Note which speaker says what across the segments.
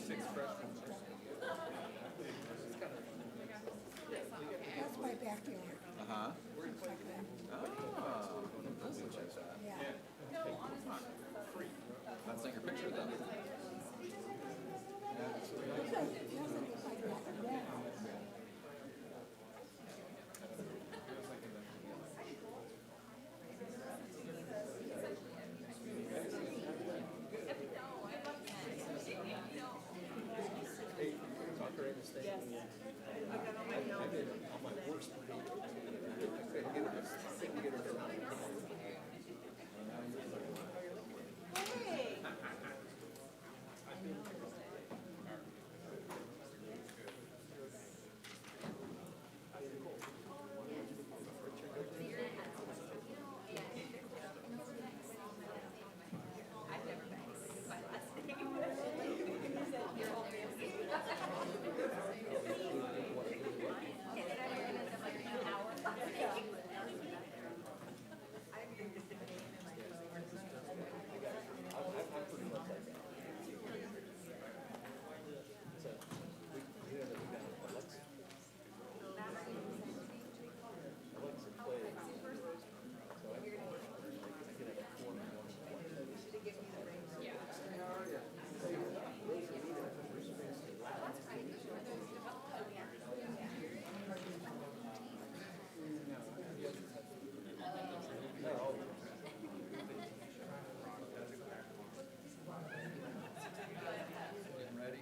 Speaker 1: That's my backyard.
Speaker 2: Uh-huh.
Speaker 1: Looks like that.
Speaker 2: Oh, this looks like that.
Speaker 1: Yeah.
Speaker 2: That's not your picture then.
Speaker 1: It doesn't look like that now.
Speaker 2: Getting ready.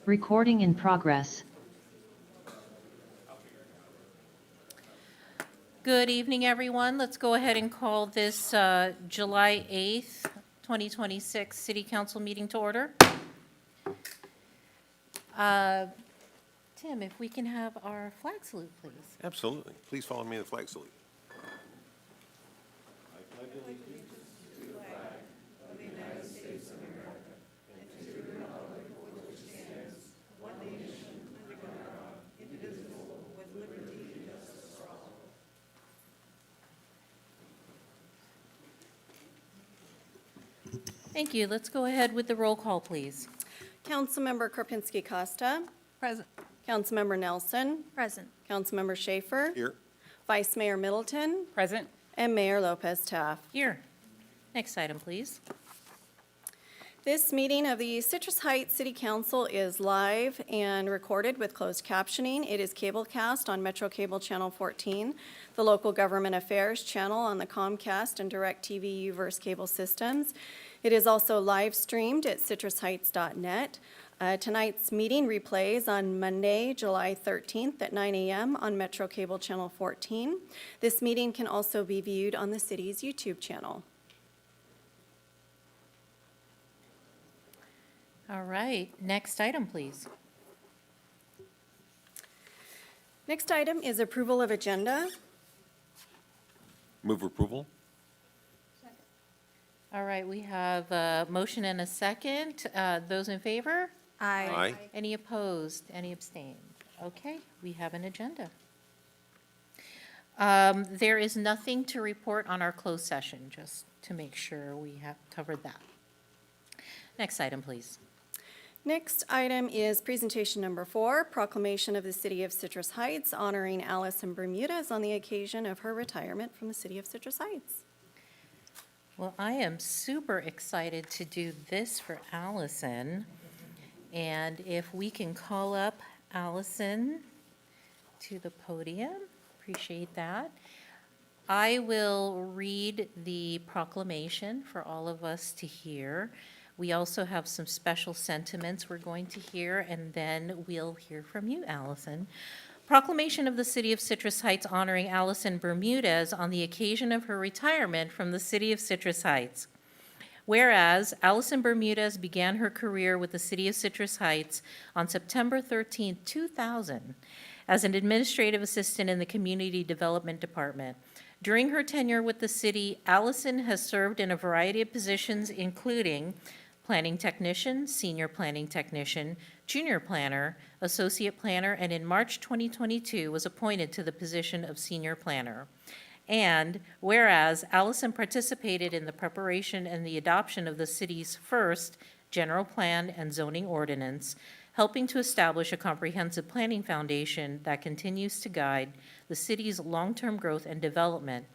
Speaker 3: Recording in progress.
Speaker 4: Good evening, everyone. Let's go ahead and call this July 8th, 2026 City Council meeting to order. Tim, if we can have our flag salute, please.
Speaker 5: Absolutely. Please follow me in the flag salute.
Speaker 4: Thank you. Let's go ahead with the roll call, please.
Speaker 6: Councilmember Kropinski Costa.
Speaker 4: Present.
Speaker 6: Councilmember Nelson.
Speaker 4: Present.
Speaker 6: Councilmember Schaefer.
Speaker 5: Here.
Speaker 6: Vice Mayor Middleton.
Speaker 4: Present.
Speaker 6: And Mayor Lopez Taft.
Speaker 4: Here. Next item, please.
Speaker 6: This meeting of the Citrus Heights City Council is live and recorded with closed captioning. It is cablecast on Metro Cable Channel 14, the Local Government Affairs channel on the Comcast and DirecTV U-verse cable systems. It is also live streamed at citrusheights.net. Tonight's meeting replays on Monday, July 13th at 9 a.m. on Metro Cable Channel 14. This meeting can also be viewed on the city's YouTube channel.
Speaker 4: All right. Next item, please.
Speaker 6: Next item is approval of agenda.
Speaker 5: Move approval.
Speaker 4: All right, we have a motion and a second. Those in favor?
Speaker 5: Aye.
Speaker 4: Any opposed? Any abstained? Okay, we have an agenda. There is nothing to report on our closed session, just to make sure we have covered that. Next item, please.
Speaker 6: Next item is presentation number 4, proclamation of the City of Citrus Heights honoring Allison Bermudez on the occasion of her retirement from the City of Citrus Heights.
Speaker 4: Well, I am super excited to do this for Allison. And if we can call up Allison to the podium. Appreciate that. I will read the proclamation for all of us to hear. We also have some special sentiments we're going to hear, and then we'll hear from you, Allison. Proclamation of the City of Citrus Heights honoring Allison Bermudez on the occasion of her retirement from the City of Citrus Heights. Whereas Allison Bermudez began her career with the City of Citrus Heights on September 13, 2000, as an administrative assistant in the Community Development Department. During her tenure with the city, Allison has served in a variety of positions, including planning technician, senior planning technician, junior planner, associate planner, and in March 2022 was appointed to the position of senior planner. And whereas Allison participated in the preparation and the adoption of the city's first general plan and zoning ordinance, helping to establish a comprehensive planning foundation that continues to guide the city's long-term growth and development.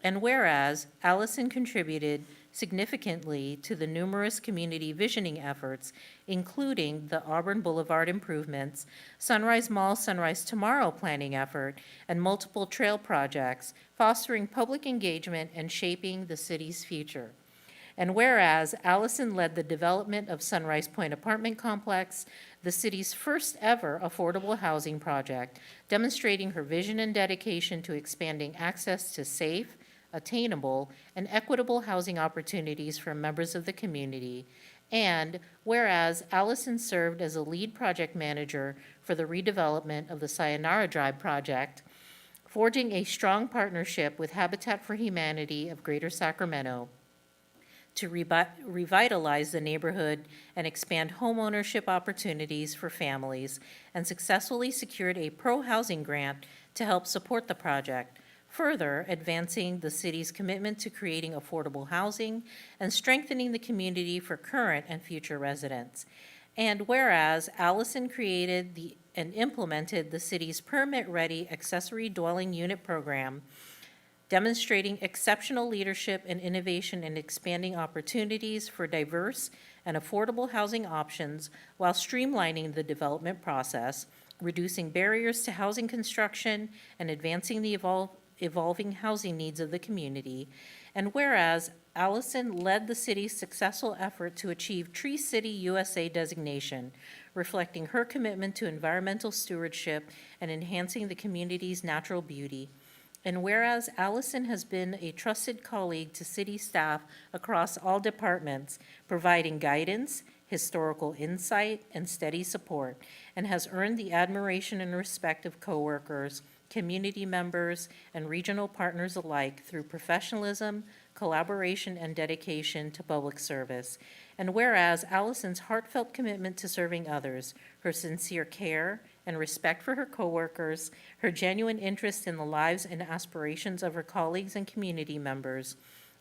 Speaker 4: And whereas Allison contributed significantly to the numerous community visioning efforts, including the Auburn Boulevard improvements, Sunrise Mall Sunrise Tomorrow planning effort, and multiple trail projects, fostering public engagement and shaping the city's future. And whereas Allison led the development of Sunrise Point Apartment Complex, the city's first ever affordable housing project, demonstrating her vision and dedication to expanding access to safe, attainable, and equitable housing opportunities for members of the community. And whereas Allison served as a lead project manager for the redevelopment of the Sayonara Drive project, forging a strong partnership with Habitat for Humanity of Greater Sacramento to revitalize the neighborhood and expand homeownership opportunities for families, and successfully secured a pro-housing grant to help support the project, further advancing the city's commitment to creating affordable housing and strengthening the community for current and future residents. And whereas Allison created and implemented the city's permit-ready accessory dwelling unit program, demonstrating exceptional leadership and innovation in expanding opportunities for diverse and affordable housing options while streamlining the development process, reducing barriers to housing construction, and advancing the evolving housing needs of the community. And whereas Allison led the city's successful effort to achieve Tree City USA designation, reflecting her commitment to environmental stewardship and enhancing the community's natural beauty. And whereas Allison has been a trusted colleague to city staff across all departments, providing guidance, historical insight, and steady support, and has earned the admiration and respect of coworkers, community members, and regional partners alike through professionalism, collaboration, and dedication to public service. And whereas Allison's heartfelt commitment to serving others, her sincere care and respect for her coworkers, her genuine interest in the lives and aspirations of her colleagues and community members,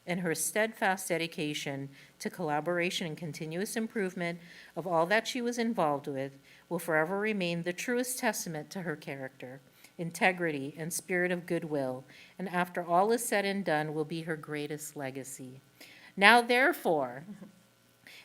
Speaker 4: and her steadfast dedication to collaboration and continuous improvement of all that she was involved with, will forever remain the truest testament to her character, integrity, and spirit of goodwill, and after all is said and done, will be her greatest legacy. Now therefore,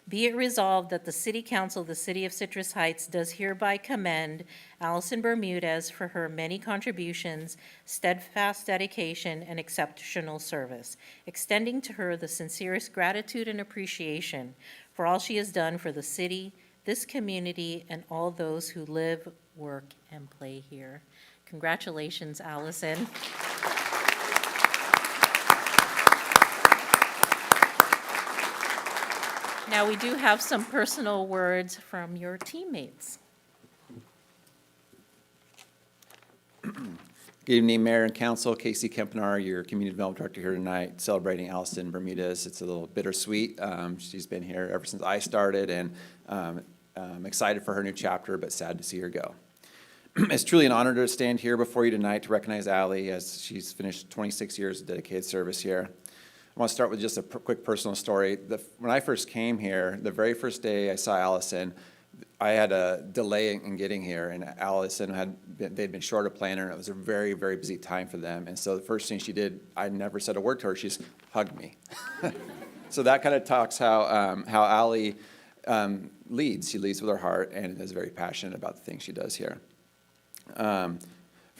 Speaker 4: be it resolved that the City Council of the City of Citrus Heights does hereby commend Allison Bermudez for her many contributions, steadfast dedication, and exceptional service, extending to her the sincerest gratitude and appreciation for all she has done for the city, this community, and all those who live, work, and play here. Congratulations, Allison. Now, we do have some personal words from your teammates.
Speaker 7: Good evening, Mayor and Council. Casey Kempenar, your Community Development Director here tonight, celebrating Allison Bermudez. It's a little bittersweet. She's been here ever since I started, and I'm excited for her new chapter, but sad to see her go. It's truly an honor to stand here before you tonight to recognize Allie as she's finished 26 years of dedicated service here. I want to start with just a quick personal story. When I first came here, the very first day I saw Allison, I had a delay in getting here, and Allison they'd been short a planner, and it was a very, very busy time for them. And so the first thing she did, I never said a word to her, she just hugged me. So that kind of talks how Allie from She leads with her heart and is very passionate about the things she does here. From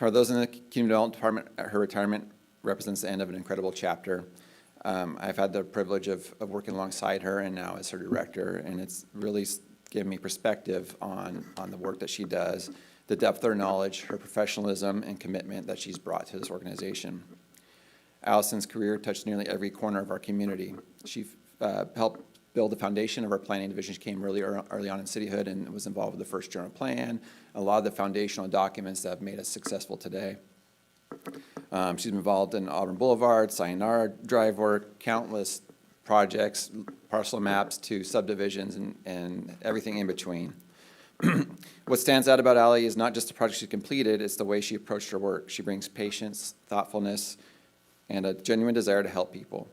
Speaker 7: For those in the Community Development Department, her retirement represents the end of an incredible chapter. I've had the privilege of working alongside her and now as her director, and it's really given me perspective on the work that she does, the depth of her knowledge, her professionalism, and commitment that she's brought to this organization. Allison's career touched nearly every corner of our community. She helped build the foundation of our planning division. She came really early on in cityhood and was involved with the first general plan, a lot of the foundational documents that have made us successful today. She's been involved in Auburn Boulevard, Sayonara Drive work, countless projects, parcel maps to subdivisions and everything in between. What stands out about Ally is not just the project she completed, it's the way she approached her work. She brings patience, thoughtfulness, and a genuine desire to help people.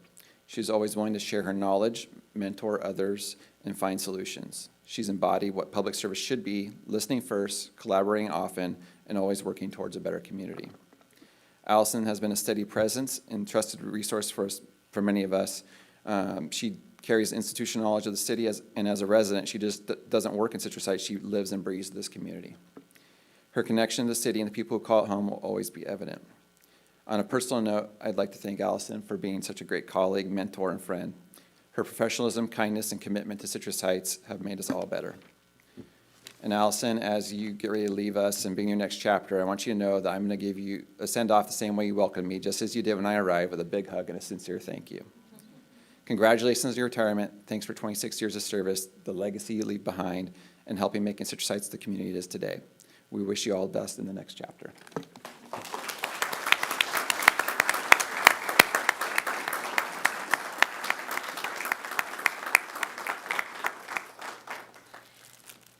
Speaker 7: She's always willing to share her knowledge, mentor others, and find solutions. She's embodied what public service should be, listening first, collaborating often, and always working towards a better community. Allison has been a steady presence and trusted resource for many of us. She carries institutional knowledge of the city, and as a resident, she just doesn't work in Citrus Heights. She lives and breathes this community. Her connection to the city and the people who call it home will always be evident. On a personal note, I'd like to thank Allison for being such a great colleague, mentor, and friend. Her professionalism, kindness, and commitment to Citrus Heights have made us all better. And Allison, as you get ready to leave us and begin your next chapter, I want you to know that I'm going to give you a send-off the same way you welcomed me, just as you did when I arrived, with a big hug and a sincere thank you. Congratulations on your retirement. Thanks for 26 years of service, the legacy you leave behind, and helping making Citrus Heights the community it is today. We wish you all the best in the next chapter.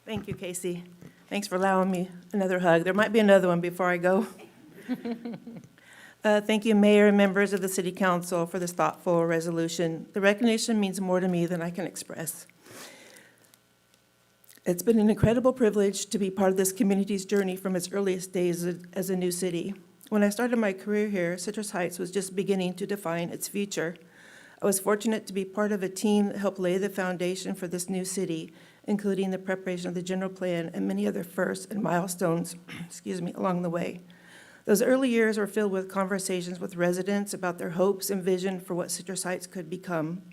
Speaker 8: Thank you, Casey. Thanks for allowing me another hug. There might be another one before I go. Thank you, Mayor and members of the City Council, for this thoughtful resolution. The recognition means more to me than I can express. It's been an incredible privilege to be part of this community's journey from its earliest days as a new city. When I started my career here, Citrus Heights was just beginning to define its future. I was fortunate to be part of a team that helped lay the foundation for this new city, including the preparation of the general plan and many other firsts and milestones, along the way. Those early years were filled with conversations with residents about their hopes and vision for what Citrus Heights could become.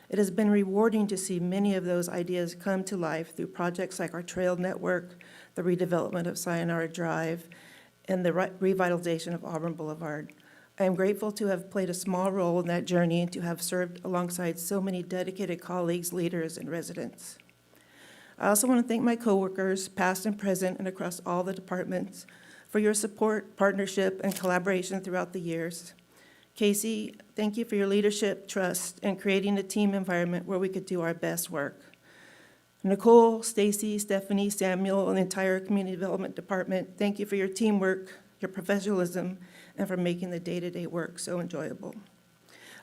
Speaker 8: It has been rewarding to see many of those ideas come to life through projects like our trail network, the redevelopment of Sayonara Drive, and the revitalization of Auburn Boulevard. I am grateful to have played a small role in that journey and to have served alongside so many dedicated colleagues, leaders, and residents. I also want to thank my coworkers, past and present, and across all the departments, for your support, partnership, and collaboration throughout the years. Casey, thank you for your leadership, trust, and creating a team environment where we could do our best work. Nicole, Stacy, Stephanie, Samuel, and the entire Community Development Department, thank you for your teamwork, your professionalism, and for making the day-to-day work so enjoyable.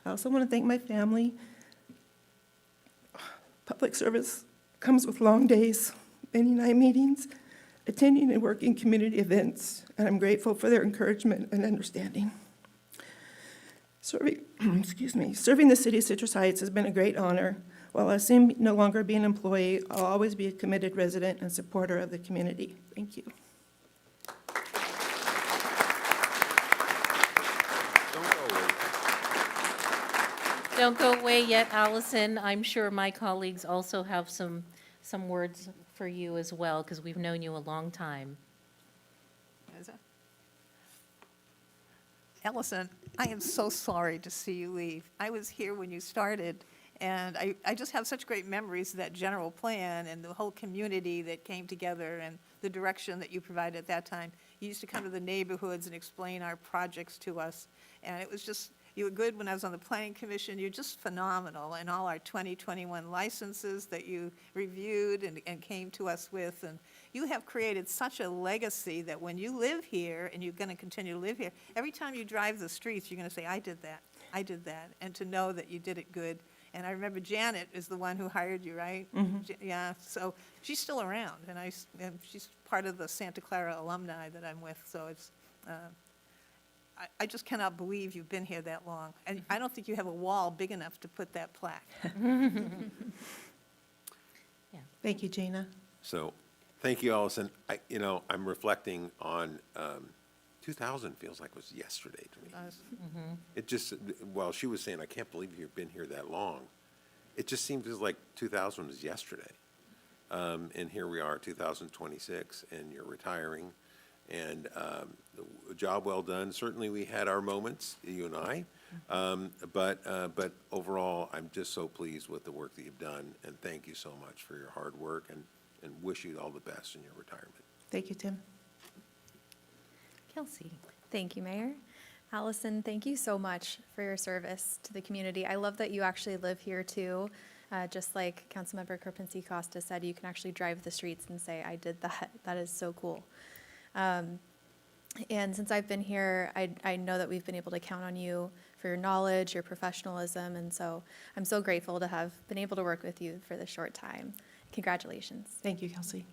Speaker 8: I also want to thank my family. Public service comes with long days, many night meetings, attending and working community events, and I'm grateful for their encouragement and understanding. Serving the city of Citrus Heights has been a great honor. While I soon no longer be an employee, I'll always be a committed resident and supporter of the community. Thank you.
Speaker 4: Don't go away yet, Allison. I'm sure my colleagues also have some words for you as well, because we've known you a long time.
Speaker 9: Allison, I am so sorry to see you leave. I was here when you started, and I just have such great memories of that general plan and the whole community that came together and the direction that you provided at that time. You used to come to the neighborhoods and explain our projects to us, and it was just, you were good when I was on the planning commission. You're just phenomenal, and all our 2021 licenses that you reviewed and came to us with. And you have created such a legacy that when you live here, and you're going to continue to live here, every time you drive the streets, you're going to say, I did that, and to know that you did it good. And I remember Janet is the one who hired you, right?
Speaker 8: Mm-hmm.
Speaker 9: Yeah, so she's still around, and she's part of the Santa Clara alumni that I'm with, so it's, I just cannot believe you've been here that long. And I don't think you have a wall big enough to put that plaque.
Speaker 8: Thank you, Gina.
Speaker 5: So, thank you, Allison. I'm reflecting on 2000 feels like it was yesterday to me.
Speaker 9: Us.
Speaker 5: It just, while she was saying, I can't believe you've been here that long, it just seems like 2000 was yesterday. And here we are, 2026, and you're retiring. And the job well done. Certainly, we had our moments, you and I. But overall, I'm just so pleased with the work that you've done. And thank you so much for your hard work, and wish you all the best in your retirement.
Speaker 8: Thank you, Tim.
Speaker 4: Kelsey.
Speaker 10: Thank you, Mayor. Allison, thank you so much for your service to the community. I love that you actually live here too. Just like Councilmember Karpinski Costa said, you can actually drive the streets and say, I did that. That is so cool. And since I've been here, I know that we've been able to count on you for your knowledge, your professionalism, and so I'm so grateful to have been able to work with you for this short time. Congratulations.
Speaker 8: Thank you, Kelsey.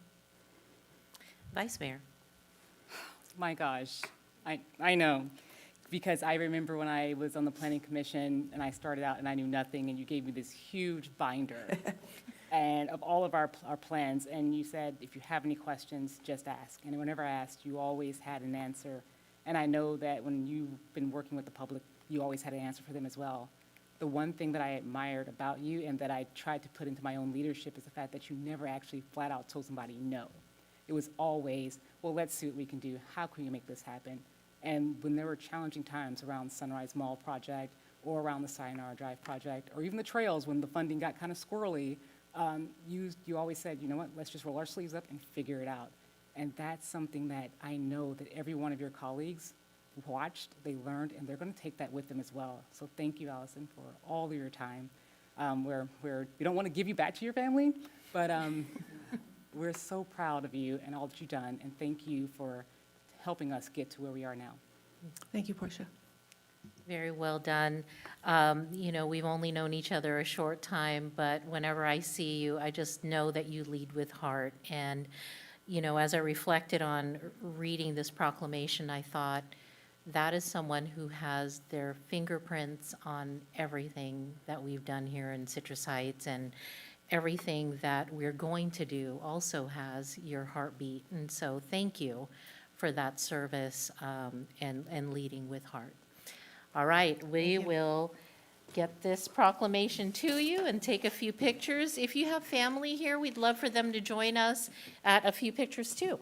Speaker 4: Vice Mayor.
Speaker 11: My gosh, I know, because I remember when I was on the Planning Commission and I started out and I knew nothing, and you gave me this huge binder and of all of our plans, and you said, if you have any questions, just ask. And whenever I asked, you always had an answer. And I know that when you've been working with the public, you always had an answer for them as well. The one thing that I admired about you and that I tried to put into my own leadership is the fact that you never actually flat out told somebody no. It was always, well, let's see what we can do. How can we make this happen? And when there were challenging times around Sunrise Mall project or around the Sayonara Drive project, or even the trails when the funding got kind of squirrely, you always said, you know what, let's just roll our sleeves up and figure it out. And that's something that I know that every one of your colleagues watched, they learned, and they're going to take that with them as well. So thank you, Allison, for all of your time. We don't want to give you back to your family, but we're so proud of you and all that you've done, and thank you for helping us get to where we are now.
Speaker 8: Thank you, Portia.
Speaker 4: Very well done. We've only known each other a short time, but whenever I see you, I just know that you lead with heart. And, as I reflected on reading this proclamation, I thought that is someone who has their fingerprints on everything that we've done here in Citrus Heights, and everything that we're going to do also has your heartbeat. And so thank you for that service and leading with heart. All right, we will get this proclamation to you and take a few pictures. If you have family here, we'd love for them to join us at a few pictures too.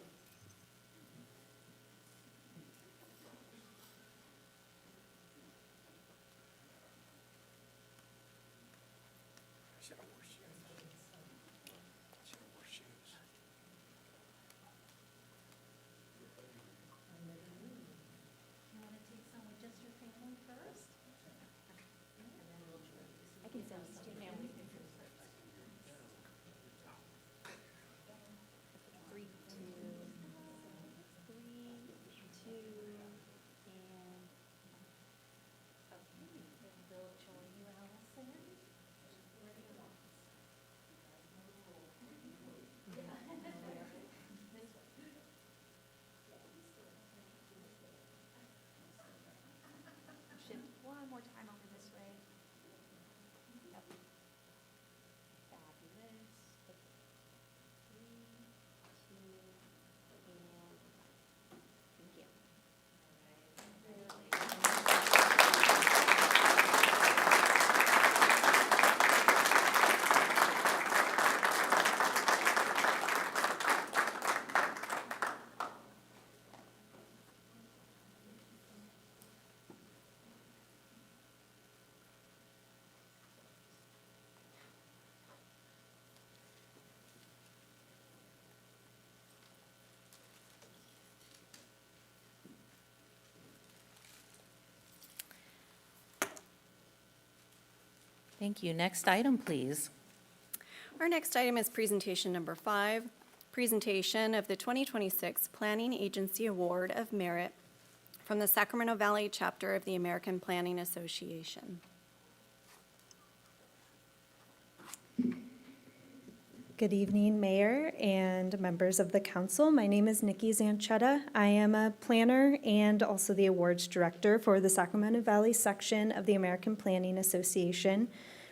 Speaker 10: One more time over this way. Yep. Fabulous. 3, 2, and thank you.
Speaker 4: Thank you. Next item, please.
Speaker 6: Our next item is presentation number 5, presentation of the 2026 Planning Agency Award of Merit from the Sacramento Valley Chapter of the American Planning Association.
Speaker 12: Good evening, Mayor and members of the council. My name is Nikki Zanchetta. I am a planner and also the awards director for the Sacramento Valley section of the American Planning Association.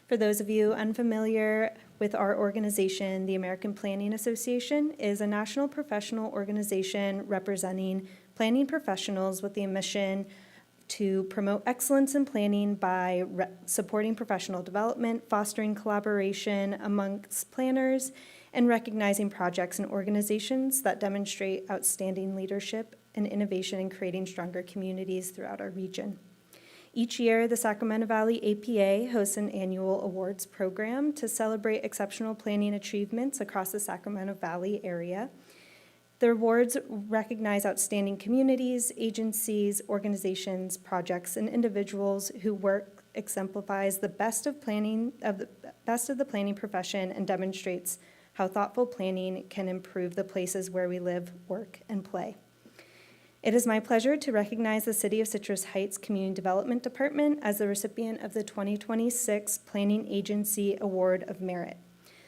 Speaker 12: For those of you unfamiliar with our organization, the American Planning Association is a national professional organization representing planning professionals with the mission to promote excellence in planning by supporting professional development, fostering collaboration amongst planners, and recognizing projects and organizations that demonstrate outstanding leadership and innovation in creating stronger communities throughout our region. Each year, the Sacramento Valley APA hosts an annual awards program to celebrate exceptional planning achievements across the Sacramento Valley area. The awards recognize outstanding communities, agencies, organizations, projects, and individuals whose work exemplifies the best of the planning profession and demonstrates how thoughtful planning can improve the places where we live, work, and play. It is my pleasure to recognize the City of Citrus Heights Community Development Department as the recipient of the 2026 Planning Agency Award of Merit.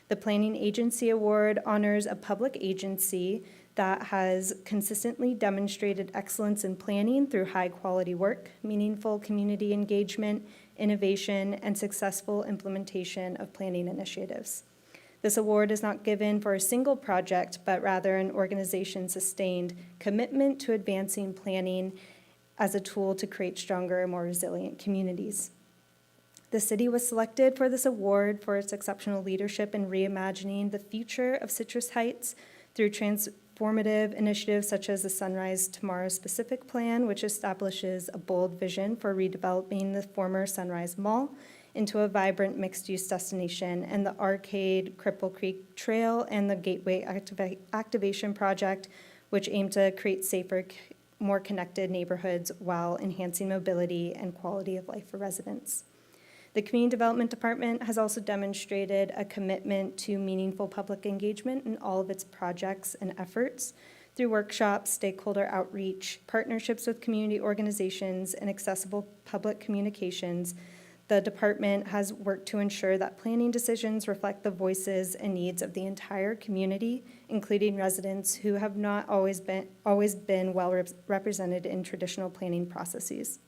Speaker 12: The Planning Agency Award honors a public agency that has consistently demonstrated excellence in planning through high-quality work, meaningful community engagement, innovation, and successful implementation of planning initiatives. This award is not given for a single project, but rather an organization-sustained commitment to advancing planning as a tool to create stronger and more resilient communities. The city was selected for this award for its exceptional leadership in reimagining the future of Citrus Heights through transformative initiatives such as the Sunrise Tomorrow Specific Plan, which establishes a bold vision for redeveloping the former Sunrise Mall into a vibrant mixed-use destination, and the Arcade Cripple Creek Trail and the Gateway Activation Project, which aim to create safer, more connected neighborhoods while enhancing mobility and quality of life for residents. The Community Development Department has also demonstrated a commitment to meaningful public engagement in all of its projects and efforts through workshops, stakeholder outreach, partnerships with community organizations, and accessible public communications. The department has worked to ensure that planning decisions reflect the voices and needs of the entire community, including residents who have not always been well represented in traditional planning processes.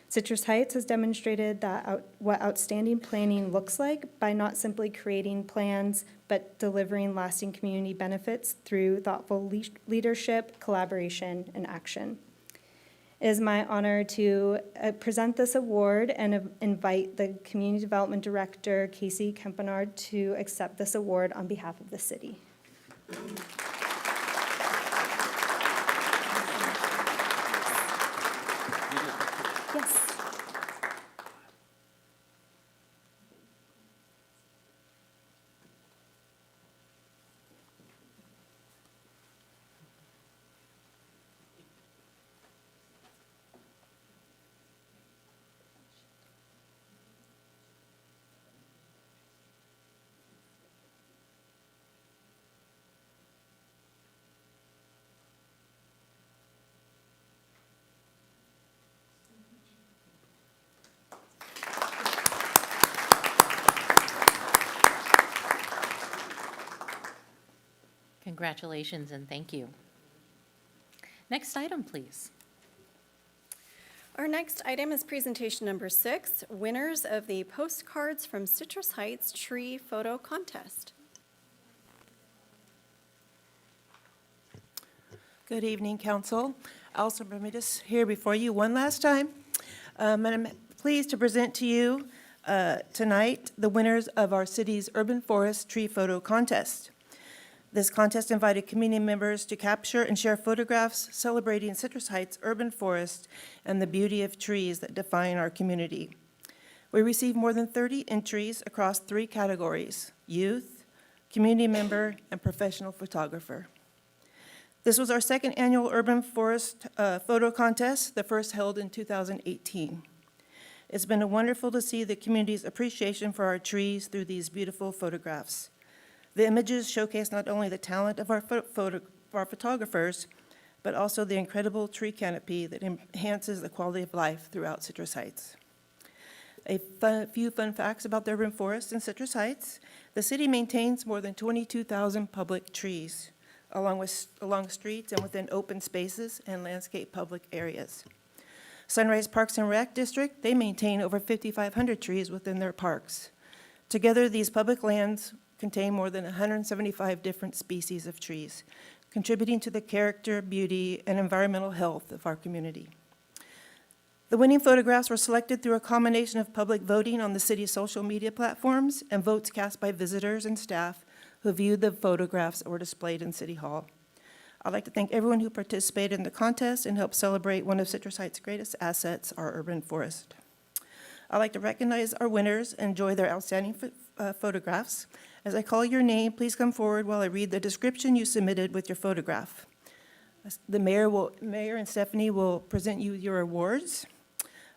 Speaker 12: Citrus Heights has demonstrated that what outstanding planning looks like by not simply creating plans, but delivering lasting community benefits through thoughtful leadership, collaboration, and action. It is my honor to present this award and invite the Community Development Director, Casey Kempenard, to accept this award on behalf of the city. Yes.
Speaker 4: Congratulations and thank you. Next item, please.
Speaker 6: Our next item is presentation number 6, winners of the Postcards from Citrus Heights Tree Photo Contest.
Speaker 8: Good evening, Council. Alison Bermudez here before you one last time. And I'm pleased to present to you tonight the winners of our city's Urban Forest Tree Photo Contest. This contest invited community members to capture and share photographs celebrating Citrus Heights urban forest and the beauty of trees that define our community. We received more than 30 entries across 3 categories: youth, community member, and professional photographer. This was our second annual Urban Forest Photo Contest, the first held in 2018. It's been wonderful to see the community's appreciation for our trees through these beautiful photographs. The images showcase not only the talent of our photographers, but also the incredible tree canopy that enhances the quality of life throughout Citrus Heights. A few fun facts about the urban forest in Citrus Heights. The city maintains more than 22,000 public trees along streets and within open spaces and landscape public areas. Sunrise Parks and Rec District, they maintain over 5,500 trees within their parks. Together, these public lands contain more than 175 different species of trees, contributing to the character, beauty, and environmental health of our community. The winning photographs were selected through a combination of public voting on the city's social media platforms and votes cast by visitors and staff who viewed the photographs that were displayed in City Hall. I'd like to thank everyone who participated in the contest and helped celebrate one of Citrus Heights' greatest assets, our urban forest. I'd like to recognize our winners and enjoy their outstanding photographs. As I call your name, please come forward while I read the description you submitted with your photograph. The mayor and Stephanie will present you your awards.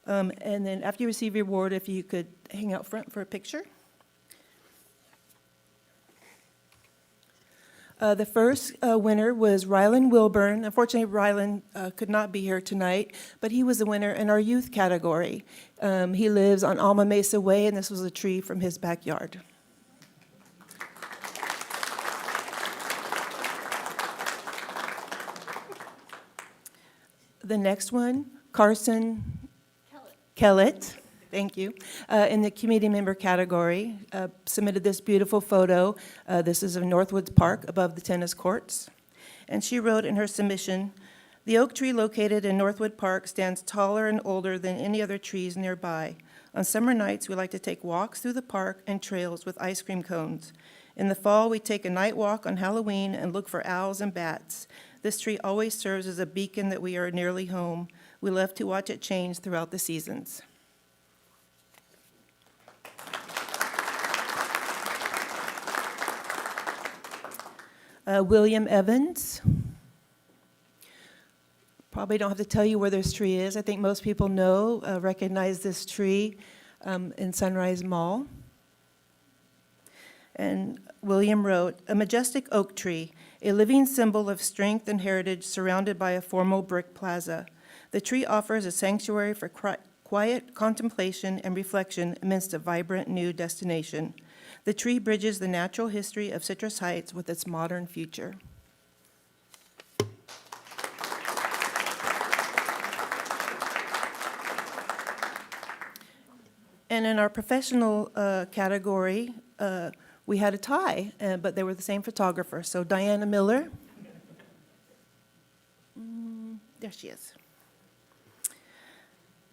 Speaker 8: And then after you receive your award, if you could hang out front for a picture. The first winner was Rylan Wilburn. Unfortunately, Rylan could not be here tonight, but he was the winner in our youth category. He lives on Alma Mesa Way, and this was a tree from his backyard. The next one, Carson Kellett, thank you, in the community member category, submitted this beautiful photo. This is of Northwoods Park above the tennis courts. And she wrote in her submission, "The oak tree located in Northwood Park stands taller and older than any other trees nearby. On summer nights, we like to take walks through the park and trails with ice cream cones. In the fall, we take a night walk on Halloween and look for owls and bats. This tree always serves as a beacon that we are nearly home. We love to watch it change throughout the seasons." William Evans. Probably don't have to tell you where this tree is. I think most people know, recognize this tree in Sunrise Mall. And William wrote, "A majestic oak tree, a living symbol of strength and heritage surrounded by a formal brick plaza. The tree offers a sanctuary for quiet contemplation and reflection amidst a vibrant new destination. The tree bridges the natural history of Citrus Heights with its modern future." And in our professional category, we had a tie, but they were the same photographer. So Diana Miller, there she is.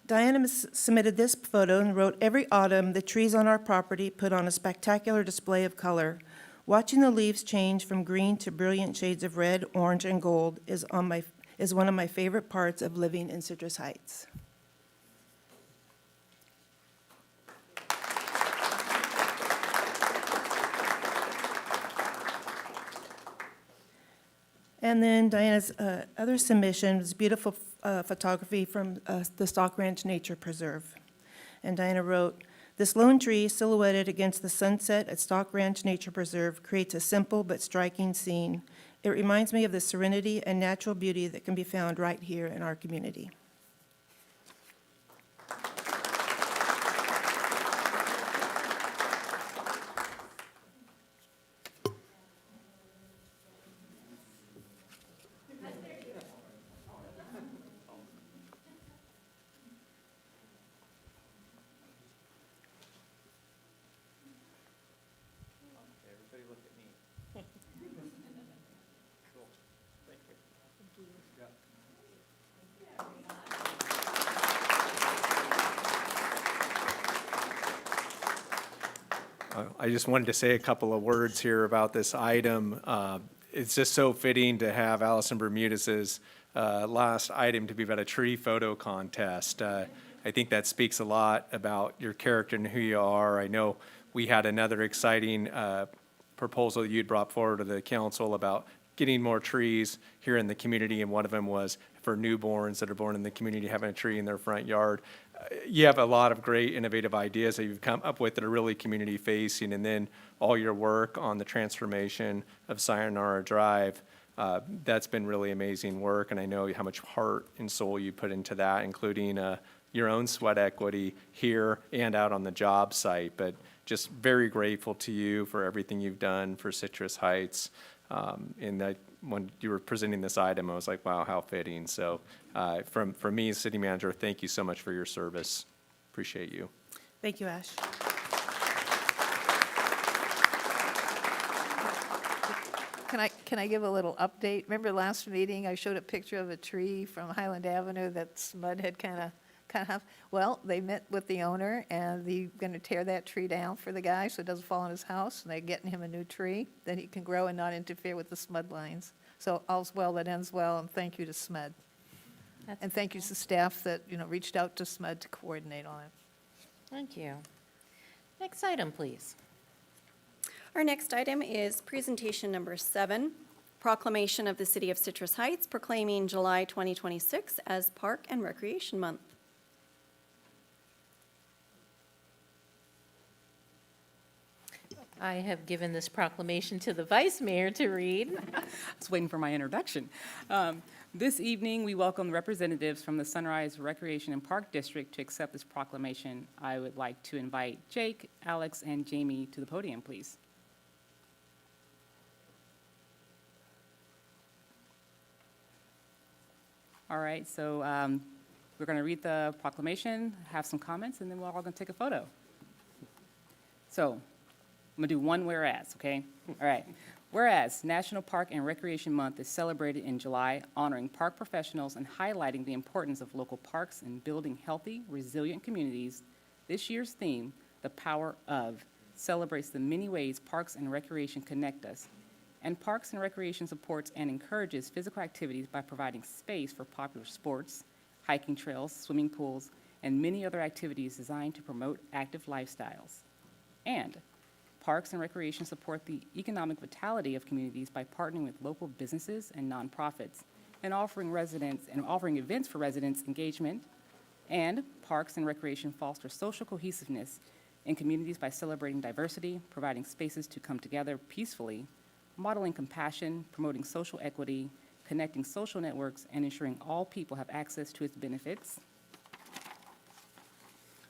Speaker 8: Diana submitted this photo and wrote, "Every autumn, the trees on our property put on a spectacular display of color. Watching the leaves change from green to brilliant shades of red, orange, and gold is one of my favorite parts of living in Citrus Heights." And then Diana's other submission was beautiful photography from the Stock Ranch Nature Preserve. And Diana wrote, "This lone tree silhouetted against the sunset at Stock Ranch Nature Preserve creates a simple but striking scene. It reminds me of the serenity and natural beauty that can be found right here in our community."
Speaker 13: I just wanted to say a couple of words here about this item. It's just so fitting to have Allison Bermudez's last item to be about a tree photo contest. I think that speaks a lot about your character and who you are. I know we had another exciting proposal you'd brought forward to the council about getting more trees here in the community, and one of them was for newborns that are born in the community having a tree in their front yard. You have a lot of great innovative ideas that you've come up with that are really community facing, and then all your work on the transformation of Sayonara Drive, that's been really amazing work, and I know how much heart and soul you put into that, including your own sweat equity here and out on the job site. But just very grateful to you for everything you've done for Citrus Heights. And that when you were presenting this item, I was like, wow, how fitting. So from me as city manager, thank you so much for your service. Appreciate you.
Speaker 8: Thank you, Ash.
Speaker 9: Can I give a little update? Remember last meeting, I showed a picture of a tree from Highland Avenue that SMUD had kind of, well, they met with the owner, and they're going to tear that tree down for the guy so it doesn't fall on his house, and they're getting him a new tree that he can grow and not interfere with the SMUD lines. So all's well that ends well, and thank you to SMUD. And thank you to staff that, reached out to SMUD to coordinate on it.
Speaker 4: Thank you. Next item, please.
Speaker 6: Our next item is presentation number 7, proclamation of the City of Citrus Heights proclaiming July 2026 as Park and Recreation Month.
Speaker 4: I have given this proclamation to the Vice Mayor to read.
Speaker 11: I was waiting for my introduction. This evening, we welcome representatives from the Sunrise Recreation and Park District to accept this proclamation. I would like to invite Jake, Alex, and Jamie to the podium, please. All right, so we're going to read the proclamation, have some comments, and then we're all going to take a photo. So, I'm going to do one whereas, okay? All right. Whereas National Park and Recreation Month is celebrated in July, honoring park professionals and highlighting the importance of local parks and building healthy, resilient communities, this year's theme, The Power of, celebrates the many ways parks and recreation connect us. And Parks and Recreation supports and encourages physical activities by providing space for popular sports, hiking trails, swimming pools, and many other activities designed to promote active lifestyles. And Parks and Recreation support the economic vitality of communities by partnering with local businesses and nonprofits and offering events for residents' engagement. And Parks and Recreation foster social cohesiveness in communities by celebrating diversity, providing spaces to come together peacefully, modeling compassion, promoting social equity, connecting social networks, and ensuring all people have access to its benefits.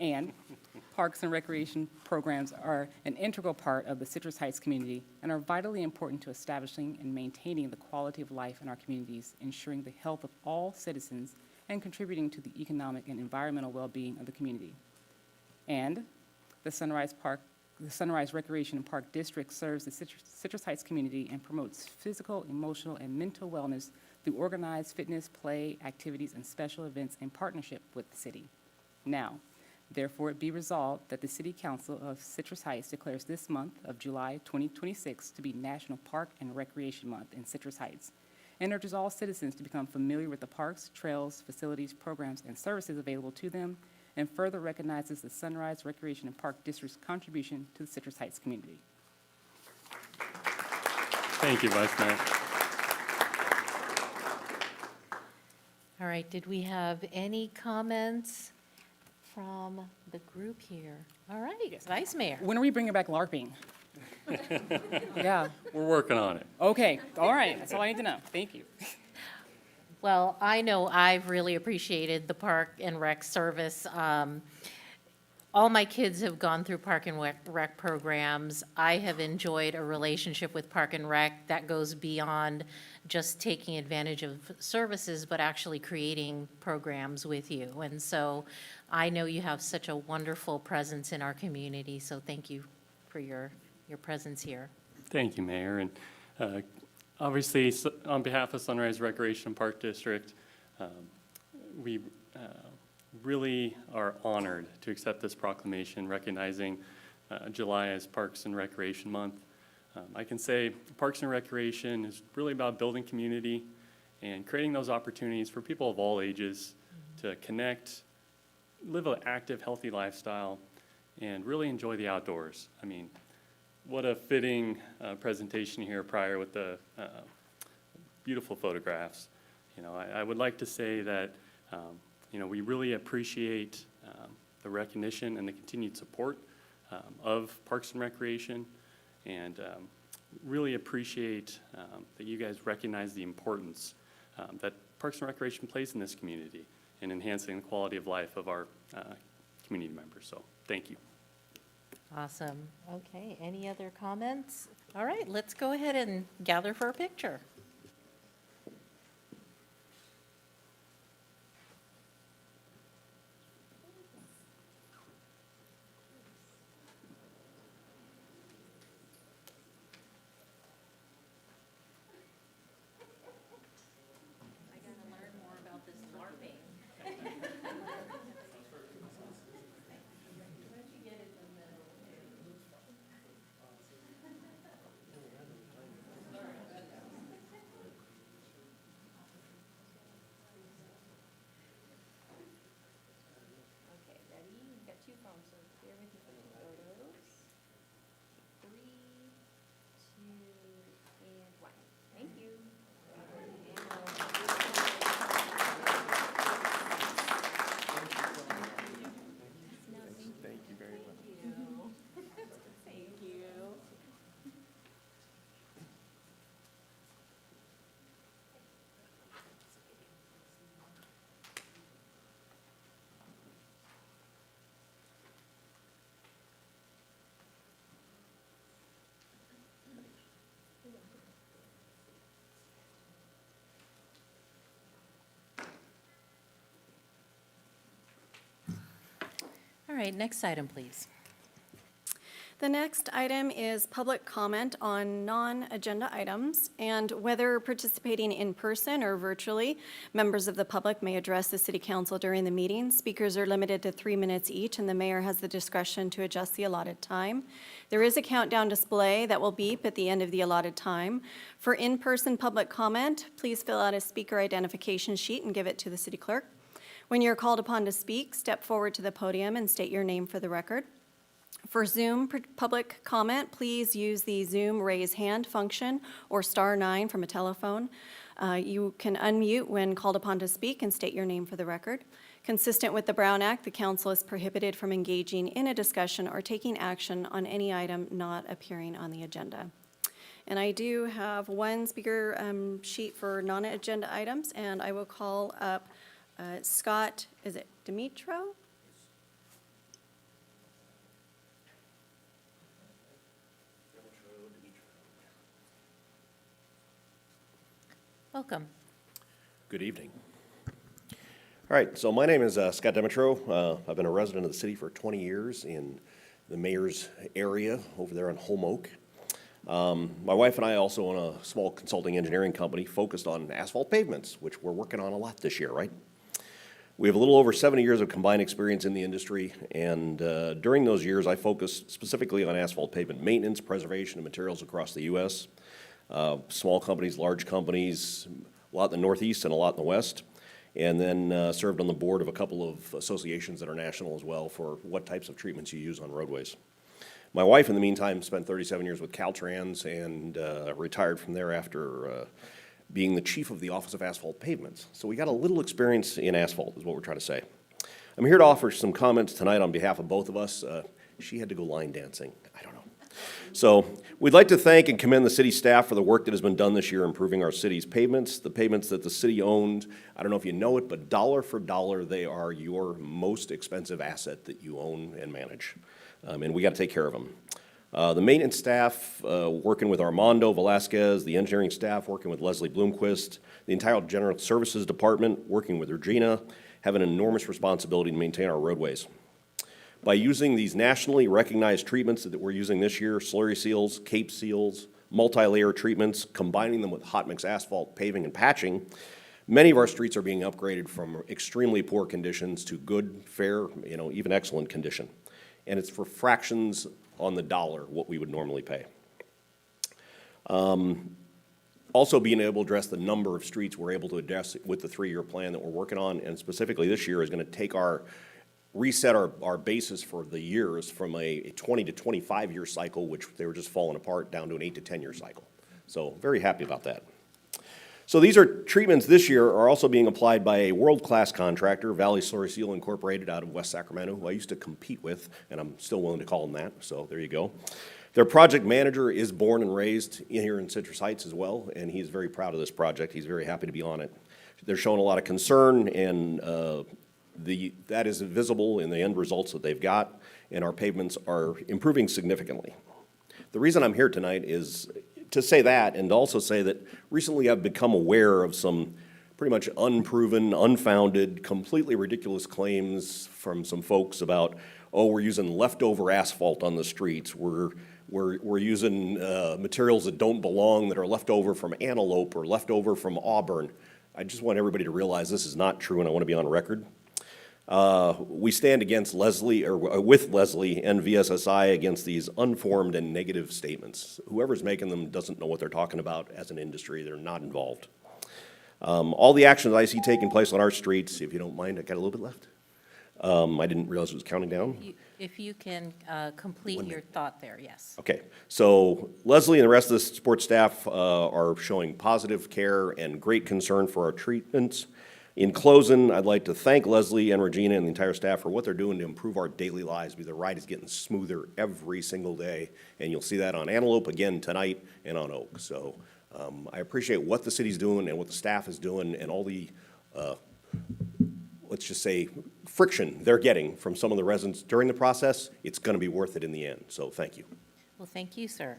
Speaker 11: And Parks and Recreation programs are an integral part of the Citrus Heights community and are vitally important to establishing and maintaining the quality of life in our communities, ensuring the health of all citizens, and contributing to the economic and environmental well-being of the community. And the Sunrise Recreation and Park District serves the Citrus Heights community and promotes physical, emotional, and mental wellness through organized fitness, play, activities, and special events in partnership with the city. Now, therefore, it be resolved that the City Council of Citrus Heights declares this month of July 2026 to be National Park and Recreation Month in Citrus Heights, and urges all citizens to become familiar with the parks, trails, facilities, programs, and services available to them, and further recognizes the Sunrise Recreation and Park District's contribution to the Citrus Heights community.
Speaker 14: Thank you, Vice Mayor.
Speaker 4: All right, did we have any comments from the group here? All right, Vice Mayor.
Speaker 11: When are we bringing back LARPing? Yeah,
Speaker 14: We're working on it.
Speaker 11: okay, all right, that's all I need to know. Thank you.
Speaker 4: Well, I know I've really appreciated the Park and Rec service. All my kids have gone through Park and Rec programs. I have enjoyed a relationship with Park and Rec that goes beyond just taking advantage of services, but actually creating programs with you. And so I know you have such a wonderful presence in our community, so thank you for your presence here.
Speaker 14: Thank you, Mayor. And obviously, on behalf of Sunrise Recreation and Park District, we really are honored to accept this proclamation recognizing July as Parks and Recreation Month. I can say Parks and Recreation is really about building community and creating those opportunities for people of all ages to connect, live an active, healthy lifestyle, and really enjoy the outdoors. I mean, what a fitting presentation here prior with the beautiful photographs. You know, I would like to say that, you know, we really appreciate the recognition and the continued support of Parks and Recreation, and really appreciate that you guys recognize the importance that Parks and Recreation plays in this community in enhancing the quality of life of our community members. So, thank you.
Speaker 4: Awesome. Okay, any other comments? All right, let's go ahead and gather for a picture. All right, next item, please.
Speaker 6: The next item is public comment on non-agenda items, and whether participating in person or virtually, members of the public may address the city council during the meeting. Speakers are limited to 3 minutes each, and the mayor has the discretion to adjust the allotted time. There is a countdown display that will beep at the end of the allotted time. For in-person public comment, please fill out a speaker identification sheet and give it to the city clerk. When you're called upon to speak, step forward to the podium and state your name for the record. For Zoom public comment, please use the Zoom raise hand function or *9 from a telephone. You can unmute when called upon to speak and state your name for the record. Consistent with the Brown Act, the council is prohibited from engaging in a discussion or taking action on any item not appearing on the agenda. And I do have one speaker sheet for non-agenda items, and I will call up Scott, is it Dimitro?
Speaker 4: Welcome.
Speaker 15: Good evening. All right, so my name is Scott Demetro. I've been a resident of the city for 20 years in the mayor's area over there on Holm Oak. My wife and I also own a small consulting engineering company focused on asphalt pavements, which we're working on a lot this year, right? We have a little over 70 years of combined experience in the industry, and during those years, I focused specifically on asphalt pavement maintenance, preservation, and materials across the U.S. Small companies, large companies, a lot in the Northeast and a lot in the West, and then served on the board of a couple of associations that are national as well for what types of treatments you use on roadways. My wife, in the meantime, spent 37 years with Caltrans and retired from there after being the chief of the Office of Asphalt Pavements. So we got a little experience in asphalt, is what we're trying to say. I'm here to offer some comments tonight on behalf of both of us. She had to go line dancing. I don't know. So we'd like to thank and commend the city staff for the work that has been done this year improving our city's pavements. The pavements that the city owned, I don't know if you know it, but dollar for dollar, they are your most expensive asset that you own and manage. And we got to take care of them. The maintenance staff working with Armando Velasquez, the engineering staff working with Leslie Bloomquist, the entire general services department working with Regina, have an enormous responsibility to maintain our roadways. By using these nationally recognized treatments that we're using this year, slurry seals, cape seals, multi-layer treatments, combining them with hot mix asphalt, paving, and patching, many of our streets are being upgraded from extremely poor conditions to good, fair, even excellent condition. And it's for fractions on the dollar what we would normally pay. Also being able to address the number of streets we're able to address with the 3-year plan that we're working on, and specifically this year is going to take reset our basis for the years from a 20 to 25 year cycle, which they were just falling apart, down to an 8 to 10 year cycle. So very happy about that. So these are treatments this year are also being applied by a world-class contractor, Valley Slurry Seal Incorporated out of West Sacramento, who I used to compete with, and I'm still willing to call them that, so there you go. Their project manager is born and raised here in Citrus Heights as well, and he's very proud of this project. He's very happy to be on it. They're showing a lot of concern, and that is visible in the end results that they've got, and our pavements are improving significantly. The reason I'm here tonight is to say that, and to also say that recently I've become aware of some pretty much unproven, unfounded, completely ridiculous claims from some folks about, oh, we're using leftover asphalt on the streets, we're using materials that don't belong, that are left over from Antelope or left over from Auburn. I just want everybody to realize this is not true, and I want to be on record. We stand against Leslie, or with Leslie and VSSI against these unformed and negative statements. Whoever's making them doesn't know what they're talking about as an industry. They're not involved. All the actions I see taking place on our streets, if you don't mind, I got a little bit left. I didn't realize it was counting down.
Speaker 4: If you can complete your thought there, yes.
Speaker 15: Okay, so Leslie and the rest of the sports staff are showing positive care and great concern for our treatments. In closing, I'd like to thank Leslie and Regina and the entire staff for what they're doing to improve our daily lives. The ride is getting smoother every single day, and you'll see that on Antelope again tonight and on Oak. So I appreciate what the city's doing and what the staff is doing and all the, let's just say, friction they're getting from some of the residents during the process. It's going to be worth it in the end, so thank you.
Speaker 4: Well, thank you, sir.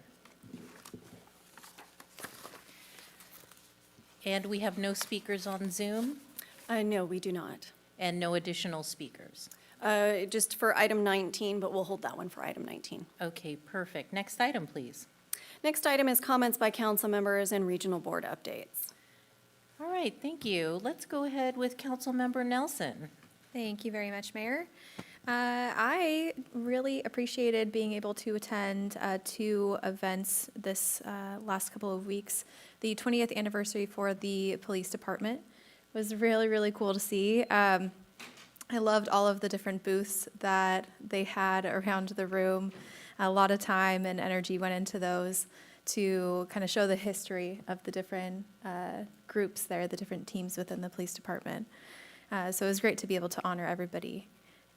Speaker 4: And we have no speakers on Zoom?
Speaker 6: No, we do not.
Speaker 4: And no additional speakers?
Speaker 6: Just for item 19, but we'll hold that one for item 19.
Speaker 4: Okay, perfect. Next item, please.
Speaker 6: Next item is comments by council members and regional board updates.
Speaker 4: All right, thank you. Let's go ahead with Councilmember Nelson.
Speaker 10: Thank you very much, Mayor. I really appreciated being able to attend two events this last couple of weeks. The 20th anniversary for the police department was really, really cool to see. I loved all of the different booths that they had around the room. A lot of time and energy went into those to kind of show the history of the different groups there, the different teams within the police department. So it was great to be able to honor everybody.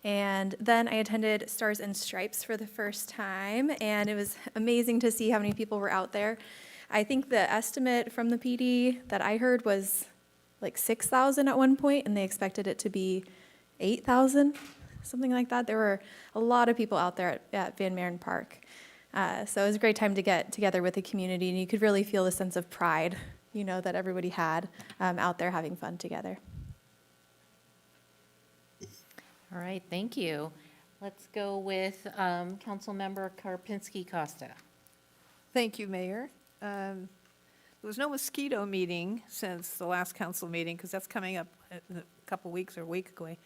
Speaker 10: And then I attended Stars and Stripes for the first time, and it was amazing to see how many people were out there. I think the estimate from the PD that I heard was like 6,000 at one point, and they expected it to be 8,000, something like that. There were a lot of people out there at Van Maren Park. So it was a great time to get together with the community, and you could really feel the sense of pride, you know, that everybody had out there having fun together.
Speaker 4: All right, thank you. Let's go with Councilmember Karpinski-Costa.
Speaker 9: Thank you, Mayor. There was no mosquito meeting since the last council meeting, because that's coming up in a couple weeks or a week ago.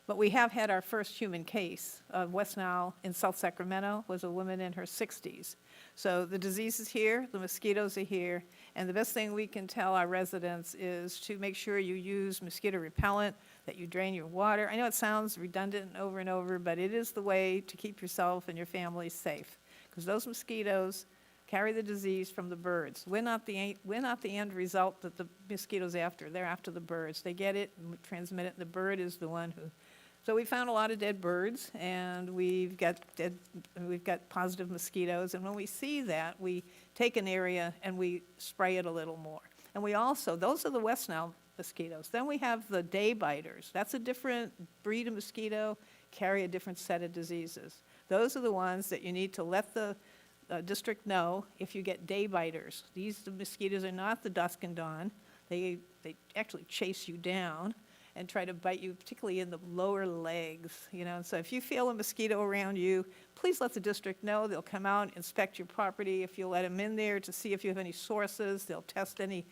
Speaker 9: But we have had our first human case of West Nile in South Sacramento, was a woman in her 60s. So the disease is here, the mosquitoes are here, and the best thing we can tell our residents is to make sure you use mosquito repellent, that you drain your water. I know it sounds redundant and over, but it is the way to keep yourself and your family safe, because those mosquitoes carry the disease from the birds. We're not the end result that the mosquitoes after. They're after the birds. They get it and transmit it, and the bird is the one who. So we found a lot of dead birds, and we've got positive mosquitoes. And when we see that, we take an area and we spray it a little more. And we also, those are the West Nile mosquitoes. Then we have the day biters. That's a different breed of mosquito, carry a different set of diseases. Those are the ones that you need to let the district know if you get day biters. These mosquitoes are not the dusk and dawn. They actually chase you down and try to bite you, particularly in the lower legs, you know. So if you feel a mosquito around you, please let the district know. They'll come out, inspect your property. If you let them in there to see if you have any sources, they'll test any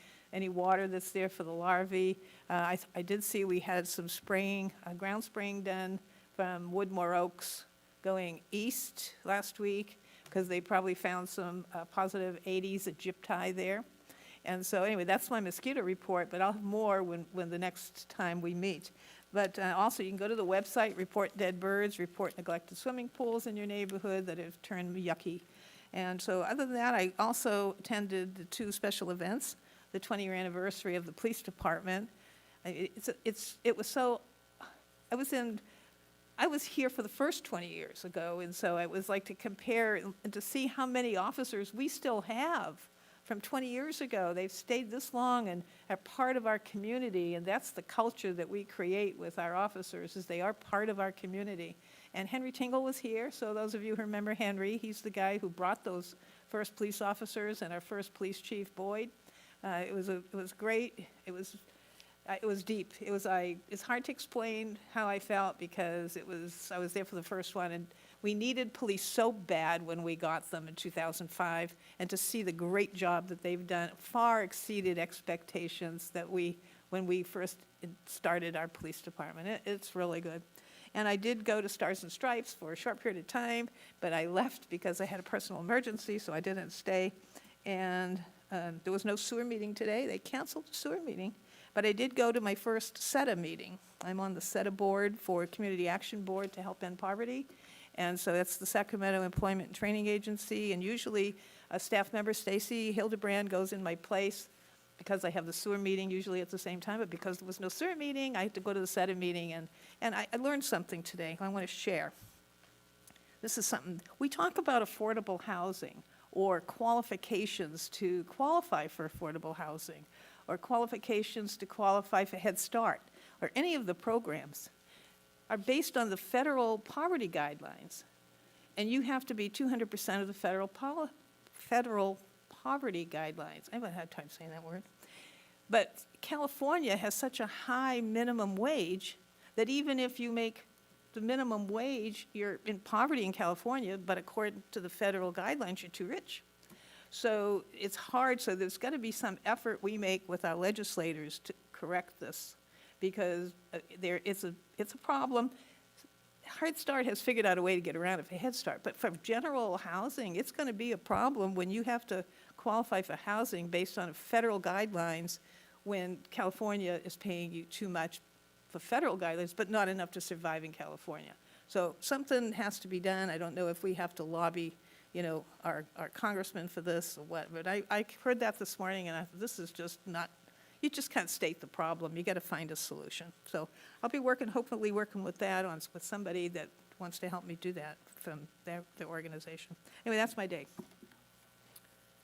Speaker 9: water that's there for the larvae. I did see we had some spraying, ground spraying done from Woodmore Oaks going east last week, because they probably found some positive Aedes aegypti there. And so anyway, that's my mosquito report, but I'll have more when the next time we meet. But also, you can go to the website, report dead birds, report neglected swimming pools in your neighborhood that have turned yucky. And so other than that, I also attended the two special events, the 20-year anniversary of the police department. It was so, I was here for the first 20 years ago, and so it was like to compare and to see how many officers we still have from 20 years ago. They've stayed this long and are part of our community, and that's the culture that we create with our officers, is they are part of our community. And Henry Tingle was here, so those of you who remember Henry, he's the guy who brought those first police officers and our first police chief, Boyd. It was great. It was deep. It's hard to explain how I felt, because I was there for the first one, and we needed police so bad when we got them in 2005, and to see the great job that they've done far exceeded expectations that when we first started our police department. It's really good. And I did go to Stars and Stripes for a short period of time, but I left because I had a personal emergency, so I didn't stay. And there was no sewer meeting today. They canceled the sewer meeting. But I did go to my first SETA meeting. I'm on the SETA board for Community Action Board to help end poverty. And so that's the Sacramento Employment and Training Agency. And usually a staff member, Stacy Hildebrand, goes in my place because I have the sewer meeting usually at the same time. But because there was no sewer meeting, I had to go to the SETA meeting. And I learned something today I want to share. This is something, we talk about affordable housing or qualifications to qualify for affordable housing, or qualifications to qualify for Head Start, or any of the programs, are based on the federal poverty guidelines. And you have to be 200% of the federal poverty guidelines. I haven't had time saying that word. But California has such a high minimum wage that even if you make the minimum wage, you're in poverty in California, but according to the federal guidelines, you're too rich. So it's hard, so there's got to be some effort we make with our legislators to correct this, because it's a problem. Head Start has figured out a way to get around it for Head Start, but for general housing, it's going to be a problem when you have to qualify for housing based on federal guidelines when California is paying you too much for federal guidelines, but not enough to survive in California. So something has to be done. I don't know if we have to lobby, our congressman for this or what, but I heard that this morning, and this is just not, you just can't state the problem. You got to find a solution. So I'll be hopefully working with that with somebody that wants to help me do that from their organization. Anyway, that's my day.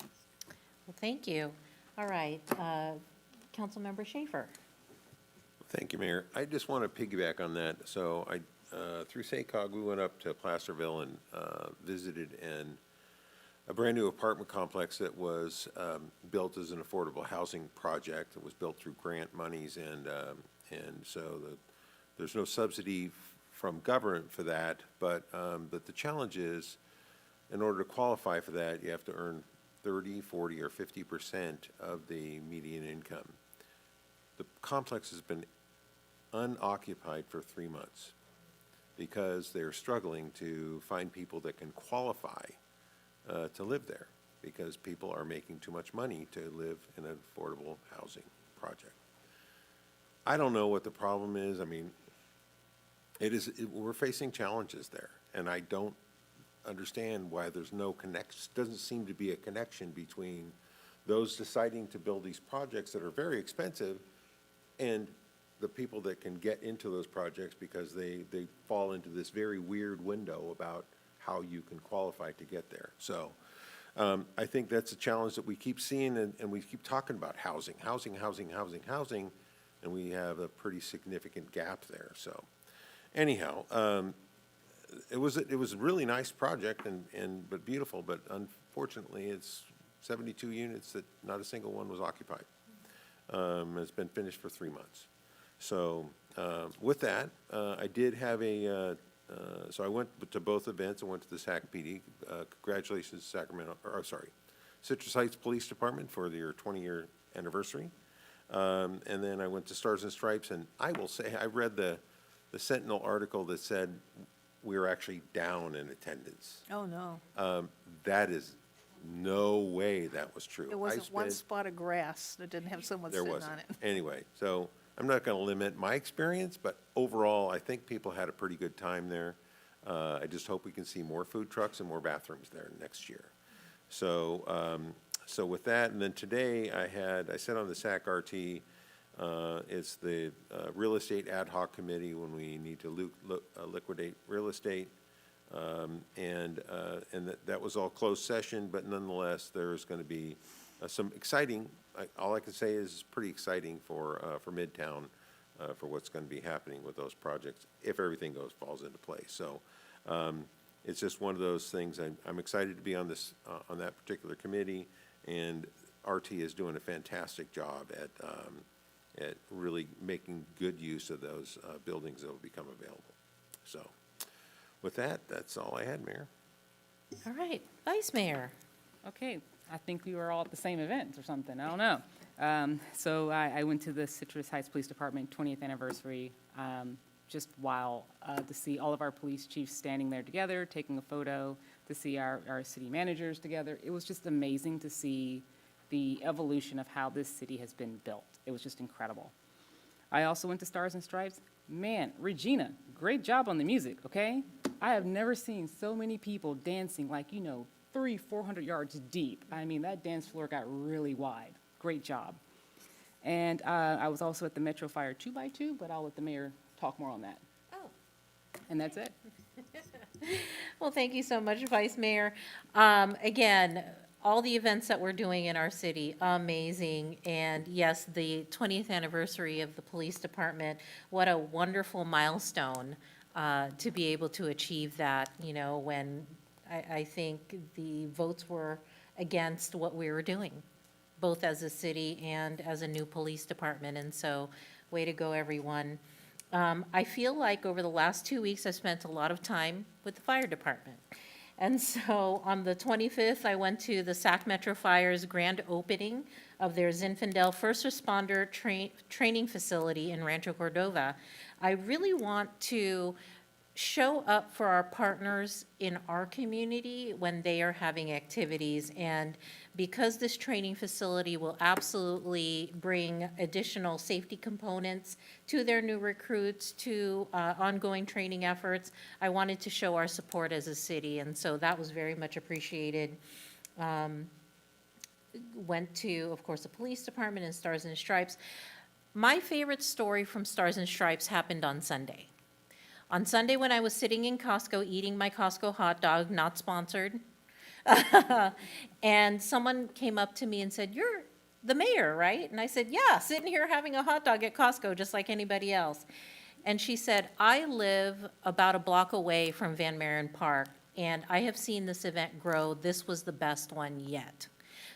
Speaker 4: Well, thank you. All right, Councilmember Schaefer.
Speaker 5: Thank you, Mayor. I just want to piggyback on that. So through SACOG, we went up to Placerville and visited a brand-new apartment complex that was built as an affordable housing project. It was built through grant monies, and so there's no subsidy from government for that. But the challenge is, in order to qualify for that, you have to earn 30, 40, or 50% of the median income. The complex has been unoccupied for 3 months because they're struggling to find people that can qualify to live there, because people are making too much money to live in an affordable housing project. I don't know what the problem is. I mean, we're facing challenges there, and I don't understand why there's no connection. Doesn't seem to be a connection between those deciding to build these projects that are very expensive and the people that can get into those projects, because they fall into this very weird window about how you can qualify to get there. So I think that's a challenge that we keep seeing, and we keep talking about housing, and we have a pretty significant gap there. So anyhow, it was a really nice project but beautiful, but unfortunately it's 72 units that not a single one was occupied. It's been finished for 3 months. So with that, I did have so I went to both events. I went to the SAC PD. Congratulations, Citrus Heights Police Department for their 20-year anniversary. And then I went to Stars and Stripes, and I will say I read the Sentinel article that said we were actually down in attendance.
Speaker 9: Oh, no.
Speaker 5: That is no way that was true.
Speaker 9: There wasn't one spot of grass that didn't have someone sitting on it.
Speaker 5: Anyway, so I'm not going to limit my experience, but overall, I think people had a pretty good time there. I just hope we can see more food trucks and more bathrooms there next year. So, so with that, and then today I sat on the SAC RT. It's the Real Estate Ad Hoc Committee when we need to liquidate real estate. And that was all closed session, but nonetheless, there's going to be some exciting, all I can say is pretty exciting for Midtown, for what's going to be happening with those projects, if everything falls into place. So it's just one of those things. I'm excited to be on on that particular committee, and RT is doing a fantastic job at really making good use of those buildings that will become available. So with that, that's all I had, Mayor.
Speaker 4: All right, Vice Mayor.
Speaker 11: Okay, I think we were all at the same event or something, I don't know. So I went to the Citrus Heights Police Department 20th anniversary, just wild to see all of our police chiefs standing there together, taking a photo, to see our city managers together. It was just amazing to see the evolution of how this city has been built. It was just incredible. I also went to Stars and Stripes. Man, Regina, great job on the music, okay? I have never seen so many people dancing like, 300-400 yards deep. I mean, that dance floor got really wide. Great job. And I was also at the Metro Fire 2x2, but I'll let the mayor talk more on that.
Speaker 4: Oh.
Speaker 11: And that's it.
Speaker 4: Well, thank you so much, Vice Mayor. Again, all the events that we're doing in our city, amazing. And yes, the 20th anniversary of the police department, what a wonderful milestone to be able to achieve that, when I think the votes were against what we were doing, both as a city and as a new police department. And so, way to go, everyone. I feel like over the last 2 weeks, I spent a lot of time with the fire department. And so on the 25th, I went to the Sac Metro Fire's grand opening of their Zinfandel First Responder Training Facility in Rancho Cordova. I really want to show up for our partners in our community when they are having activities. And because this training facility will absolutely bring additional safety components to their new recruits, to ongoing training efforts, I wanted to show our support as a city, and so that was very much appreciated. Went to, of course, the police department and Stars and Stripes. My favorite story from Stars and Stripes happened on Sunday. On Sunday, when I was sitting in Costco eating my Costco hot dog, not sponsored, and someone came up to me and said, "You're the mayor, right?" And I said, "Yeah, sitting here having a hot dog at Costco just like anybody else." And she said, "I live about a block away from Van Maren Park, and I have seen this event grow. This was the best one yet."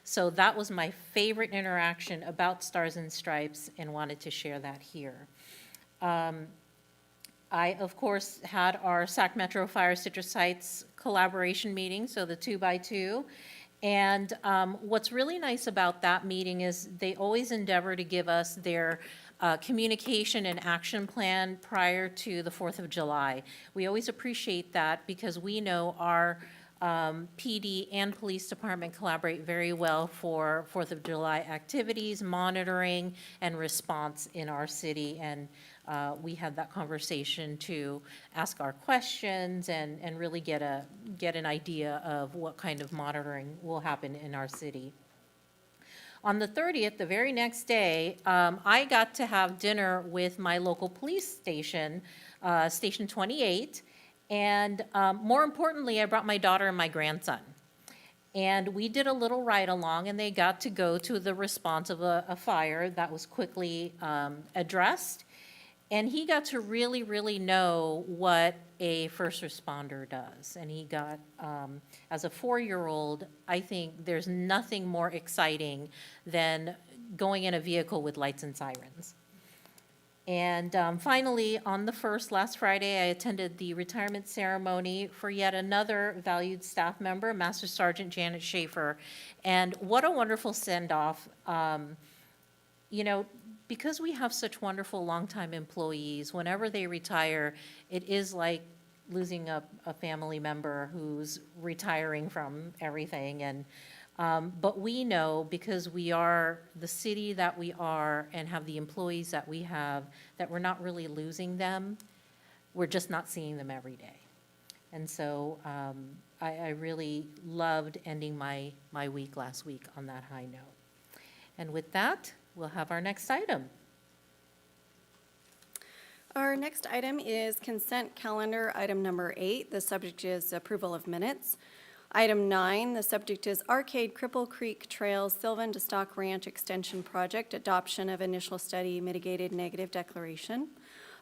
Speaker 4: So that was my favorite interaction about Stars and Stripes, and wanted to share that here. I, of course, had our Sac Metro Fire Citrus Heights collaboration meeting, so the 2x2. And what's really nice about that meeting is they always endeavor to give us their communication and action plan prior to the 4th of July. We always appreciate that because we know our PD and police department collaborate very well for 4th of July activities, monitoring, and response in our city. And we had that conversation to ask our questions and really get an idea of what kind of monitoring will happen in our city. On the 30th, the very next day, I got to have dinner with my local police station, Station 28, and more importantly, I brought my daughter and my grandson. And we did a little ride-along, and they got to go to the response of a fire that was quickly addressed. And he got to really, really know what a first responder does. And he got, as a 4-year-old, I think there's nothing more exciting than going in a vehicle with lights and sirens. And finally, on the 1st, last Friday, I attended the retirement ceremony for yet another valued staff member, Master Sergeant Janet Schaefer. And what a wonderful send-off. You know, because we have such wonderful longtime employees, whenever they retire, it is like losing a family member who's retiring from everything. And but we know, because we are the city that we are and have the employees that we have, that we're not really losing them. We're just not seeing them every day. And so I really loved ending my week last week on that high note. And with that, we'll have our next item.
Speaker 6: Our next item is consent calendar, item number 8. The subject is approval of minutes. Item 9, the subject is Arcade Cripple Creek Trail Sylvan to Stock Ranch Extension Project, adoption of initial study mitigated negative declaration.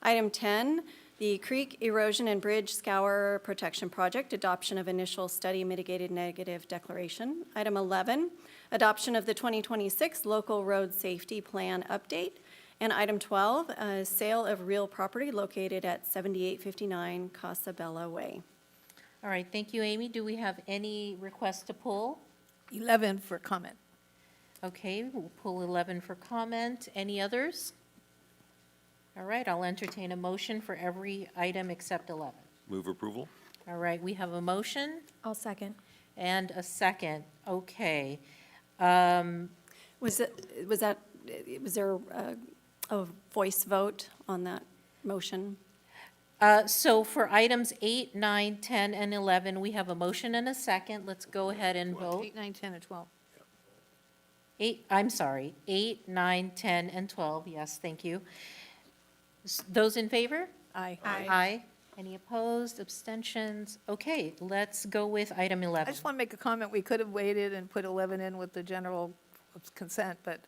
Speaker 6: Item 10, the Creek Erosion and Bridge Scour Protection Project, adoption of initial study mitigated negative declaration. Item 11, adoption of the 2026 Local Road Safety Plan update. And item 12, sale of real property located at 7859 Casa Bella Way.
Speaker 4: All right, thank you, Amy. Do we have any requests to pull?
Speaker 9: 11 for comment.
Speaker 4: Okay, we'll pull 11 for comment. Any others? All right, I'll entertain a motion for every item except 11.
Speaker 5: Move approval?
Speaker 4: All right, we have a motion
Speaker 10: I'll second.
Speaker 4: and a second. Okay.
Speaker 6: Was there a voice vote on that motion?
Speaker 4: So for items 8, 9, 10, and 11, we have a motion and a second. Let's go ahead and vote.
Speaker 9: 8, 9, 10, and 12.
Speaker 4: 8, 9, 10, and 12. Yes, thank you. Those in favor?
Speaker 9: Aye.
Speaker 4: Aye. Any opposed, abstentions? Okay, let's go with item 11.
Speaker 9: I just want to make a comment. We could have waited and put 11 in with the general consent, but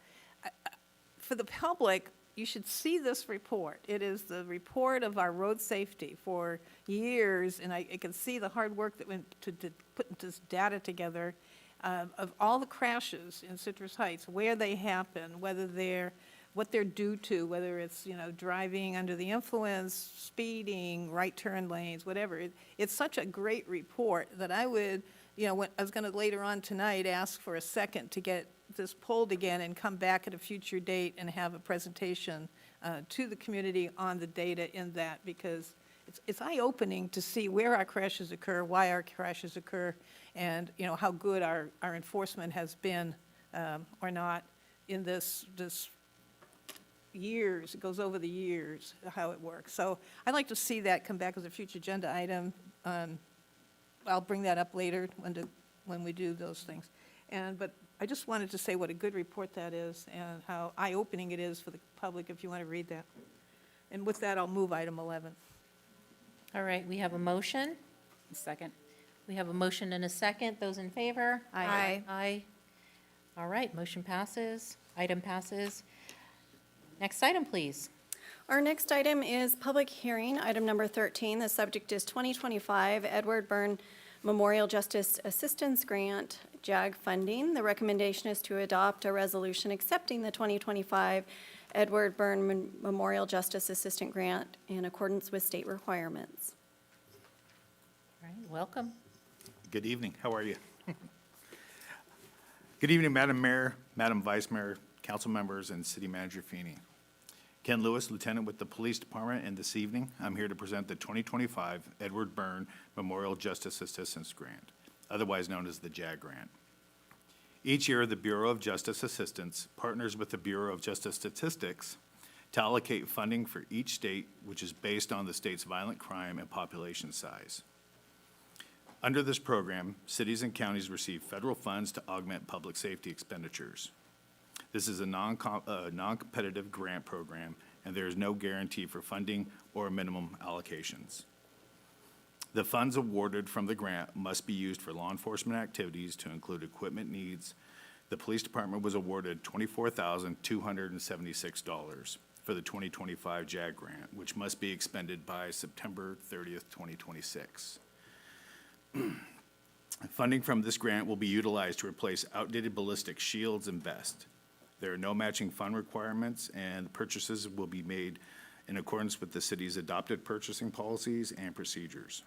Speaker 9: for the public, you should see this report. It is the report of our road safety for years, and I can see the hard work that went to put this data together of all the crashes in Citrus Heights, where they happen, whether they're what they're due to, whether it's, driving under the influence, speeding, right turn lanes, whatever. It's such a great report that I would, when I was going to later on tonight ask for a second to get this pulled again and come back at a future date and have a presentation to the community on the data in that, because it's eye-opening to see where our crashes occur, why our crashes occur, and, how good our enforcement has been or not in this years. It goes over the years, how it works. So I'd like to see that come back as a future agenda item. I'll bring that up later when we do those things. But I just wanted to say what a good report that is and how eye-opening it is for the public if you want to read that. And with that, I'll move item 11.
Speaker 4: All right, we have a motion.
Speaker 11: Second.
Speaker 4: We have a motion and a second. Those in favor?
Speaker 10: Aye.
Speaker 4: Aye. All right, motion passes. Item passes. Next item, please.
Speaker 6: Our next item is public hearing, item number 13. The subject is 2025 Edward Byrne Memorial Justice Assistance Grant, JAG funding. The recommendation is to adopt a resolution accepting the 2025 Edward Byrne Memorial Justice Assistant Grant in accordance with state requirements.
Speaker 4: All right, welcome.
Speaker 16: Good evening. How are you? Good evening, Madam Mayor, Madam Vice Mayor, council members, and City Manager Feeney. Ken Lewis, Lieutenant with the Police Department, and this evening, I'm here to present the 2025 Edward Byrne Memorial Justice Assistance Grant, otherwise known as the JAG Grant. Each year, the Bureau of Justice Assistance partners with the Bureau of Justice Statistics to allocate funding for each state, which is based on the state's violent crime and population size. Under this program, cities and counties receive federal funds to augment public safety expenditures. This is a non-competitive grant program, and there is no guarantee for funding or minimum allocations. The funds awarded from the grant must be used for law enforcement activities to include equipment needs. The police department was awarded $24,276 for the 2025 JAG grant, which must be expended by September 30th, 2026. Funding from this grant will be utilized to replace outdated ballistic shields and vests. There are no matching fund requirements, and purchases will be made in accordance with the city's adopted purchasing policies and procedures.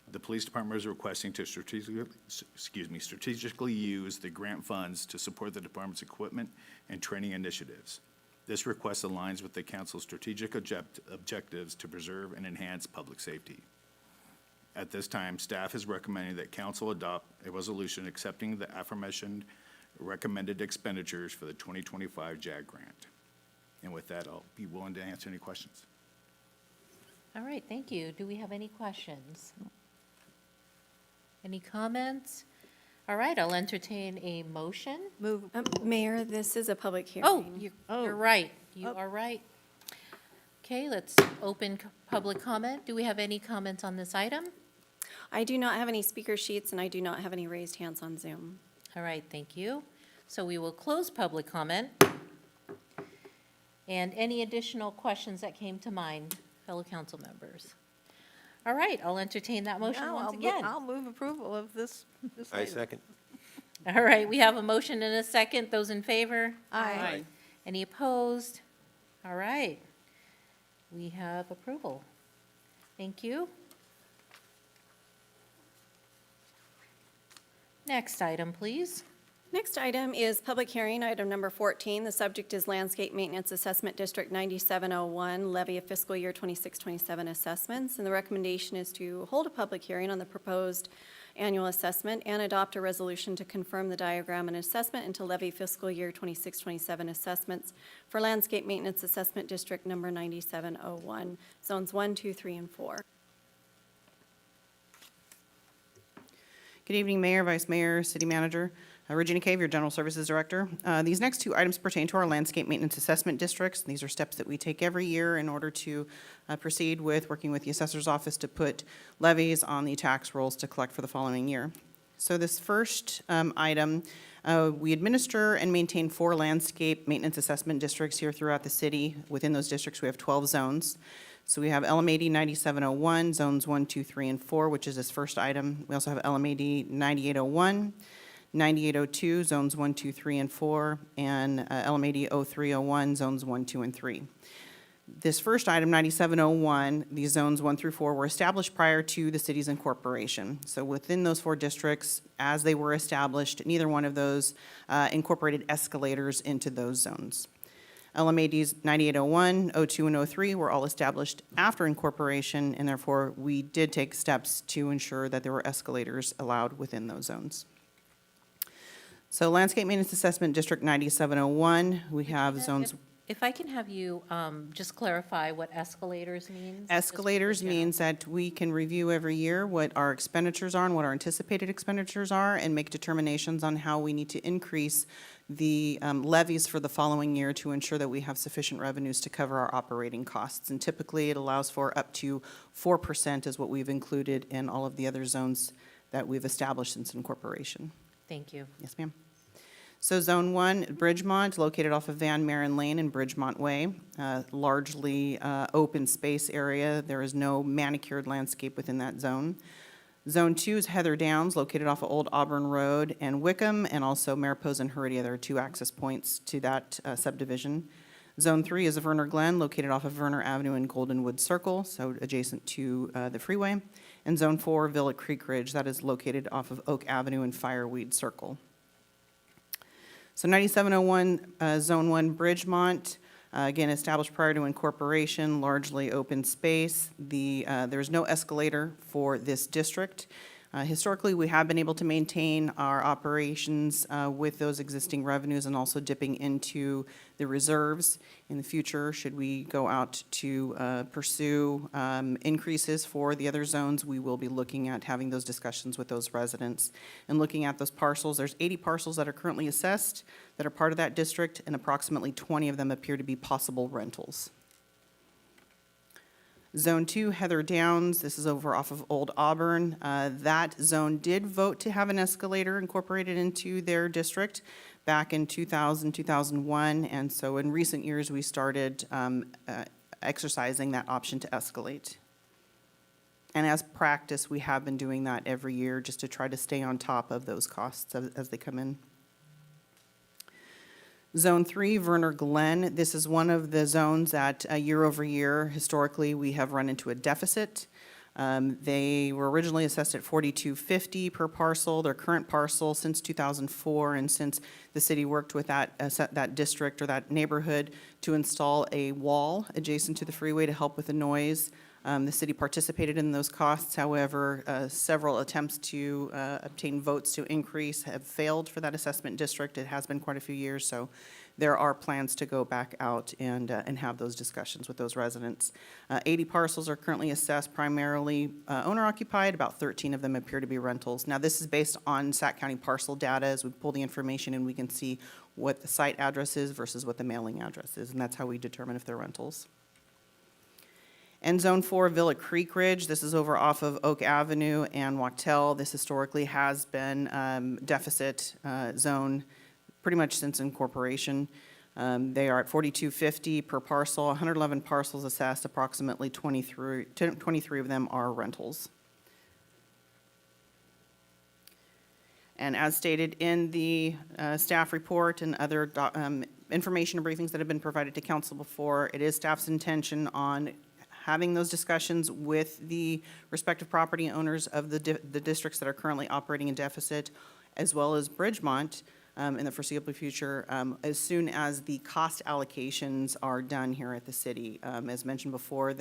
Speaker 16: The police department is requesting to strategically use the grant funds to support the department's equipment and training initiatives. This request aligns with the council's strategic objectives to preserve and enhance public safety. At this time, staff is recommending that council adopt a resolution accepting the aforementioned recommended expenditures for the 2025 JAG grant. And with that, I'll be willing to answer any questions.
Speaker 4: All right, thank you. Do we have any questions? Any comments? All right, I'll entertain a motion.
Speaker 6: Mayor, this is a public hearing.
Speaker 4: Oh, you're right. You are right. Okay, let's open public comment. Do we have any comments on this item?
Speaker 6: I do not have any speaker sheets, and I do not have any raised hands on Zoom.
Speaker 4: All right, thank you. So we will close public comment. And any additional questions that came to mind, fellow council members? All right, I'll entertain that motion
Speaker 9: Now
Speaker 4: once
Speaker 9: I'll
Speaker 4: again.
Speaker 9: I'll move approval of this
Speaker 5: I
Speaker 9: item.
Speaker 5: second.
Speaker 4: All right, we have a motion and a second. Those in favor?
Speaker 9: Aye.
Speaker 4: Any opposed? All right. We have approval. Thank you. Next item, please.
Speaker 6: Next item is public hearing, item number 14. The subject is Landscape Maintenance Assessment District 9701, levy of fiscal year 26-27 assessments. And the recommendation is to hold a public hearing on the proposed annual assessment and adopt a resolution to confirm the diagram and assessment and to levy fiscal year 26-27 assessments for Landscape Maintenance Assessment District number 9701, zones 1, 2, 3, and 4.
Speaker 17: Good evening, Mayor, Vice Mayor, City Manager. Regina Cave, your General Services Director. These next two items pertain to our landscape maintenance assessment districts. These are steps that we take every year in order to proceed with working with the assessor's office to put levies on the tax rolls to collect for the following year. So this first item, we administer and maintain 4 landscape maintenance assessment districts here throughout the city. Within those districts, we have 12 zones. So we have LMAD 9701, zones 1, 2, 3, and 4, which is this first item. We also have LMAD 9801, 9802, Zones 1, 2, 3, and 4, and LMAD 0301, Zones 1, 2, and 3. This first item, 9701, these zones 1 through 4 were established prior to the city's incorporation. So within those 4 districts, as they were established, neither one of those incorporated escalators into those zones. LMADs 9801, 02, and 03 were all established after incorporation, and therefore we did take steps to ensure that there were escalators allowed within those zones. So Landscape Maintenance Assessment District 9701, we have zones.
Speaker 4: If I can have you just clarify what escalators means?
Speaker 17: Escalators means that we can review every year what our expenditures are and what our anticipated expenditures are, and make determinations on how we need to increase the levies for the following year to ensure that we have sufficient revenues to cover our operating costs. And typically, it allows for up to 4% is what we've included in all of the other zones that we've established since incorporation.
Speaker 4: Thank you.
Speaker 17: Yes, ma'am. So Zone 1, Bridgemont, located off of Van Maren Lane and Bridgemont Way, largely open space area. There is no manicured landscape within that zone. Zone 2 is Heather Downs, located off of Old Auburn Road and Wickham, and also Mariposa and Heredia. There are 2 access points to that subdivision. Zone 3 is Verner Glen, located off of Verner Avenue and Goldenwood Circle, so adjacent to the freeway. And Zone 4, Villa Creek Ridge, that is located off of Oak Avenue and Fireweed Circle. So 9701, Zone 1, Bridgemont, again, established prior to incorporation, largely open space. There's no escalator for this district. Historically, we have been able to maintain our operations with those existing revenues and also dipping into the reserves. In the future, should we go out to pursue increases for the other zones, we will be looking at having those discussions with those residents and looking at those parcels. There's 80 parcels that are currently assessed that are part of that district, and approximately 20 of them appear to be possible rentals. Zone 2, Heather Downs, this is over off of Old Auburn. That zone did vote to have an escalator incorporated into their district back in 2000, 2001, and so in recent years, we started exercising that option to escalate. And as practice, we have been doing that every year just to try to stay on top of those costs as they come in. Zone 3, Verner Glen, this is one of the zones that year over year, historically, we have run into a deficit. They were originally assessed at $42.50 per parcel. Their current parcel since 2004, and since the city worked with that district or that neighborhood to install a wall adjacent to the freeway to help with the noise, the city participated in those costs. However, several attempts to obtain votes to increase have failed for that assessment district. It has been quite a few years, so there are plans to go back out and have those discussions with those residents. 80 parcels are currently assessed, primarily owner-occupied. About 13 of them appear to be rentals. Now, this is based on Sac County parcel data. As we pull the information in, we can see what the site address is versus what the mailing address is, and that's how we determine if they're rentals. And Zone 4, Villa Creek Ridge, this is over off of Oak Avenue and Wachtel. This historically has been deficit zone pretty much since incorporation. They are at $42.50 per parcel, 111 parcels assessed, approximately 23 of them are rentals. And as stated in the staff report and other information and briefings that have been provided to council before, it is staff's intention on having those discussions with the respective property owners of the districts that are currently operating in deficit, as well as Bridgemont in the foreseeable future, as soon as the cost allocations are done here at the city. As mentioned before,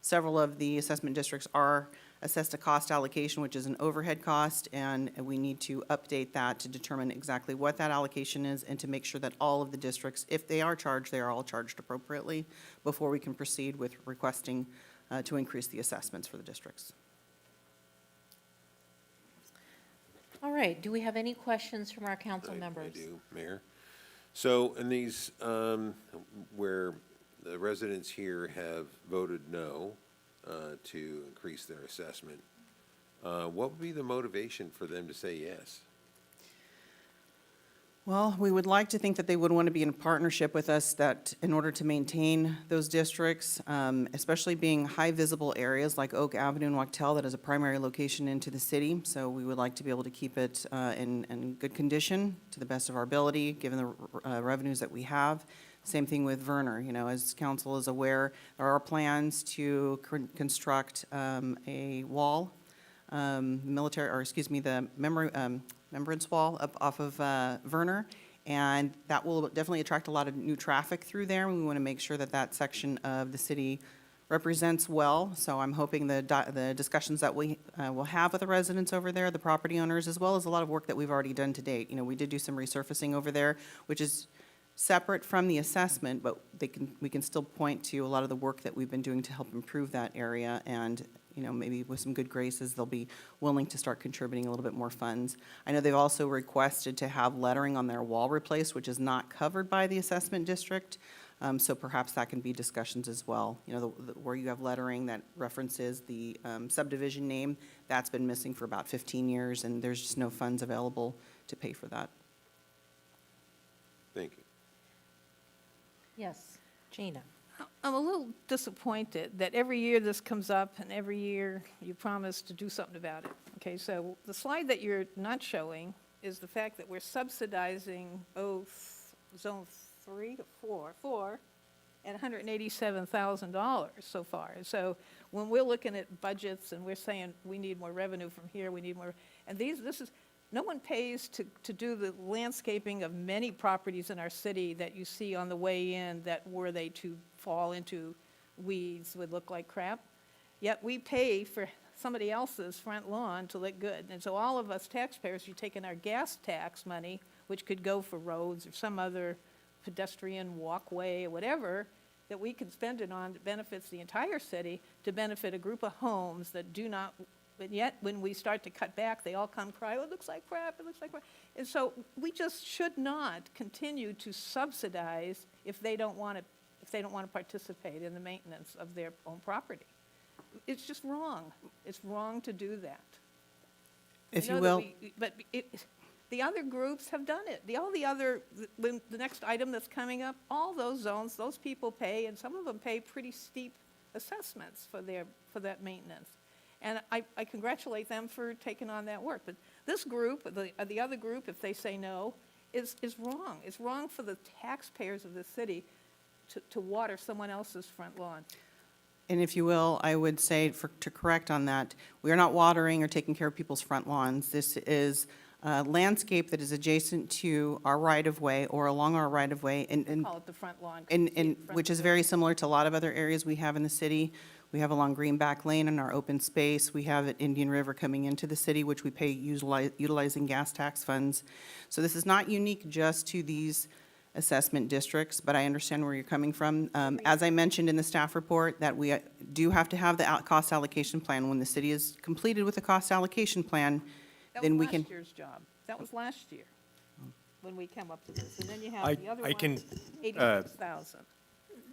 Speaker 17: several of the assessment districts are assessed a cost allocation, which is an overhead cost, and we need to update that to determine exactly what that allocation is and to make sure that all of the districts, if they are charged, they are all charged appropriately before we can proceed with requesting to increase the assessments for the districts.
Speaker 4: All right, do we have any questions from our council members?
Speaker 5: I do, Mayor. So in these, where the residents here have voted no to increase their assessment, what would be the motivation for them to say yes?
Speaker 17: Well, we would like to think that they would want to be in partnership with us that in order to maintain those districts, especially being high visible areas like Oak Avenue and Wachtel, that is a primary location into the city. So we would like to be able to keep it in good condition to the best of our ability, given the revenues that we have. Same thing with Werner. You know, as council is aware, there are plans to construct a wall, military, or excuse me, the Remembrance Wall up off of Werner, and that will definitely attract a lot of new traffic through there. We want to make sure that that section of the city represents well. So I'm hoping the discussions that we will have with the residents over there, the property owners, as well as a lot of work that we've already done to date. You know, we did do some resurfacing over there, which is separate from the assessment, but we can still point to a lot of the work that we've been doing to help improve that area, and you know, maybe with some good graces, they'll be willing to start contributing a little bit more funds. I know they've also requested to have lettering on their wall replaced, which is not covered by the assessment district. So perhaps that can be discussions as well. You know, where you have lettering that references the subdivision name, that's been missing for about 15 years, and there's just no funds available to pay for that.
Speaker 5: Thank you.
Speaker 4: Yes, Gina.
Speaker 9: I'm a little disappointed that every year this comes up and every year you promise to do something about it. Okay, so the slide that you're not showing is the fact that we're subsidizing both Zone 3 to 4 at $187,000 so far. So when we're looking at budgets and we're saying we need more revenue from here, we need more, and no one pays to do the landscaping of many properties in our city that you see on the way in that were they to fall into weeds would look like crap. Yet we pay for somebody else's front lawn to look good. And so all of us taxpayers, you're taking our gas tax money, which could go for roads or some other pedestrian walkway or whatever, that we can spend it on that benefits the entire city to benefit a group of homes that do not. But yet, when we start to cut back, they all come cry, oh, it looks like crap, it looks like crap. And so we just should not continue to subsidize if they don't want to participate in the maintenance of their own property. It's just wrong. It's wrong to do that.
Speaker 17: If you will.
Speaker 9: The other groups have done it. The next item that's coming up, all those zones, those people pay, and some of them pay pretty steep assessments for that maintenance. And I congratulate them for taking on that work. But this group, the other group, if they say no, is wrong. It's wrong for the taxpayers of the city to water someone else's front lawn.
Speaker 17: And if you will, I would say to correct on that, we are not watering or taking care of people's front lawns. This is landscape that is adjacent to our right-of-way or along our right-of-way.
Speaker 9: Call it the front lawn.
Speaker 17: Which is very similar to a lot of other areas we have in the city. We have along Greenback Lane in our open space. We have at Indian River coming into the city, which we pay utilizing gas tax funds. So this is not unique just to these assessment districts, but I understand where you're coming from. As I mentioned in the staff report, that we do have to have the cost allocation plan. When the city is completed with the cost allocation plan, then we can.
Speaker 9: That was last year's job. That was last year when we came up to this. And then you have the other one, 86,000.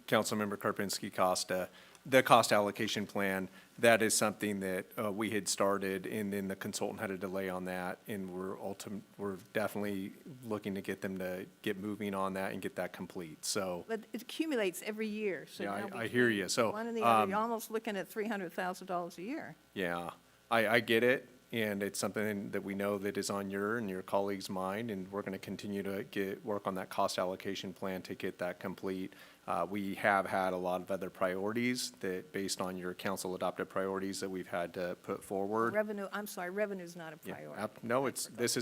Speaker 13: Councilmember Karpinski-Costa, the cost allocation plan, that is something that we had started, and then the consultant had a delay on that, and we're definitely looking to get them to get moving on that and get that complete, so.
Speaker 9: But it accumulates every year, so
Speaker 13: Yeah,
Speaker 9: now
Speaker 13: I hear you, so.
Speaker 9: one and the other, you're almost looking at $300,000 a year.
Speaker 13: Yeah, I get it, and it's something that we know that is on your and your colleagues' mind, and we're going to continue to work on that cost allocation plan to get that complete. We have had a lot of other priorities that, based on your council-adopted priorities, that we've had to put forward.
Speaker 9: Revenue's not a priority.
Speaker 13: No, this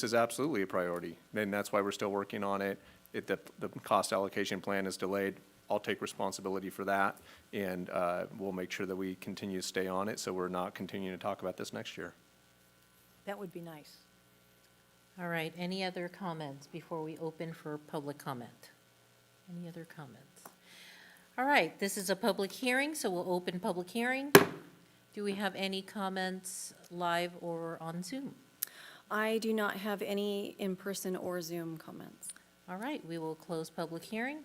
Speaker 13: is absolutely a priority, and that's why we're still working on it. The cost allocation plan is delayed. I'll take responsibility for that, and we'll make sure that we continue to stay on it, so we're not continuing to talk about this next year.
Speaker 9: That would be nice.
Speaker 4: All right, any other comments before we open for public comment? Any other comments? All right, this is a public hearing, so we'll open public hearing. Do we have any comments live or on Zoom?
Speaker 6: I do not have any in-person or Zoom comments.
Speaker 4: All right, we will close public hearing.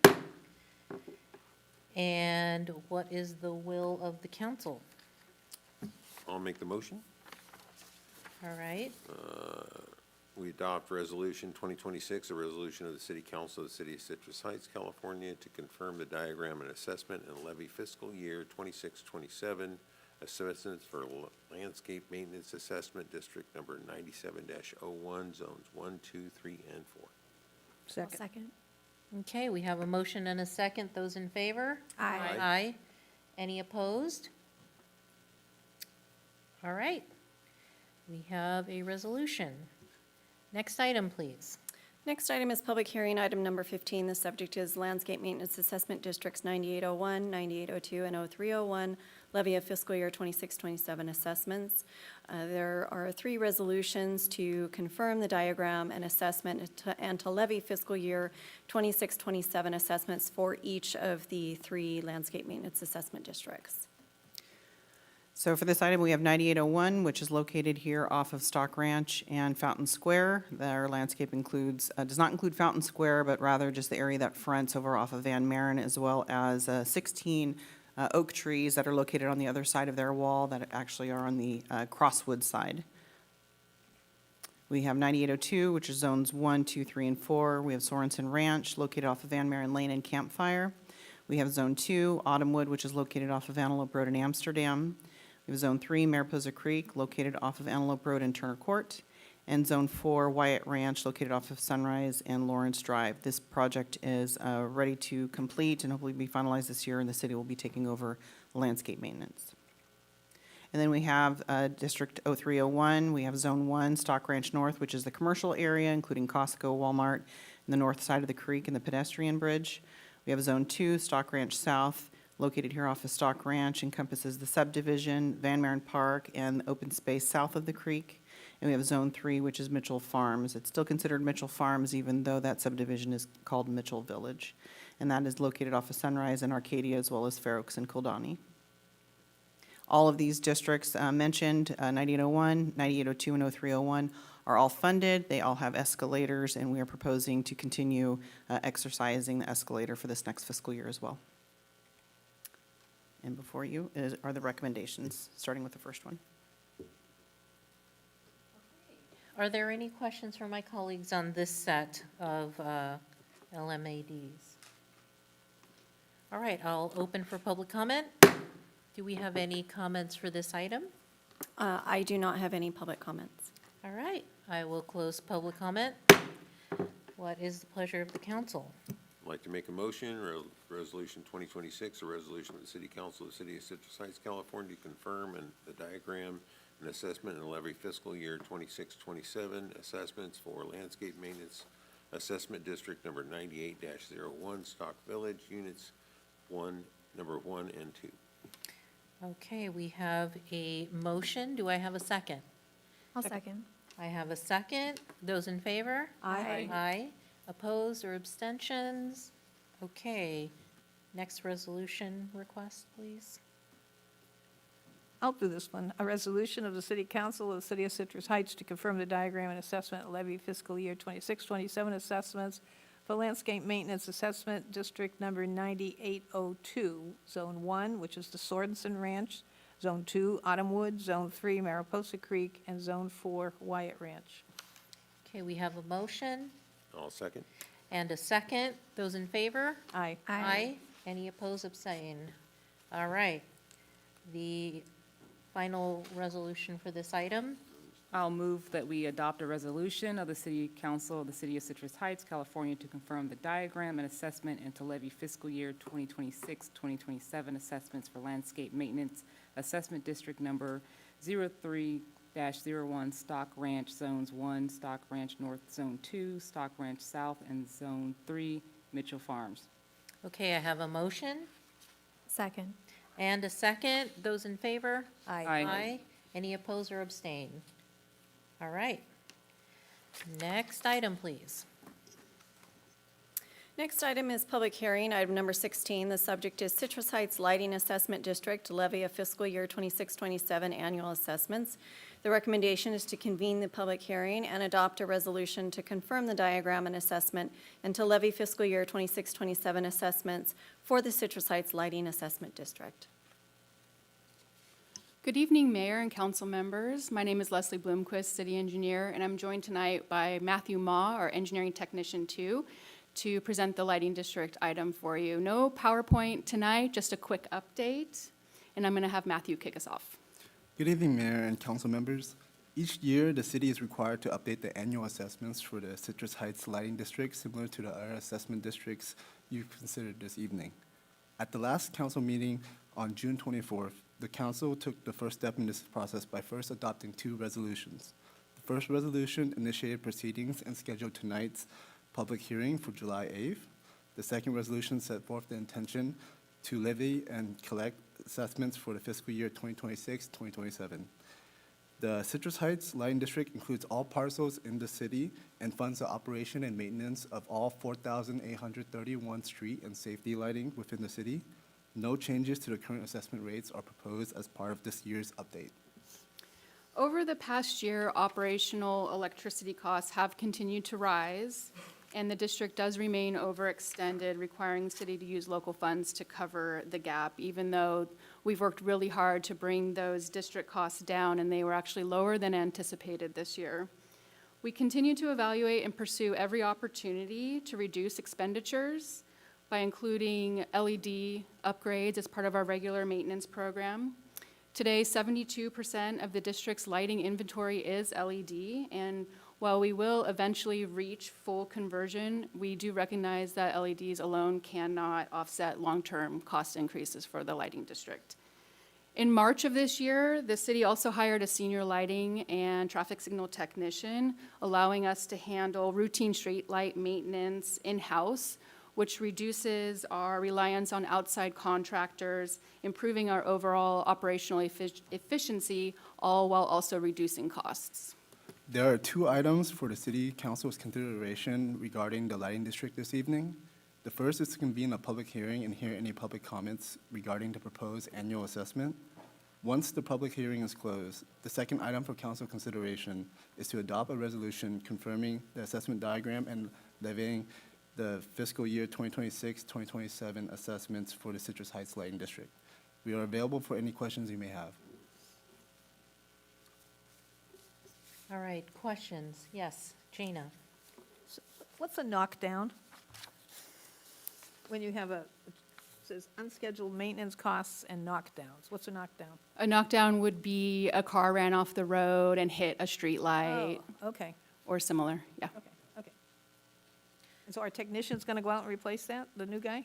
Speaker 4: And what is the will of the council?
Speaker 5: I'll make the motion.
Speaker 4: All right.
Speaker 5: we adopt Resolution 2026, a resolution of the City Council of the City of Citrus Heights, California, to confirm the diagram and assessment and levy fiscal year 26-27 assessments for landscape maintenance assessment district number 97-01, zones 1, 2, 3, and 4.
Speaker 9: Second.
Speaker 10: Second.
Speaker 4: Okay, we have a motion and a second. Those in favor?
Speaker 10: Aye.
Speaker 4: Aye. Any opposed? All right. We have a resolution. Next item, please.
Speaker 6: Next item is public hearing, item number 15. The subject is Landscape Maintenance Assessment Districts 9801, 9802, and 0301, levy of fiscal year 26-27 assessments. There are 3 resolutions to confirm the diagram and assessment and to levy fiscal year 26-27 assessments for each of the 3 landscape maintenance assessment districts.
Speaker 17: So for this item, we have 9801, which is located here off of Stock Ranch and Fountain Square. Their landscape includes, does not include Fountain Square, but rather just the area that fronts over off of Van Maren, as well as 16 oak trees that are located on the other side of their wall that actually are on the Crosswood side. We have 9802, which is zones 1, 2, 3, and 4. We have Sorensen Ranch, located off of Van Maren Lane and Campfire. We have Zone 2, Autumnwood, which is located off of Antelope Road in Amsterdam. We have Zone 3, Mariposa Creek, located off of Antelope Road and Turner Court. And Zone 4, Wyatt Ranch, located off of Sunrise and Lawrence Drive. This project is ready to complete and hopefully be finalized this year, and the city will be taking over landscape maintenance. And then we have District 0301. We have Zone 1, Stock Ranch North, which is the commercial area, including Costco, Walmart, and the north side of the creek and the pedestrian bridge. We have Zone 2, Stock Ranch South, located here off of Stock Ranch, encompasses the subdivision, Van Maren Park, and open space south of the creek. And we have Zone 3, which is Mitchell Farms. It's still considered Mitchell Farms, even though that subdivision is called Mitchell Village. And that is located off of Sunrise and Arcadia, as well as Fair Oaks and Kildani. All of these districts mentioned, 9801, 9802, and 0301, are all funded. They all have escalators, and we are proposing to continue exercising the escalator for this next fiscal year as well. And before you are the recommendations, starting with the first one.
Speaker 4: Are there any questions from my colleagues on this set of LMADs? All right, I'll open for public comment. Do we have any comments for this item?
Speaker 6: I do not have any public comments.
Speaker 4: All right, I will close public comment. What is the pleasure of the council?
Speaker 5: I'd like to make a motion, Resolution 2026, a resolution of the City Council of the City of Citrus Heights, California, to confirm the diagram and assessment and levy fiscal year 26-27 assessments for landscape maintenance assessment district number 98-01, Stock Village, units number 1 and 2.
Speaker 4: Okay, we have a motion. Do I have a second?
Speaker 10: I'll second.
Speaker 4: I have a second. Those in favor?
Speaker 9: Aye.
Speaker 4: Aye. Opposed or abstentions? Okay. Next resolution request, please.
Speaker 9: I'll do this one. A resolution of the City Council of the City of Citrus Heights to confirm the diagram and assessment levy fiscal year 26-27 assessments for landscape maintenance assessment district number 9802, Zone 1, which is the Sorensen Ranch, Zone 2, Autumnwood, Zone 3, Mariposa Creek, and Zone 4, Wyatt Ranch.
Speaker 4: Okay, we have a motion
Speaker 5: I'll second.
Speaker 4: and a second. Those in favor?
Speaker 9: Aye.
Speaker 4: Aye. Any opposed, abstain? All right. The final resolution for this item.
Speaker 11: I'll move that we adopt a resolution of the City Council of the City of Citrus Heights, California, to confirm the diagram and assessment and to levy fiscal year 2026-2027 assessments for landscape maintenance assessment district number 03-01, Stock Ranch, Zones 1, Stock Ranch North, Zone 2, Stock Ranch South, and Zone 3, Mitchell Farms.
Speaker 4: Okay, I have a motion
Speaker 10: Second.
Speaker 4: and a second. Those in favor?
Speaker 9: Aye.
Speaker 11: Aye.
Speaker 4: Any opposed or abstain? All right. Next item, please.
Speaker 6: Next item is public hearing, item number 16. The subject is Citrus Heights Lighting Assessment District, levy of fiscal year 26-27 annual assessments. The recommendation is to convene the public hearing and adopt a resolution to confirm the diagram and assessment and to levy fiscal year 26-27 assessments for the Citrus Heights Lighting Assessment District.
Speaker 18: Good evening, Mayor and council members. My name is Leslie Bloomquist, City Engineer, and I'm joined tonight by Matthew Ma, our Engineering Technician 2, to present the Lighting District item for you. No PowerPoint tonight, just a quick update, and I'm going to have Matthew kick us off.
Speaker 19: Good evening, Mayor and council members. Each year, the city is required to update the annual assessments for the Citrus Heights Lighting District, similar to the other assessment districts you considered this evening. At the last council meeting on June 24th, the council took the first step in this process by first adopting 2 resolutions. The first resolution initiated proceedings and scheduled tonight's public hearing for July 8th. The second resolution set forth the intention to levy and collect assessments for the fiscal year 2026-2027. The Citrus Heights Lighting District includes all parcels in the city and funds the operation and maintenance of all 4,831 street and safety lighting within the city. No changes to the current assessment rates are proposed as part of this year's update.
Speaker 18: Over the past year, operational electricity costs have continued to rise, and the district does remain overextended, requiring the city to use local funds to cover the gap, even though we've worked really hard to bring those district costs down, and they were actually lower than anticipated this year. We continue to evaluate and pursue every opportunity to reduce expenditures by including LED upgrades as part of our regular maintenance program. Today, 72% of the district's lighting inventory is LED, and while we will eventually reach full conversion, we do recognize that LEDs alone cannot offset long-term cost increases for the lighting district. In March of this year, the city also hired a senior lighting and traffic signal technician, allowing us to handle routine street light maintenance in-house, which reduces our reliance on outside contractors, improving our overall operational efficiency, all while also reducing costs.
Speaker 19: There are 2 items for the city council's consideration regarding the lighting district this evening. The first is to convene a public hearing and hear any public comments regarding the proposed annual assessment. Once the public hearing is closed, the second item for council consideration is to adopt a resolution confirming the assessment diagram and levying the fiscal year 2026-2027 assessments for the Citrus Heights Lighting District. We are available for any questions you may have.
Speaker 4: All right, questions? Yes, Gina.
Speaker 9: What's a knockdown? When you have it says unscheduled maintenance costs and knockdowns. What's a knockdown?
Speaker 18: A knockdown would be a car ran off the road and hit a street light.
Speaker 9: Oh, okay,
Speaker 18: Or similar, yeah.
Speaker 9: okay. And so our technician's gonna go out and replace that, the new guy?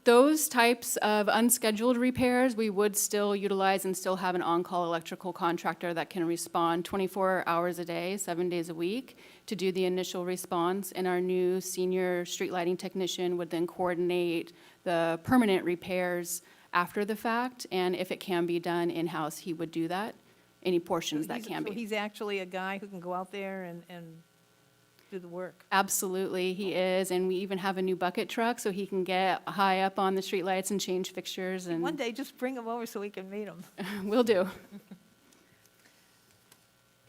Speaker 18: Those types of unscheduled repairs, we would still utilize and still have an on-call electrical contractor that can respond 24 hours a day, 7 days a week to do the initial response. And our new senior street lighting technician would then coordinate the permanent repairs after the fact. And if it can be done in-house, he would do that, any portions that can
Speaker 9: So
Speaker 18: be.
Speaker 9: he's actually a guy who can go out there and do the work?
Speaker 18: Absolutely, he is. And we even have a new bucket truck so he can get high up on the streetlights and change fixtures and.
Speaker 9: One day, just bring him over so we can meet him.
Speaker 18: Will do.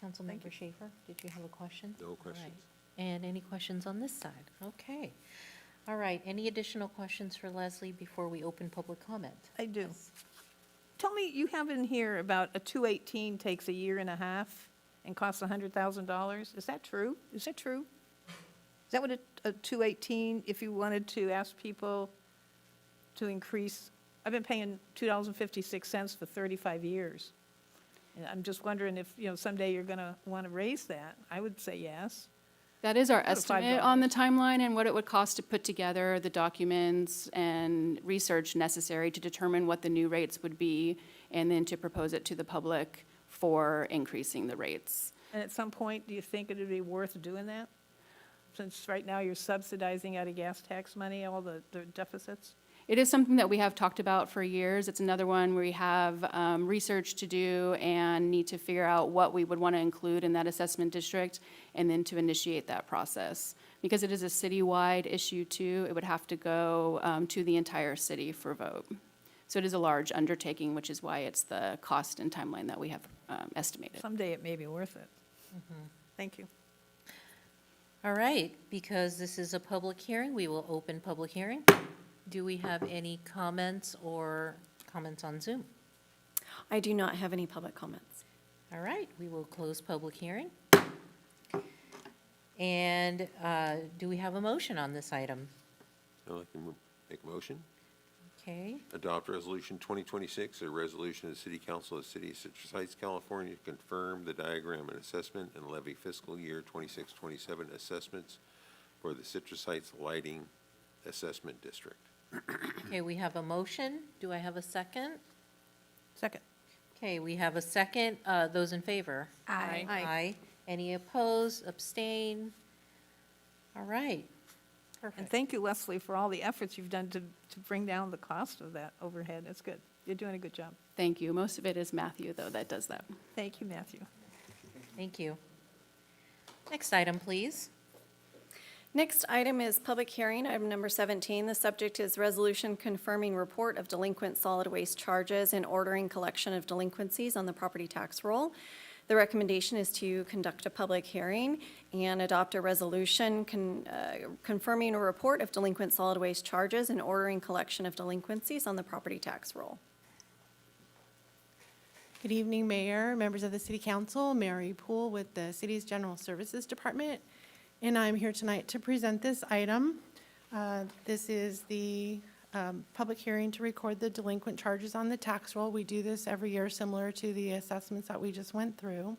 Speaker 4: Councilmember Schaefer, did you have a question?
Speaker 5: No
Speaker 4: All
Speaker 5: questions.
Speaker 4: right. And any questions on this side? Okay. All right, any additional questions for Leslie before we open public comment?
Speaker 9: I do. Tell me, you have in here about a 218 takes a year and a half and costs $100,000. Is that true? Is that true? Is that what a 218, if you wanted to ask people to increase? I've been paying $2.56 for 35 years. And I'm just wondering if, someday you're going to want to raise that. I would say yes.
Speaker 18: That is our
Speaker 9: Go to
Speaker 18: estimate on the timeline and what it would cost to put together the documents and research necessary to determine what the new rates would be, and then to propose it to the public for increasing the rates.
Speaker 9: And at some point, do you think it would be worth doing that? Since right now you're subsidizing out of gas tax money, all the deficits?
Speaker 18: It is something that we have talked about for years. It's another one where we have research to do and need to figure out what we would want to include in that assessment district, and then to initiate that process. Because it is a citywide issue too, it would have to go to the entire city for vote. So it is a large undertaking, which is why it's the cost and timeline that we have estimated.
Speaker 9: Someday it may be worth it. Thank you.
Speaker 4: All right, because this is a public hearing, we will open public hearing. Do we have any comments or comments on Zoom?
Speaker 6: I do not have any public comments.
Speaker 4: All right, we will close public hearing. And do we have a motion on this item?
Speaker 5: I'd like to make a motion.
Speaker 4: Okay,
Speaker 5: Adopt Resolution 2026, a resolution of the City Council of the City of Citrus Heights, California, to confirm the diagram and assessment and levy fiscal year 26-27 assessments for the Citrus Heights Lighting Assessment District.
Speaker 4: okay, we have a motion. Do I have a second?
Speaker 9: Second.
Speaker 4: Okay, we have a second. Those in favor?
Speaker 18: Aye.
Speaker 4: Aye. Any opposed, abstain? All right.
Speaker 9: And
Speaker 4: Perfect.
Speaker 9: thank you, Leslie, for all the efforts you've done to bring down the cost of that overhead. It's good. You're doing a good job.
Speaker 18: Thank you. Most of it is Matthew, though, that does that.
Speaker 9: Thank you, Matthew.
Speaker 4: Thank you. Next item, please.
Speaker 6: Next item is public hearing, item number 17. The subject is resolution confirming report of delinquent solid waste charges and ordering collection of delinquencies on the property tax roll. The recommendation is to conduct a public hearing and adopt a resolution confirming a report of delinquent solid waste charges and ordering collection of delinquencies on the property tax roll.
Speaker 20: Good evening, Mayor, members of the City Council. Mary Poole with the City's General Services Department, and I'm here tonight to present this item. This is the public hearing to record the delinquent charges on the tax roll. We do this every year, similar to the assessments that we just went through.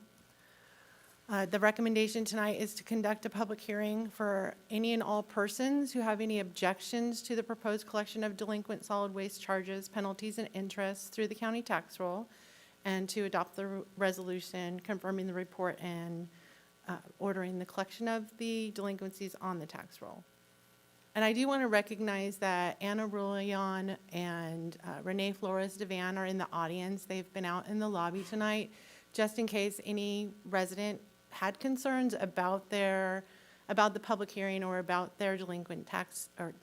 Speaker 20: The recommendation tonight is to conduct a public hearing for any and all persons who have any objections to the proposed collection of delinquent solid waste charges, penalties, and interest through the county tax roll, and to adopt the resolution confirming the report and ordering the collection of the delinquencies on the tax roll. And I do want to recognize that Anna Rouillon and Renee Flores Devan are in the audience. They've been out in the lobby tonight, just in case any resident had concerns about the public hearing or about their delinquent tax or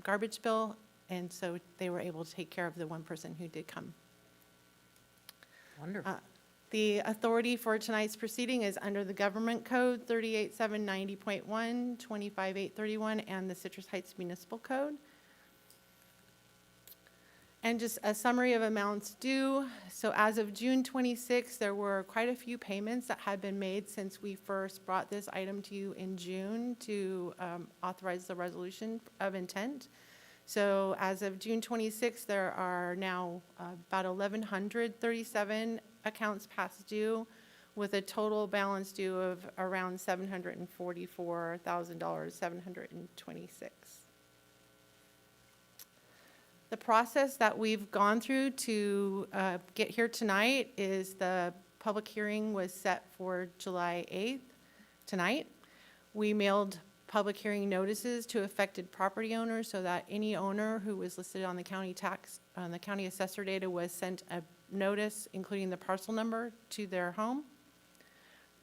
Speaker 20: garbage bill. And so they were able to take care of the one person who did come.
Speaker 4: Wonderful.
Speaker 20: The authority for tonight's proceeding is under the Government Code 38790.1, 25831, and the Citrus Heights Municipal Code. And just a summary of amounts due. So as of June 26, there were quite a few payments that had been made since we first brought this item to you in June to authorize the resolution of intent. So as of June 26, there are now about 1,137 accounts past due, with a total balance due of around $744,726. The process that we've gone through to get here tonight is the public hearing was set for July 8th, tonight. We mailed public hearing notices to affected property owners so that any owner who was listed on the county assessor data was sent a notice, including the parcel number, to their home.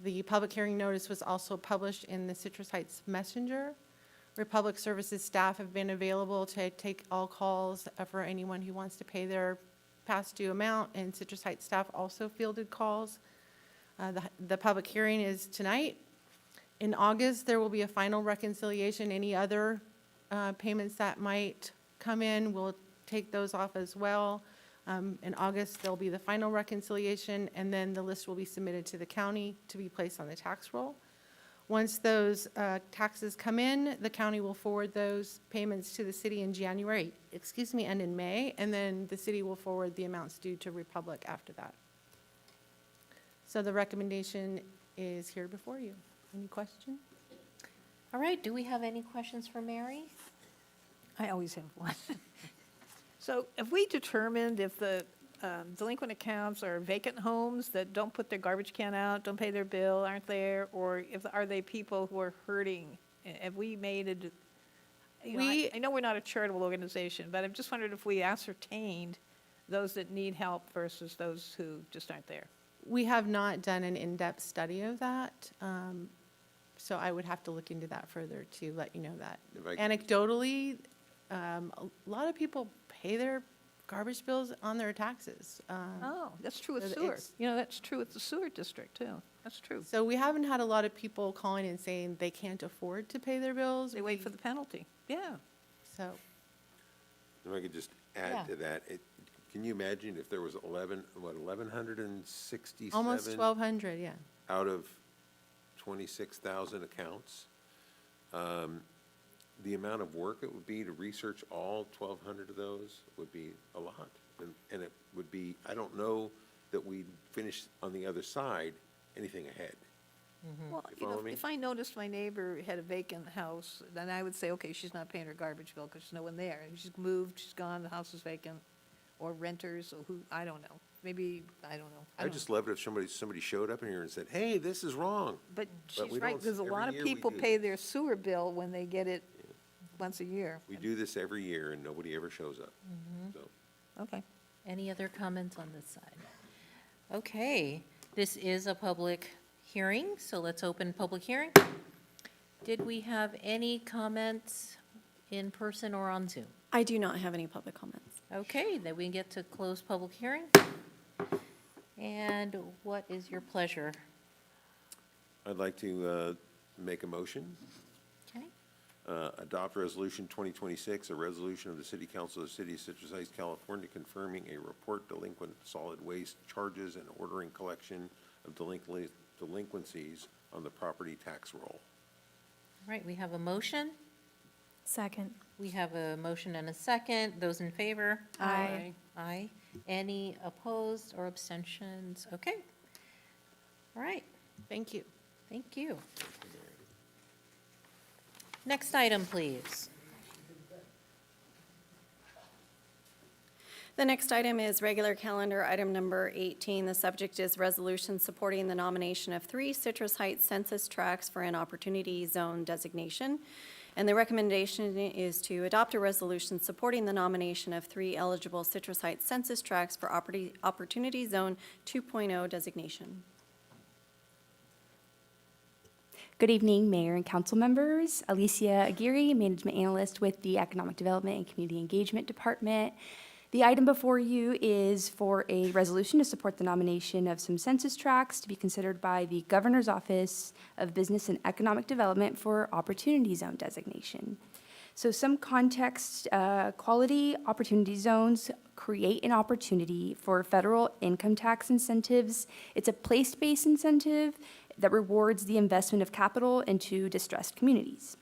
Speaker 20: The public hearing notice was also published in the Citrus Heights Messenger. Republic Services staff have been available to take all calls for anyone who wants to pay their past due amount, and Citrus Heights staff also fielded calls. The public hearing is tonight. In August, there will be a final reconciliation. Any other payments that might come in, we'll take those off as well. In August, there'll be the final reconciliation, and then the list will be submitted to the county to be placed on the tax roll. Once those taxes come in, the county will forward those payments to the city in January, and in May, and then the city will forward the amounts due to Republic after that. So the recommendation is here before you. Any questions?
Speaker 4: All right, do we have any questions for Mary?
Speaker 9: I always have one. So have we determined if the delinquent accounts are vacant homes that don't put their garbage can out, don't pay their bill, aren't there, or are they people who are hurting? Have we made I know we're not a charitable organization, but I'm just wondering if we ascertained those that need help versus those who just aren't there.
Speaker 20: We have not done an in-depth study of that, so I would have to look into that further to let you know that. Anecdotally, a lot of people pay their garbage bills on their taxes.
Speaker 9: Oh, that's true with
Speaker 20: so
Speaker 9: sewer.
Speaker 20: it's-
Speaker 9: That's true with the sewer district, too. That's true.
Speaker 20: So we haven't had a lot of people calling and saying they can't afford to pay their bills.
Speaker 9: They wait for the penalty. Yeah.
Speaker 20: So,
Speaker 5: If I could just add
Speaker 4: Yeah.
Speaker 5: to that, Can you imagine if there was 1,167?
Speaker 20: Almost 1,200, yeah.
Speaker 5: Out of 26,000 accounts? The amount of work it would be to research all 1,200 of those would be a lot. And it would be, I don't know that we'd finish on the other side anything ahead.
Speaker 9: Well,
Speaker 5: You
Speaker 9: you know,
Speaker 5: follow me?
Speaker 9: if I noticed my neighbor had a vacant house, then I would say, okay, she's not paying her garbage bill because there's no one there. And she's moved, she's gone, the house is vacant, or renters, or who, I don't know. Maybe, I don't know.
Speaker 5: I'd just love it if somebody showed up in here and said, hey, this is wrong.
Speaker 9: But she's
Speaker 5: we
Speaker 9: right,
Speaker 5: don't-
Speaker 9: because a
Speaker 5: every
Speaker 9: lot of
Speaker 5: year we
Speaker 9: people
Speaker 5: do
Speaker 9: pay
Speaker 5: this.
Speaker 9: their sewer bill when they get it once a year.
Speaker 5: We do this every year and nobody ever shows up. So,
Speaker 9: Okay.
Speaker 4: Any other comments on this side? Okay, this is a public hearing, so let's open public hearing. Did we have any comments in person or on Zoom?
Speaker 6: I do not have any public comments.
Speaker 4: Okay, then we get to close public hearing. And what is your pleasure?
Speaker 5: I'd like to make a motion.
Speaker 4: Okay.
Speaker 5: Adopt Resolution 2026, a resolution of the City Council of the City of Citrus Heights, California, confirming a report delinquent solid waste charges and ordering collection of delinquencies on the property tax roll.
Speaker 4: All right, we have a motion.
Speaker 10: Second.
Speaker 4: We have a motion and a second. Those in favor?
Speaker 10: Aye.
Speaker 4: Aye. Any opposed or abstentions? Okay. All right,
Speaker 20: Thank you.
Speaker 4: thank you. Next item, please.
Speaker 6: The next item is regular calendar item number 18. The subject is resolution supporting the nomination of 3 Citrus Heights census tracts for an opportunity zone designation. And the recommendation is to adopt a resolution supporting the nomination of 3 eligible Citrus Heights census tracts for opportunity zone 2.0 designation.
Speaker 21: Good evening, Mayor and Council members. Alicia Aguirre, Management Analyst with the Economic Development and Community Engagement Department. The item before you is for a resolution to support the nomination of some census tracts to be considered by the Governor's Office of Business and Economic Development for Opportunity Zone designation. So some context, quality opportunity zones create an opportunity for federal income tax incentives. It's a place-based incentive that rewards the investment of capital into distressed communities.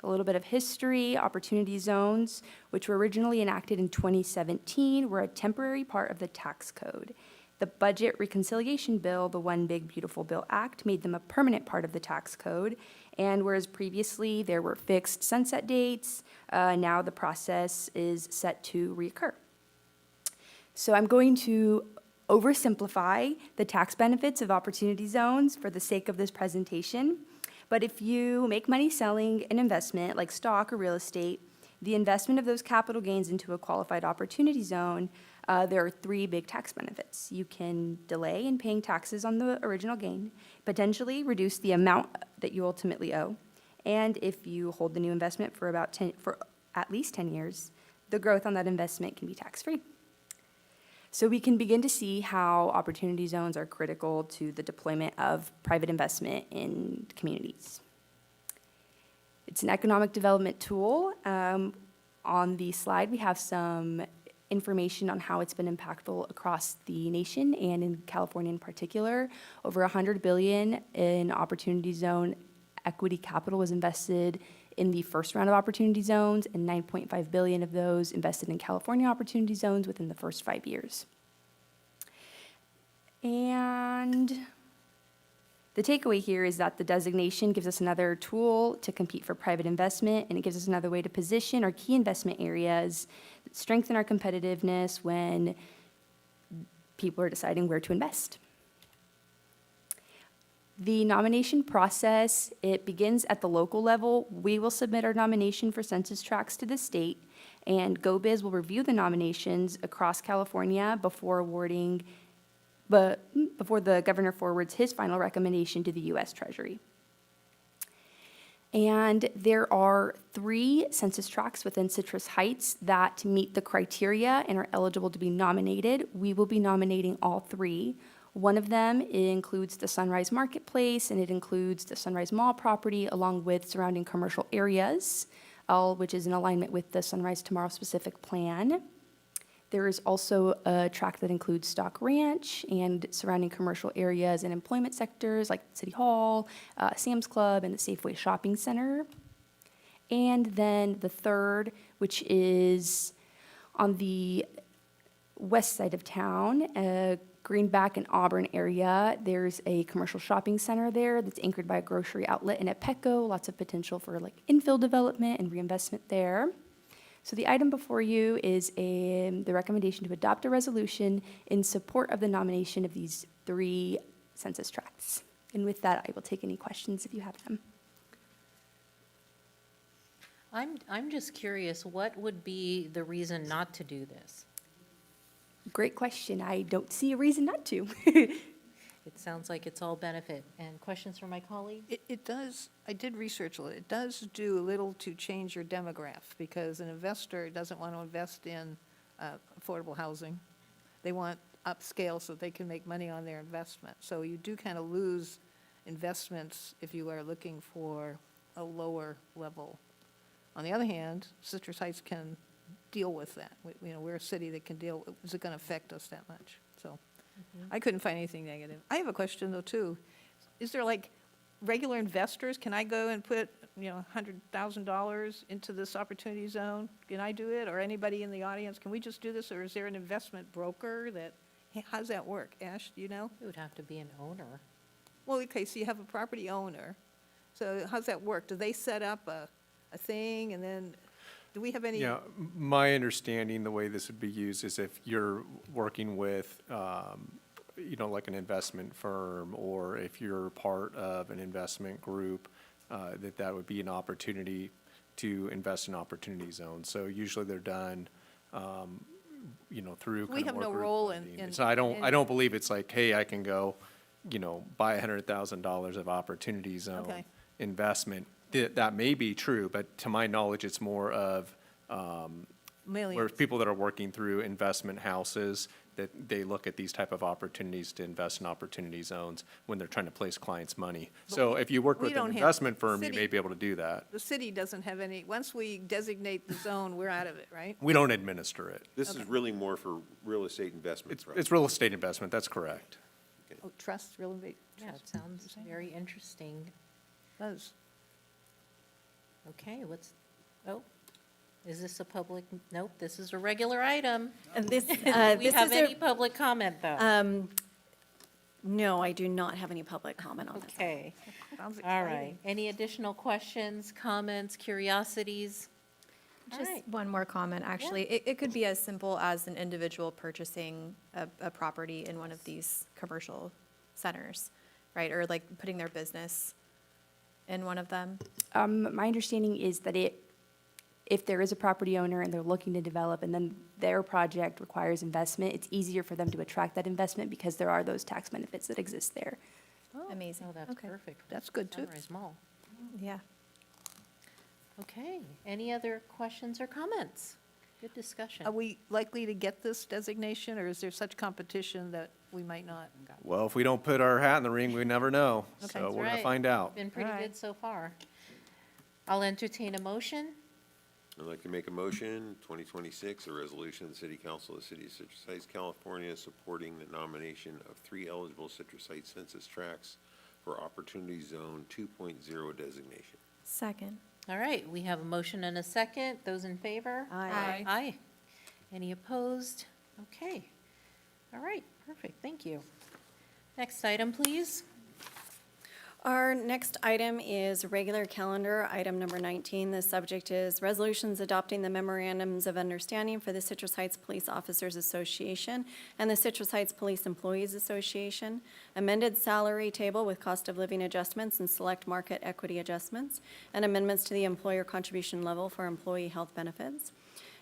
Speaker 21: A little bit of history, opportunity zones, which were originally enacted in 2017, were a temporary part of the tax code. The Budget Reconciliation Bill, the One Big Beautiful Bill Act, made them a permanent part of the tax code. And whereas previously there were fixed sunset dates, now the process is set to reoccur. So I'm going to oversimplify the tax benefits of opportunity zones for the sake of this presentation. But if you make money selling an investment like stock or real estate, the investment of those capital gains into a qualified opportunity zone, there are 3 big tax benefits. You can delay in paying taxes on the original gain, potentially reduce the amount that you ultimately owe, and if you hold the new investment for at least 10 years, the growth on that investment can be tax-free. So we can begin to see how opportunity zones are critical to the deployment of private investment in communities. It's an economic development tool. On the slide, we have some information on how it's been impactful across the nation and in California in particular. Over $100 billion in opportunity zone equity capital was invested in the first round of opportunity zones, and $9.5 billion of those invested in California opportunity zones within the first 5 years. And the takeaway here is that the designation gives us another tool to compete for private investment, and it gives us another way to position our key investment areas, strengthen our competitiveness when people are deciding where to invest. The nomination process, it begins at the local level. We will submit our nomination for census tracts to the state, and GoBiz will review the nominations across California before the governor forwards his final recommendation to the U.S. Treasury. And there are 3 census tracts within Citrus Heights that meet the criteria and are eligible to be nominated. We will be nominating all 3. One of them includes the Sunrise Marketplace, and it includes the Sunrise Mall property along with surrounding commercial areas, all which is in alignment with the Sunrise Tomorrow specific plan. There is also a tract that includes Stock Ranch and surrounding commercial areas and employment sectors like City Hall, Sam's Club, and the Safeway Shopping Center. And then the third, which is on the west side of town, Greenback and Auburn area. There's a commercial shopping center there that's anchored by a grocery outlet and a Petco. Lots of potential for like infill development and reinvestment there. So the item before you is the recommendation to adopt a resolution in support of the nomination of these 3 census tracts. And with that, I will take any questions if you have them.
Speaker 4: I'm just curious, what would be the reason not to do this?
Speaker 21: Great question. I don't see a reason not to.
Speaker 4: It sounds like it's all benefit. And questions from my colleague?
Speaker 9: It does, I did research a little, it does do a little to change your demograph, because an investor doesn't want to invest in affordable housing. They want upscale so they can make money on their investment. So you do kind of lose investments if you are looking for a lower level. On the other hand, Citrus Heights can deal with that. We're a city that can deal, is it going to affect us that much? So I couldn't find anything negative. I have a question though too. Is there like regular investors? Can I go and put, $100,000 into this opportunity zone? Can I do it? Or anybody in the audience? Can we just do this? Or is there an investment broker that, how does that work? Ash, do you know?
Speaker 4: It would have to be an owner.
Speaker 9: Well, okay, so you have a property owner. So how's that work? Do they set up a thing, and then, do we have any?
Speaker 13: Yeah, my understanding, the way this would be used is if you're working with, like an investment firm, or if you're part of an investment group, that would be an opportunity to invest in opportunity zones. So usually they're done, through
Speaker 9: We
Speaker 13: kind of
Speaker 9: have
Speaker 13: more
Speaker 9: no
Speaker 13: group
Speaker 9: role
Speaker 13: lending.
Speaker 9: in.
Speaker 13: So I don't believe it's like, hey, I can go, buy $100,000 of opportunity zone
Speaker 9: Okay.
Speaker 13: investment. That may be true, but to my knowledge, it's more of, where
Speaker 9: Millions.
Speaker 13: people that are working through investment houses, that they look at these type of opportunities to invest in opportunity zones when they're trying to place clients' money. So if you work
Speaker 9: we
Speaker 13: with
Speaker 9: don't
Speaker 13: an
Speaker 9: have-
Speaker 13: investment firm, you
Speaker 9: city-
Speaker 13: may be able to do that.
Speaker 9: The city doesn't have any, once we designate the zone, we're out of it, right?
Speaker 13: We don't administer it.
Speaker 5: This is really more for real estate investments, right?
Speaker 13: It's real estate investment, that's correct.
Speaker 9: Oh, trust, real estate.
Speaker 4: Yeah, it sounds very interesting.
Speaker 9: Does.
Speaker 4: Okay, is this a public, nope, this is a regular item.
Speaker 6: And this,
Speaker 4: Do we
Speaker 6: this
Speaker 4: have
Speaker 6: is
Speaker 4: any public comment, though?
Speaker 6: No, I do not have any public comment on this.
Speaker 4: Okay,
Speaker 9: Sounds
Speaker 4: all
Speaker 9: exciting.
Speaker 4: right. Any additional questions, comments, curiosities? All
Speaker 10: Just
Speaker 4: right.
Speaker 10: one more comment, actually. It could be as simple as an individual purchasing a property in one of these commercial centers, right? Or like putting their business in one of them.
Speaker 21: My understanding is that if there is a property owner and they're looking to develop and then their project requires investment, it's easier for them to attract that investment because there are those tax benefits that exist there.
Speaker 10: Amazing.
Speaker 4: Oh, that's
Speaker 10: Okay.
Speaker 4: perfect.
Speaker 9: That's good, too.
Speaker 4: Sunrise Mall.
Speaker 10: Yeah.
Speaker 4: Okay, any other questions or comments? Good discussion.
Speaker 9: Are we likely to get this designation, or is there such competition that we might not?
Speaker 13: Well, if we don't put our hat in the ring, we never know.
Speaker 9: Okay.
Speaker 13: So
Speaker 9: That's
Speaker 13: we're gonna
Speaker 4: Right.
Speaker 13: find out.
Speaker 4: Been pretty
Speaker 9: All right.
Speaker 4: good so far. I'll entertain a motion.
Speaker 5: I'd like to make a motion, 2026, a resolution of the City Council of the City of Citrus Heights, California, supporting the nomination of 3 eligible Citrus Heights census tracts for Opportunity Zone 2.0 designation.
Speaker 10: Second.
Speaker 4: All right, we have a motion and a second. Those in favor?
Speaker 10: Aye.
Speaker 4: Aye. Any opposed? Okay. All right, perfect, thank you. Next item, please.
Speaker 6: Our next item is regular calendar, item number 19. The subject is resolutions adopting the memorandums of understanding for the Citrus Heights Police Officers Association and the Citrus Heights Police Employees Association, amended salary table with cost of living adjustments and select market equity adjustments, and amendments to the employer contribution level for employee health benefits.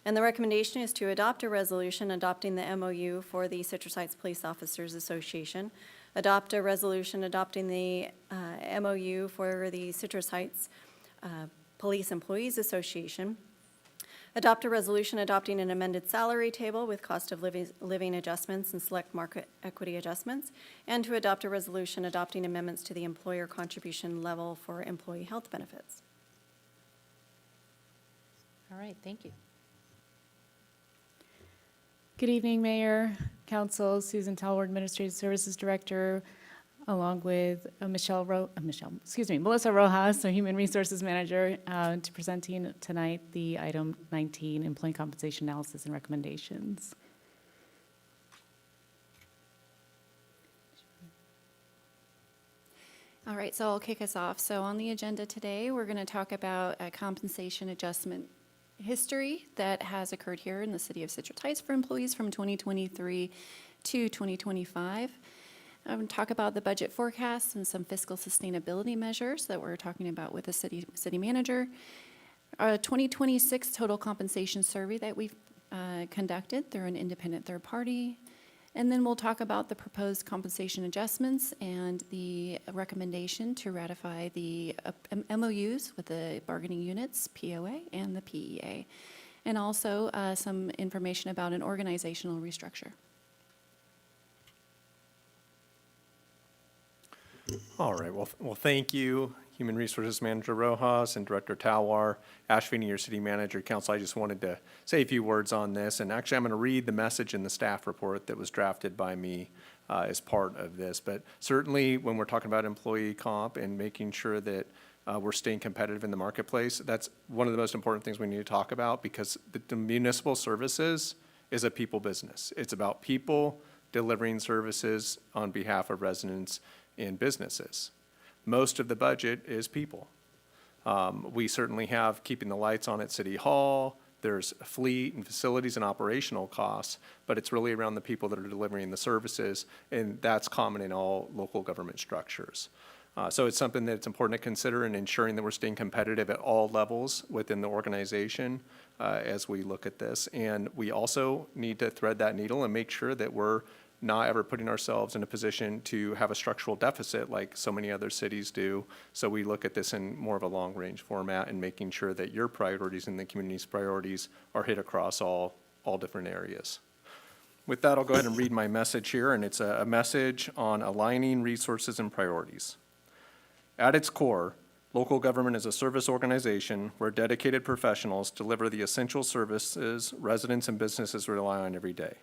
Speaker 6: And the recommendation is to adopt a resolution adopting the MOU for the Citrus Heights Police Officers Association, adopt a resolution adopting the MOU for the Citrus Heights Police Employees Association, adopt a resolution adopting an amended salary table with cost of living adjustments and select market equity adjustments, and to adopt a resolution adopting amendments to the employer contribution level for employee health benefits.
Speaker 4: All right, thank you.
Speaker 1: Good evening, Mayor, Council, Susan Talward, Administrative Services Director, along with Melissa Rojas, our Human Resources Manager, to presenting tonight the item 19, Employee Compensation Analysis and Recommendations.
Speaker 18: All right, so I'll kick us off. So on the agenda today, we're going to talk about a compensation adjustment history that has occurred here in the city of Citrus Heights for employees from 2023 to 2025. I'm going to talk about the budget forecasts and some fiscal sustainability measures that we're talking about with the city manager. Our 2026 total compensation survey that we've conducted through an independent third party. And then we'll talk about the proposed compensation adjustments and the recommendation to ratify the MOUs with the bargaining units, POA and the PEA. And also some information about an organizational restructure.
Speaker 13: All right, well, thank you, Human Resources Manager Rojas and Director Talwar. Ash Feeney, your city manager. Council, I just wanted to say a few words on this, and actually I'm going to read the message in the staff report that was drafted by me as part of this. But certainly when we're talking about employee comp and making sure that we're staying competitive in the marketplace, that's one of the most important things we need to talk about, because the municipal services is a people business. It's about people delivering services on behalf of residents and businesses. Most of the budget is people. We certainly have keeping the lights on at City Hall. There's fleet and facilities and operational costs, but it's really around the people that are delivering the services, and that's common in all local government structures. So it's something that's important to consider in ensuring that we're staying competitive at all levels within the organization as we look at this. And we also need to thread that needle and make sure that we're not ever putting ourselves in a position to have a structural deficit like so many other cities do. So we look at this in more of a long-range format and making sure that your priorities and the community's priorities are hit across all different areas. With that, I'll go ahead and read my message here, and it's a message on aligning resources and priorities. At its core, local government is a service organization where dedicated professionals deliver the essential services residents and businesses rely on every day.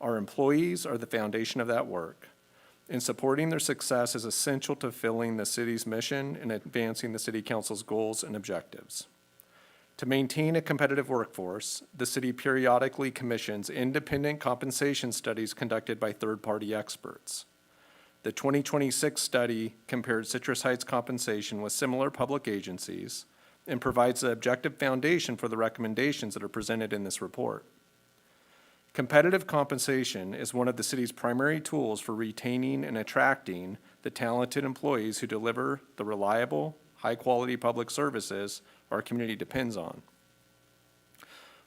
Speaker 13: Our employees are the foundation of that work, and supporting their success is essential to fulfilling the city's mission and advancing the city council's goals and objectives. To maintain a competitive workforce, the city periodically commissions independent compensation studies conducted by third-party experts. The 2026 study compared Citrus Heights compensation with similar public agencies and provides the objective foundation for the recommendations that are presented in this report. Competitive compensation is one of the city's primary tools for retaining and attracting the talented employees who deliver the reliable, high-quality public services our community depends on.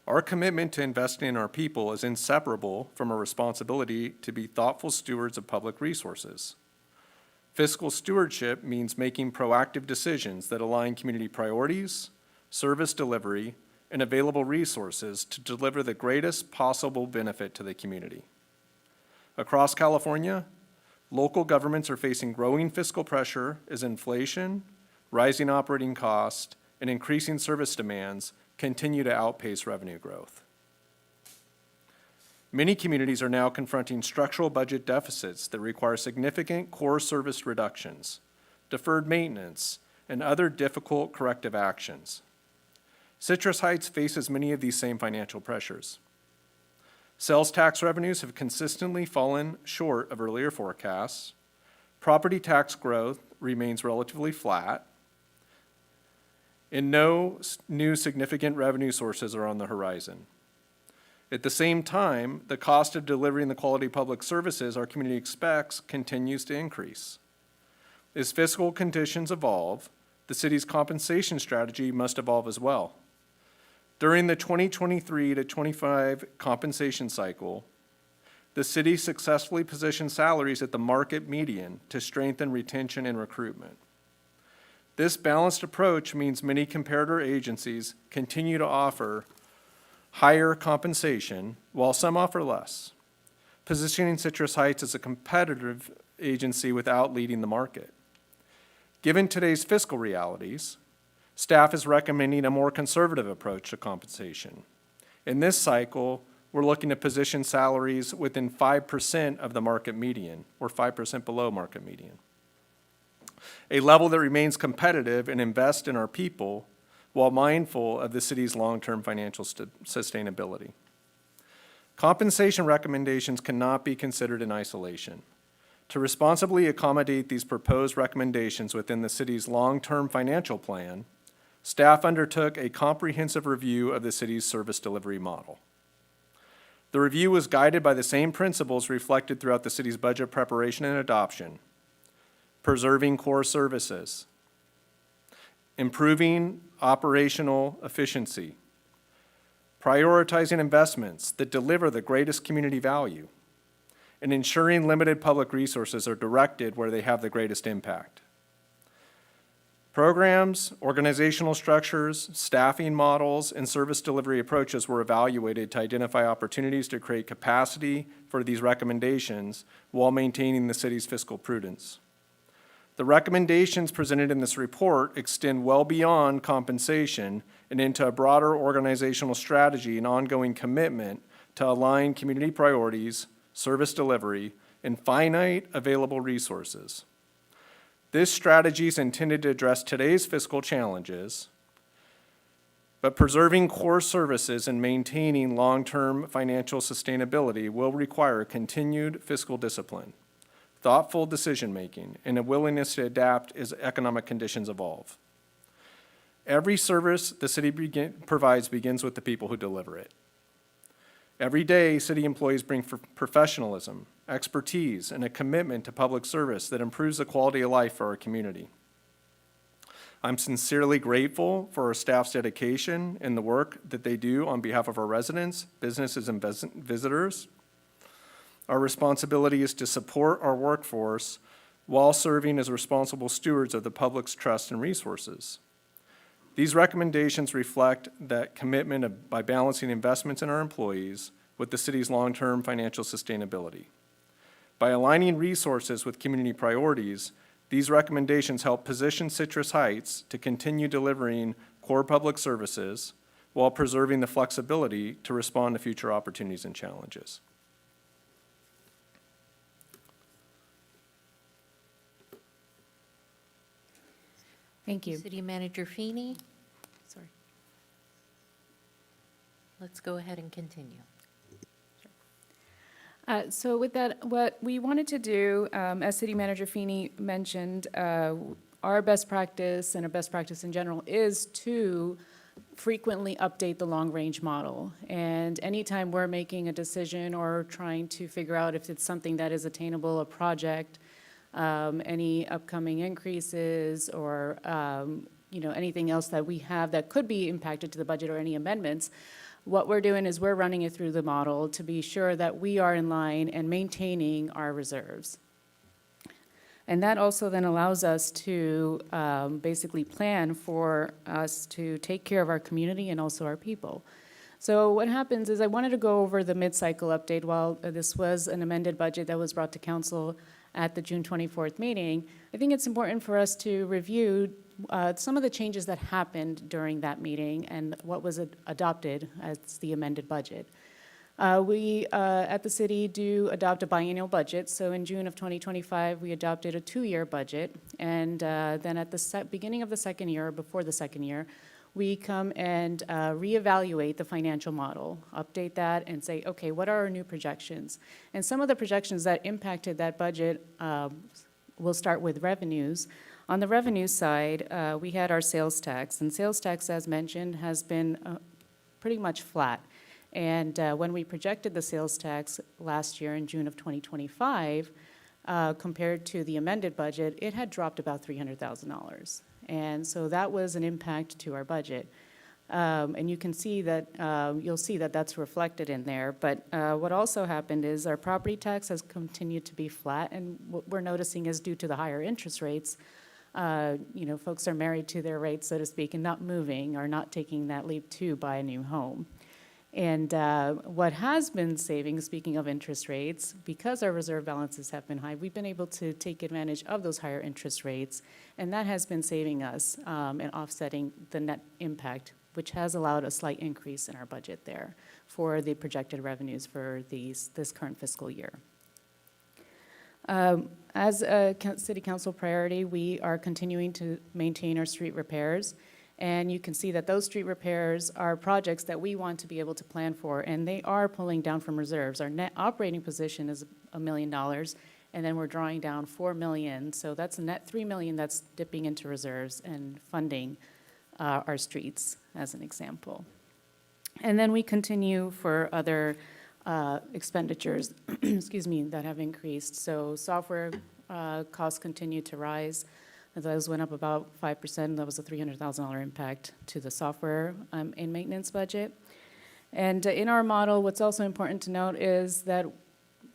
Speaker 13: Our commitment to investing in our people is inseparable from a responsibility to be thoughtful stewards of public resources. Fiscal stewardship means making proactive decisions that align community priorities, service delivery, and available resources to deliver the greatest possible benefit to the community. Across California, local governments are facing growing fiscal pressure as inflation, rising operating costs, and increasing service demands continue to outpace revenue growth. Many communities are now confronting structural budget deficits that require significant core service reductions, deferred maintenance, and other difficult corrective actions. Citrus Heights faces many of these same financial pressures. Sales tax revenues have consistently fallen short of earlier forecasts. Property tax growth remains relatively flat, and no new significant revenue sources are on the horizon. At the same time, the cost of delivering the quality public services our community expects continues to increase. As fiscal conditions evolve, the city's compensation strategy must evolve as well. During the 2023 to 25 compensation cycle, the city successfully positioned salaries at the market median to strengthen retention and recruitment. This balanced approach means many comparator agencies continue to offer higher compensation while some offer less, positioning Citrus Heights as a competitive agency without leading the market. Given today's fiscal realities, staff is recommending a more conservative approach to compensation. In this cycle, we're looking to position salaries within 5% of the market median, or 5% below market median. A level that remains competitive and invest in our people while mindful of the city's long-term financial sustainability. Compensation recommendations cannot be considered in isolation. To responsibly accommodate these proposed recommendations within the city's long-term financial plan, staff undertook a comprehensive review of the city's service delivery model. The review was guided by the same principles reflected throughout the city's budget preparation and adoption: preserving core services, improving operational efficiency, prioritizing investments that deliver the greatest community value, and ensuring limited public resources are directed where they have the greatest impact. Programs, organizational structures, staffing models, and service delivery approaches were evaluated to identify opportunities to create capacity for these recommendations while maintaining the city's fiscal prudence. The recommendations presented in this report extend well beyond compensation and into a broader organizational strategy and ongoing commitment to align community priorities, service delivery, and finite available resources. This strategy is intended to address today's fiscal challenges, but preserving core services and maintaining long-term financial sustainability will require continued fiscal discipline, thoughtful decision-making, and a willingness to adapt as economic conditions evolve. Every service the city provides begins with the people who deliver it. Every day, city employees bring professionalism, expertise, and a commitment to public service that improves the quality of life for our community. I'm sincerely grateful for our staff's dedication and the work that they do on behalf of our residents, businesses, and visitors. Our responsibility is to support our workforce while serving as responsible stewards of the public's trust and resources. These recommendations reflect that commitment by balancing investments in our employees with the city's long-term financial sustainability. By aligning resources with community priorities, these recommendations help position Citrus Heights to continue delivering core public services while preserving the flexibility to respond to future opportunities and challenges.
Speaker 1: Thank you.
Speaker 4: City Manager Feeney,
Speaker 1: Sorry.
Speaker 4: let's go ahead and continue.
Speaker 1: So with that, what we wanted to do, as City Manager Feeney mentioned, our best practice and a best practice in general is to frequently update the long-range model. And anytime we're making a decision or trying to figure out if it's something that is attainable, a project, any upcoming increases or, anything else that we have that could be impacted to the budget or any amendments, what we're doing is we're running it through the model to be sure that we are in line and maintaining our reserves. And that also then allows us to basically plan for us to take care of our community and also our people. So what happens is I wanted to go over the mid-cycle update. While this was an amended budget that was brought to council at the June 24th meeting, I think it's important for us to review some of the changes that happened during that meeting and what was adopted as the amended budget. We at the city do adopt a biennial budget. So in June of 2025, we adopted a 2-year budget. And then at the beginning of the second year, or before the second year, we come and reevaluate the financial model, update that, and say, okay, what are our new projections? And some of the projections that impacted that budget, we'll start with revenues. On the revenue side, we had our sales tax, and sales tax, as mentioned, has been pretty much flat. And when we projected the sales tax last year in June of 2025, compared to the amended budget, it had dropped about $300,000. And so that was an impact to our budget. And you can see that, you'll see that that's reflected in there. But what also happened is our property tax has continued to be flat. And what we're noticing is due to the higher interest rates, folks are married to their rates, so to speak, and not moving or not taking that leap to buy a new home. And what has been saving, speaking of interest rates, because our reserve balances have been high, we've been able to take advantage of those higher interest rates, and that has been saving us and offsetting the net impact which has allowed a slight increase in our budget there for the projected revenues for this current fiscal year. As a city council priority, we are continuing to maintain our street repairs. And you can see that those street repairs are projects that we want to be able to plan for, and they are pulling down from reserves. Our net operating position is $1 million, and then we're drawing down $4 million. So that's a net $3 million that's dipping into reserves and funding our streets, as an example. And then we continue for other expenditures, excuse me, that have increased. So software costs continue to rise. Those went up about 5%. That was a $300,000 impact to the software and maintenance budget. And in our model, what's also important to note is that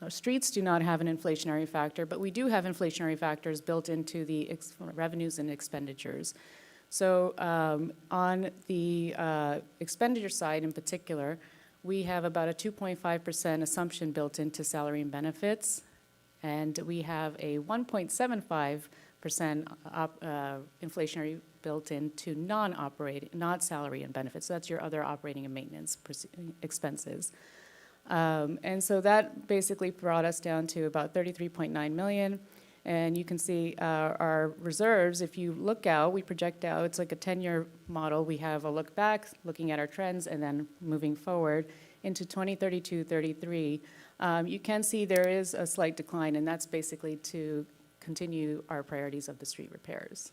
Speaker 1: our streets do not have an inflationary factor, but we do have inflationary factors built into the revenues and expenditures. So on the expenditure side in particular, we have about a 2.5% assumption built into salary and benefits, and we have a 1.75% inflationary built into not salary and benefits. So that's your other operating and maintenance expenses. And so that basically brought us down to about $33.9 million. And you can see our reserves, if you look out, we project out, it's like a 10-year model. We have a look back, looking at our trends, and then moving forward into 2032, 33. You can see there is a slight decline, and that's basically to continue our priorities of the street repairs.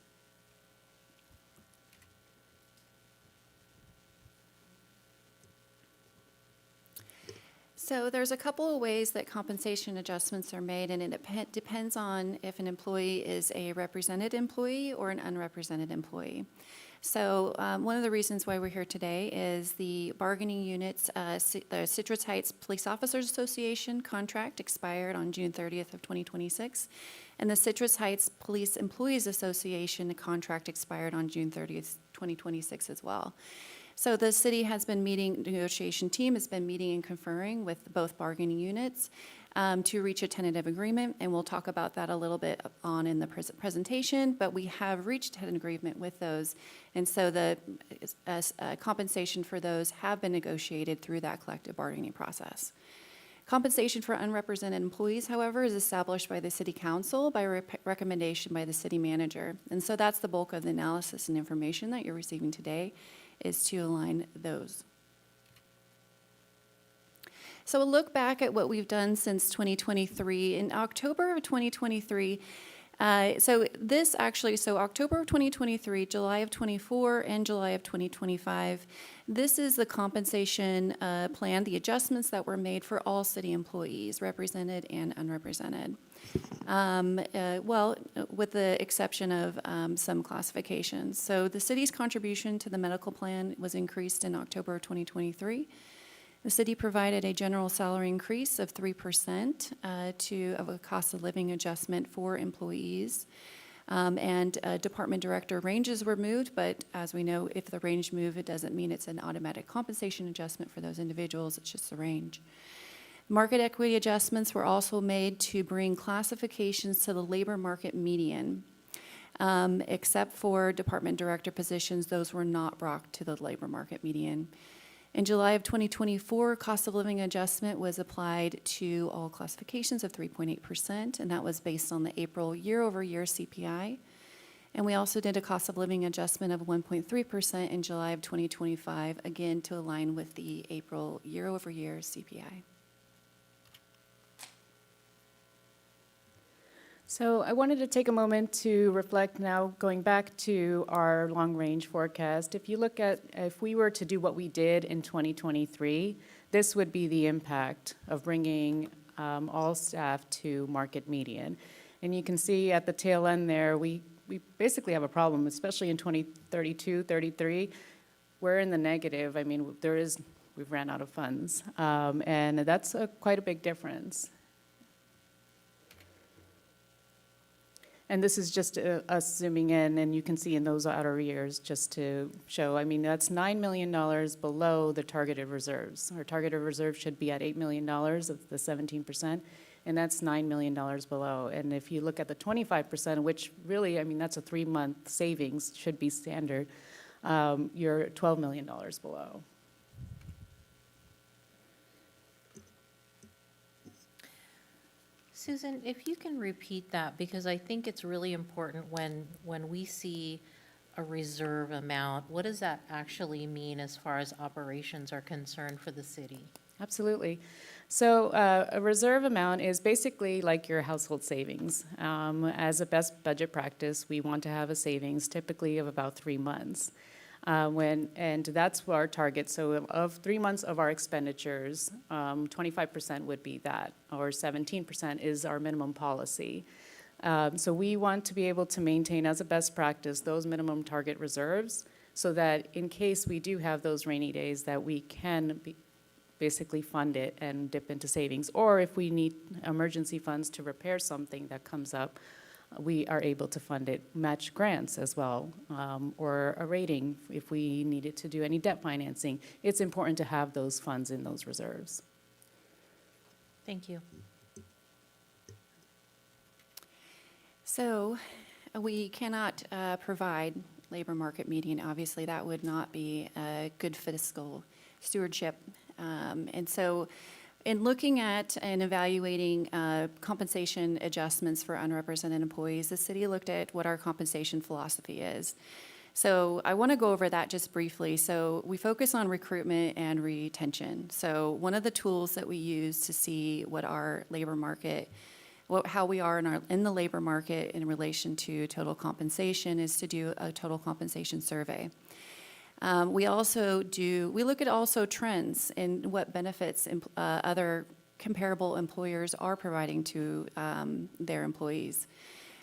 Speaker 2: So there's a couple of ways that compensation adjustments are made, and it depends on if an employee is a represented employee or an unrepresented employee. So one of the reasons why we're here today is the bargaining units, the Citrus Heights Police Officers Association contract expired on June 30th of 2026, and the Citrus Heights Police Employees Association contract expired on June 30th, 2026 as well. So the city has been meeting, the negotiation team has been meeting and conferring with both bargaining units to reach a tentative agreement, and we'll talk about that a little bit on in the presentation, but we have reached an agreement with those, and so the compensation for those have been negotiated through that collective bargaining process. Compensation for unrepresented employees, however, is established by the City Council by recommendation by the City Manager, and so that's the bulk of the analysis and information that you're receiving today, is to align those. So a look back at what we've done since 2023. In October of 2023, October of 2023, July of 24, and July of 2025, this is the compensation plan, the adjustments that were made for all city employees, represented and unrepresented. With the exception of some classifications. So the city's contribution to the medical plan was increased in October of 2023. The city provided a general salary increase of 3% of a cost of living adjustment for employees. And department director ranges were moved, but as we know, if the range move, it doesn't mean it's an automatic compensation adjustment for those individuals, it's just the range. Market equity adjustments were also made to bring classifications to the labor market median. Except for department director positions, those were not brought to the labor market median. In July of 2024, cost of living adjustment was applied to all classifications of 3.8%, and that was based on the April year-over-year CPI. And we also did a cost of living adjustment of 1.3% in July of 2025, again to align with the April year-over-year CPI.
Speaker 1: So I wanted to take a moment to reflect now, going back to our long-range forecast. If we were to do what we did in 2023, this would be the impact of bringing all staff to market median. And you can see at the tail end there, we basically have a problem, especially in 2032, 33. We're in the negative. I mean, we've ran out of funds. And that's quite a big difference. And this is just us zooming in, and you can see in those outer years just to show, I mean, that's $9 million below the targeted reserves. Our targeted reserve should be at $8 million of the 17%, and that's $9 million below. And if you look at the 25%, which really, I mean, that's a 3-month savings, should be standard. you're $12 million below.
Speaker 4: Susan, if you can repeat that, because I think it's really important when we see a reserve amount, what does that actually mean as far as operations are concerned for the city?
Speaker 1: Absolutely. So a reserve amount is basically like your household savings. As a best budget practice, we want to have a savings typically of about 3 months. And that's our target. So of 3 months of our expenditures, 25% would be that, or 17% is our minimum policy. So we want to be able to maintain as a best practice those minimum target reserves so that in case we do have those rainy days that we can basically fund it and dip into savings. Or if we need emergency funds to repair something that comes up, we are able to fund it, match grants as well, or a rating if we needed to do any debt financing. It's important to have those funds in those reserves.
Speaker 4: Thank you.
Speaker 2: So we cannot provide labor market median. Obviously, that would not be a good fiscal stewardship. And so in looking at and evaluating compensation adjustments for unrepresented employees, the city looked at what our compensation philosophy is. So I want to go over that just briefly. So we focus on recruitment and retention. So one of the tools that we use to see what our labor market, how we are in the labor market in relation to total compensation is to do a total compensation survey. We look at also trends in what benefits other comparable employers are providing to their employees.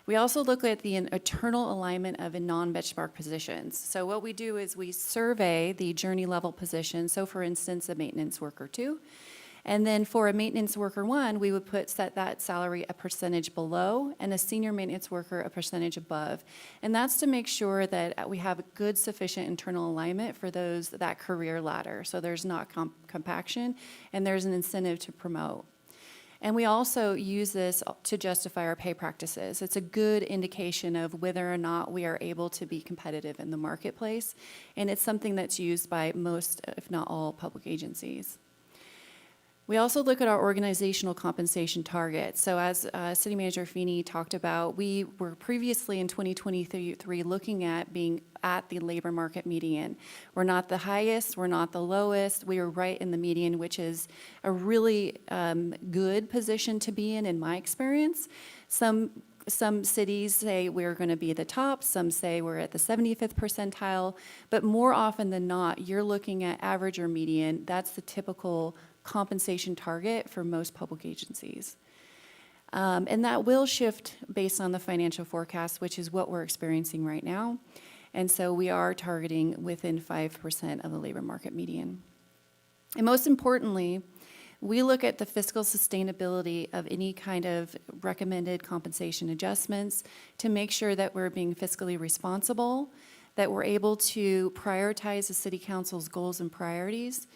Speaker 2: We also look at the internal alignment of non-benchmark positions. So what we do is we survey the journey level positions. So for instance, a maintenance worker 2. And then for a maintenance worker 1, we would set that salary a percentage below and a senior maintenance worker a percentage above. And that's to make sure that we have a good, sufficient internal alignment for that career ladder. So there's not compaction and there's an incentive to promote. And we also use this to justify our pay practices. It's a good indication of whether or not we are able to be competitive in the marketplace. And it's something that's used by most, if not all, public agencies. We also look at our organizational compensation targets. So as City Manager Feeney talked about, we were previously in 2023 looking at being at the labor market median. We're not the highest, we're not the lowest, we are right in the median, which is a really good position to be in my experience. Some cities say we're going to be the top, some say we're at the 75th percentile, but more often than not, you're looking at average or median. That's the typical compensation target for most public agencies. And that will shift based on the financial forecast, which is what we're experiencing right now. And so we are targeting within 5% of the labor market median. And most importantly, we look at the fiscal sustainability of any kind of recommended compensation adjustments to make sure that we're being fiscally responsible, that we're able to prioritize the City Council's goals and priorities,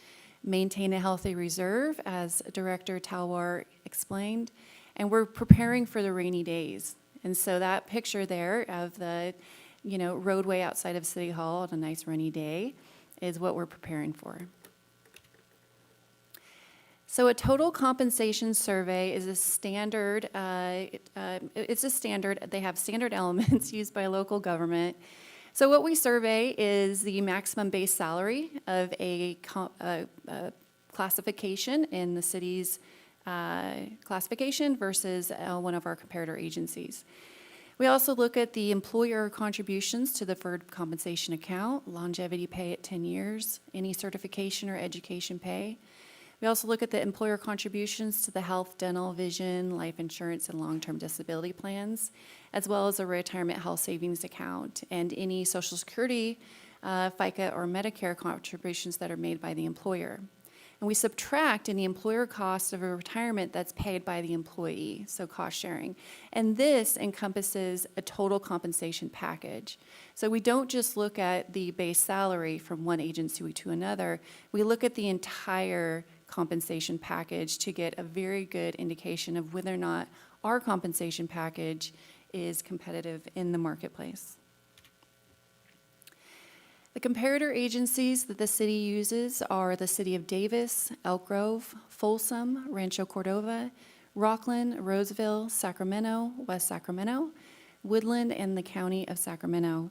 Speaker 2: maintain a healthy reserve, as Director Talwar explained, and we're preparing for the rainy days. And so that picture there of the, roadway outside of City Hall on a nice rainy day is what we're preparing for. So a total compensation survey is a standard, they have standard elements used by local government. So what we survey is the maximum base salary of a classification in the city's classification versus one of our comparator agencies. We also look at the employer contributions to the deferred compensation account, longevity pay at 10 years, any certification or education pay. We also look at the employer contributions to the health, dental, vision, life insurance, and long-term disability plans, as well as a retirement health savings account and any Social Security, FICA, or Medicare contributions that are made by the employer. And we subtract any employer cost of a retirement that's paid by the employee, so cost sharing. And this encompasses a total compensation package. So we don't just look at the base salary from one agency to another, we look at the entire compensation package to get a very good indication of whether or not our compensation package is competitive in the marketplace. The comparator agencies that the city uses are the City of Davis, Elk Grove, Folsom, Rancho Cordova, Rockland, Roseville, Sacramento, West Sacramento, Woodland, and the County of Sacramento.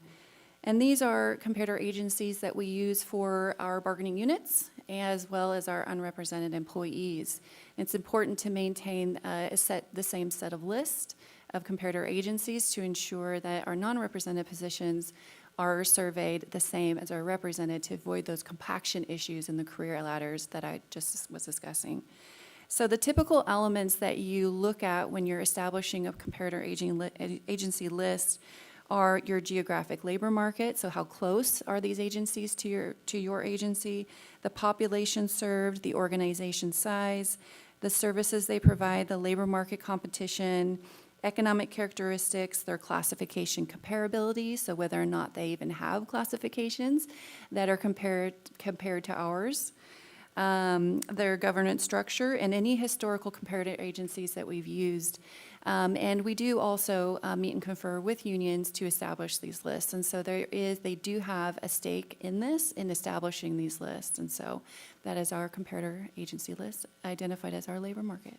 Speaker 2: And these are comparator agencies that we use for our bargaining units as well as our unrepresented employees. It's important to maintain the same set of lists of comparator agencies to ensure that our non-represented positions are surveyed the same as our represented to avoid those compaction issues in the career ladders that I just was discussing. So the typical elements that you look at when you're establishing a comparator agency list are your geographic labor market, so how close are these agencies to your agency, the population served, the organization size, the services they provide, the labor market competition, economic characteristics, their classification comparability, so whether or not they even have classifications that are compared to ours, their governance structure, and any historical comparative agencies that we've used. And we do also meet and confer with unions to establish these lists. And so they do have a stake in this, in establishing these lists. And so that is our comparator agency list, identified as our labor market.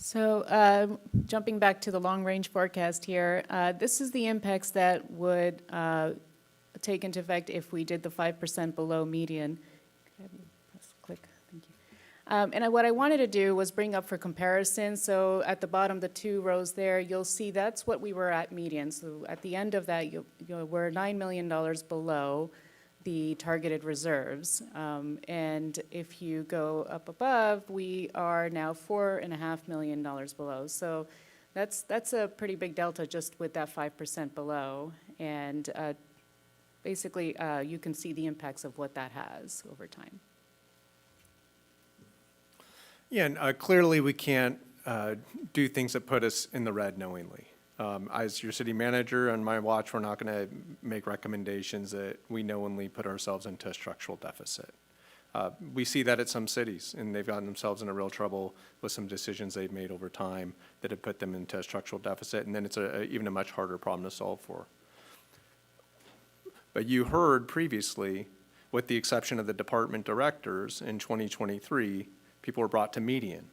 Speaker 1: So jumping back to the long-range forecast here, this is the impacts that would take into effect if we did the 5% below median. Click, thank you. And what I wanted to do was bring up for comparison, so at the bottom, the two rows there, you'll see that's what we were at median. So at the end of that, we're $9 million below the targeted reserves. And if you go up above, we are now $4.5 million below. So that's a pretty big delta just with that 5% below. And basically, you can see the impacts of what that has over time.
Speaker 13: Yeah, and clearly we can't do things that put us in the red knowingly. As your city manager, on my watch, we're not going to make recommendations that we knowingly put ourselves into a structural deficit. We see that at some cities, and they've gotten themselves into real trouble with some decisions they've made over time that have put them into a structural deficit, and then it's even a much harder problem to solve for. But you heard previously, with the exception of the department directors in 2023, people were brought to median.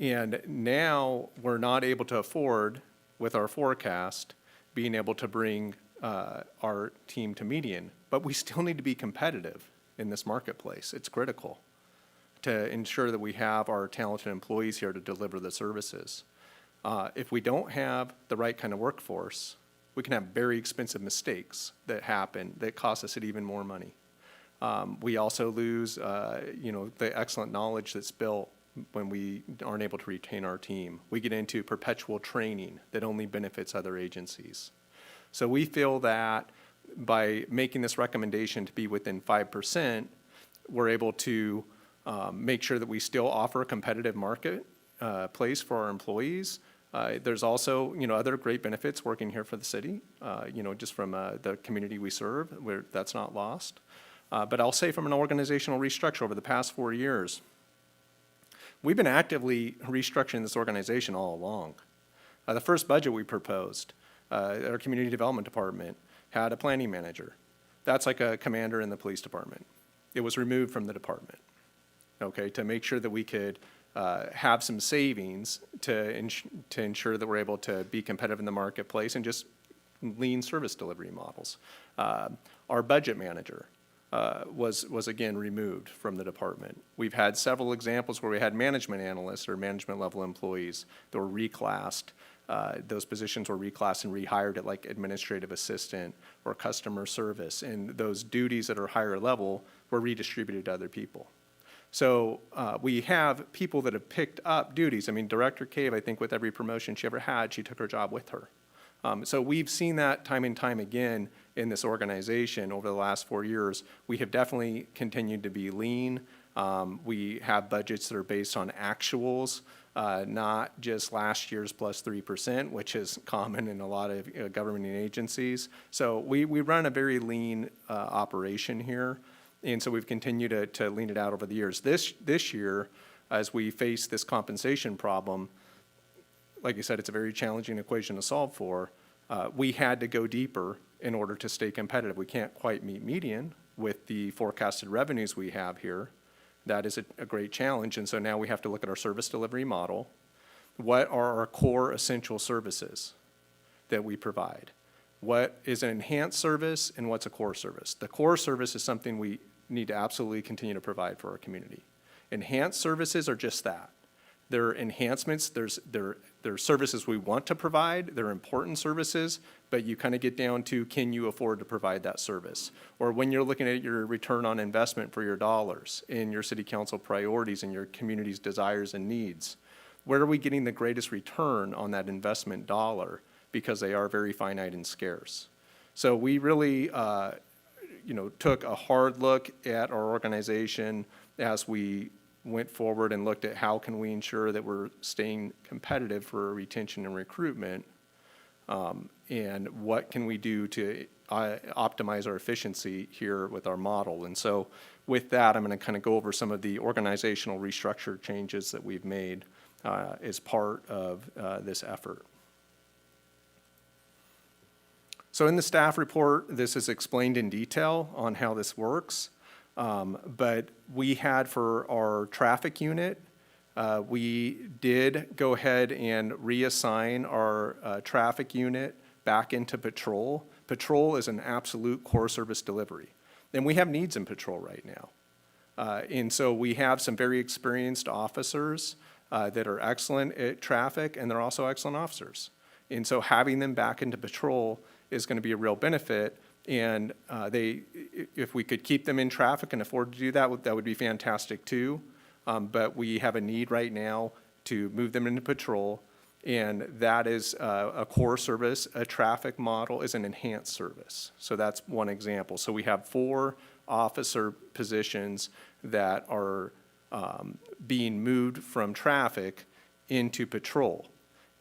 Speaker 13: And now we're not able to afford, with our forecast, being able to bring our team to median. But we still need to be competitive in this marketplace. It's critical to ensure that we have our talented employees here to deliver the services. If we don't have the right kind of workforce, we can have very expensive mistakes that happen that cost the city even more money. We also lose, the excellent knowledge that's built when we aren't able to retain our team. We get into perpetual training that only benefits other agencies. So we feel that by making this recommendation to be within 5%, we're able to make sure that we still offer a competitive market place for our employees. There's also, other great benefits working here for the city, just from the community we serve, where that's not lost. But I'll say from an organizational restructure over the past 4 years, we've been actively restructuring this organization all along. The first budget we proposed, our community development department had a planning manager. That's like a commander in the police department. It was removed from the department, to make sure that we could have some savings to ensure that we're able to be competitive in the marketplace and just lean service delivery models. Our budget manager was again removed from the department. We've had several examples where we had management analysts or management level employees that were reclassed. Those positions were reclassed and rehired at like administrative assistant or customer service, and those duties that are higher level were redistributed to other people. So we have people that have picked up duties. I mean, Director Cave, I think with every promotion she ever had, she took her job with her. So we've seen that time and time again in this organization over the last 4 years. We have definitely continued to be lean. We have budgets that are based on actuals, not just last year's plus 3%, which is common in a lot of government agencies. So we run a very lean operation here. And so we've continued to lean it out over the years. This year, as we face this compensation problem, like I said, it's a very challenging equation to solve for. We had to go deeper in order to stay competitive. We can't quite meet median with the forecasted revenues we have here. That is a great challenge, and so now we have to look at our service delivery model. What are our core essential services that we provide? What is an enhanced service and what's a core service? The core service is something we need to absolutely continue to provide for our community. Enhanced services are just that. They're enhancements, they're services we want to provide, they're important services, but you kind of get down to, can you afford to provide that service? Or when you're looking at your return on investment for your dollars in your city council priorities and your community's desires and needs, where are we getting the greatest return on that investment dollar? Because they are very finite and scarce. So we really, took a hard look at our organization as we went forward and looked at how can we ensure that we're staying competitive for retention and recruitment, and what can we do to optimize our efficiency here with our model. And so with that, I'm going to kind of go over some of the organizational restructure changes that we've made as part of this effort. So in the staff report, this is explained in detail on how this works. But we had for our traffic unit, we did go ahead and reassign our traffic unit back into patrol. Patrol is an absolute core service delivery. And we have needs in patrol right now. And so we have some very experienced officers that are excellent at traffic, and they're also excellent officers. And so having them back into patrol is going to be a real benefit. And if we could keep them in traffic and afford to do that, that would be fantastic too. But we have a need right now to move them into patrol, and that is a core service. A traffic model is an enhanced service. So that's one example. So we have 4 officer positions that are being moved from traffic into patrol.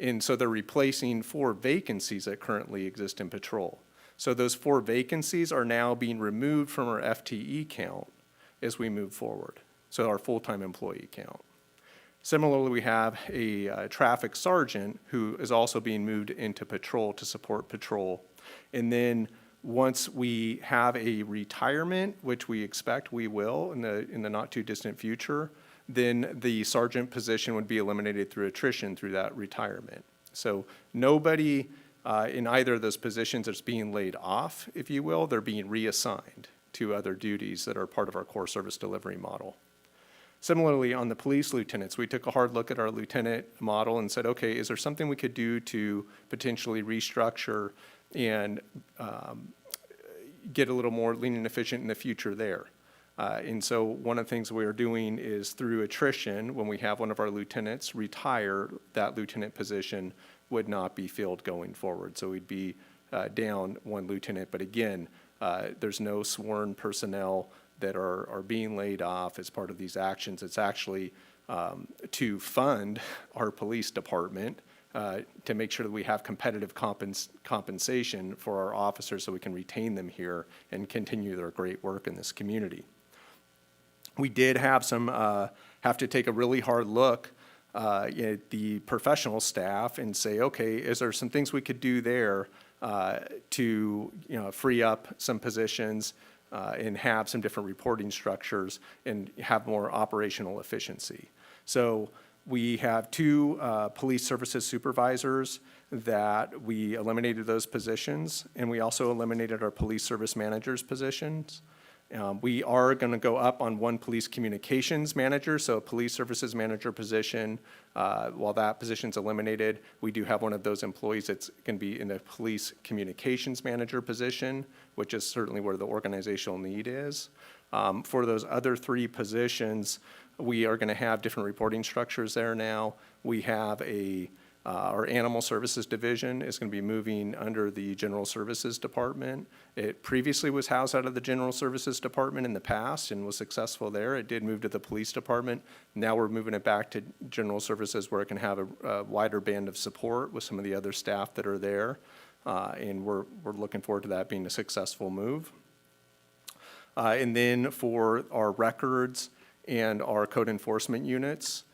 Speaker 13: And so they're replacing 4 vacancies that currently exist in patrol. So those 4 vacancies are now being removed from our FTE count as we move forward, so our full-time employee count. Similarly, we have a traffic sergeant who is also being moved into patrol to support patrol. And then once we have a retirement, which we expect we will in the not-too-distant future, then the sergeant position would be eliminated through attrition through that retirement. So nobody in either of those positions is being laid off, if you will. They're being reassigned to other duties that are part of our core service delivery model. Similarly, on the police lieutenants, we took a hard look at our lieutenant model and said, okay, is there something we could do to potentially restructure and get a little more lean and efficient in the future there? And so one of the things we are doing is through attrition, when we have one of our lieutenants retire, that lieutenant position would not be filled going forward. So we'd be down 1 lieutenant. But again, there's no sworn personnel that are being laid off as part of these actions. It's actually to fund our police department to make sure that we have competitive compensation for our officers so we can retain them here and continue their great work in this community. We did have have to take a really hard look at the professional staff and say, okay, is there some things we could do there to free up some positions and have some different reporting structures and have more operational efficiency. So we have 2 police services supervisors that we eliminated those positions, and we also eliminated our police service managers positions. We are going to go up on 1 police communications manager, so a police services manager position. While that position's eliminated, we do have one of those employees that's going to be in the police communications manager position, which is certainly where the organizational need is. For those other 3 positions, we are going to have different reporting structures there now. We have our Animal Services Division is going to be moving under the General Services Department. It previously was housed out of the General Services Department in the past and was successful there. It did move to the Police Department. Now we're moving it back to General Services where it can have a wider band of support with some of the other staff that are there. And we're looking forward to that being a successful move. And then for our records and our code enforcement units,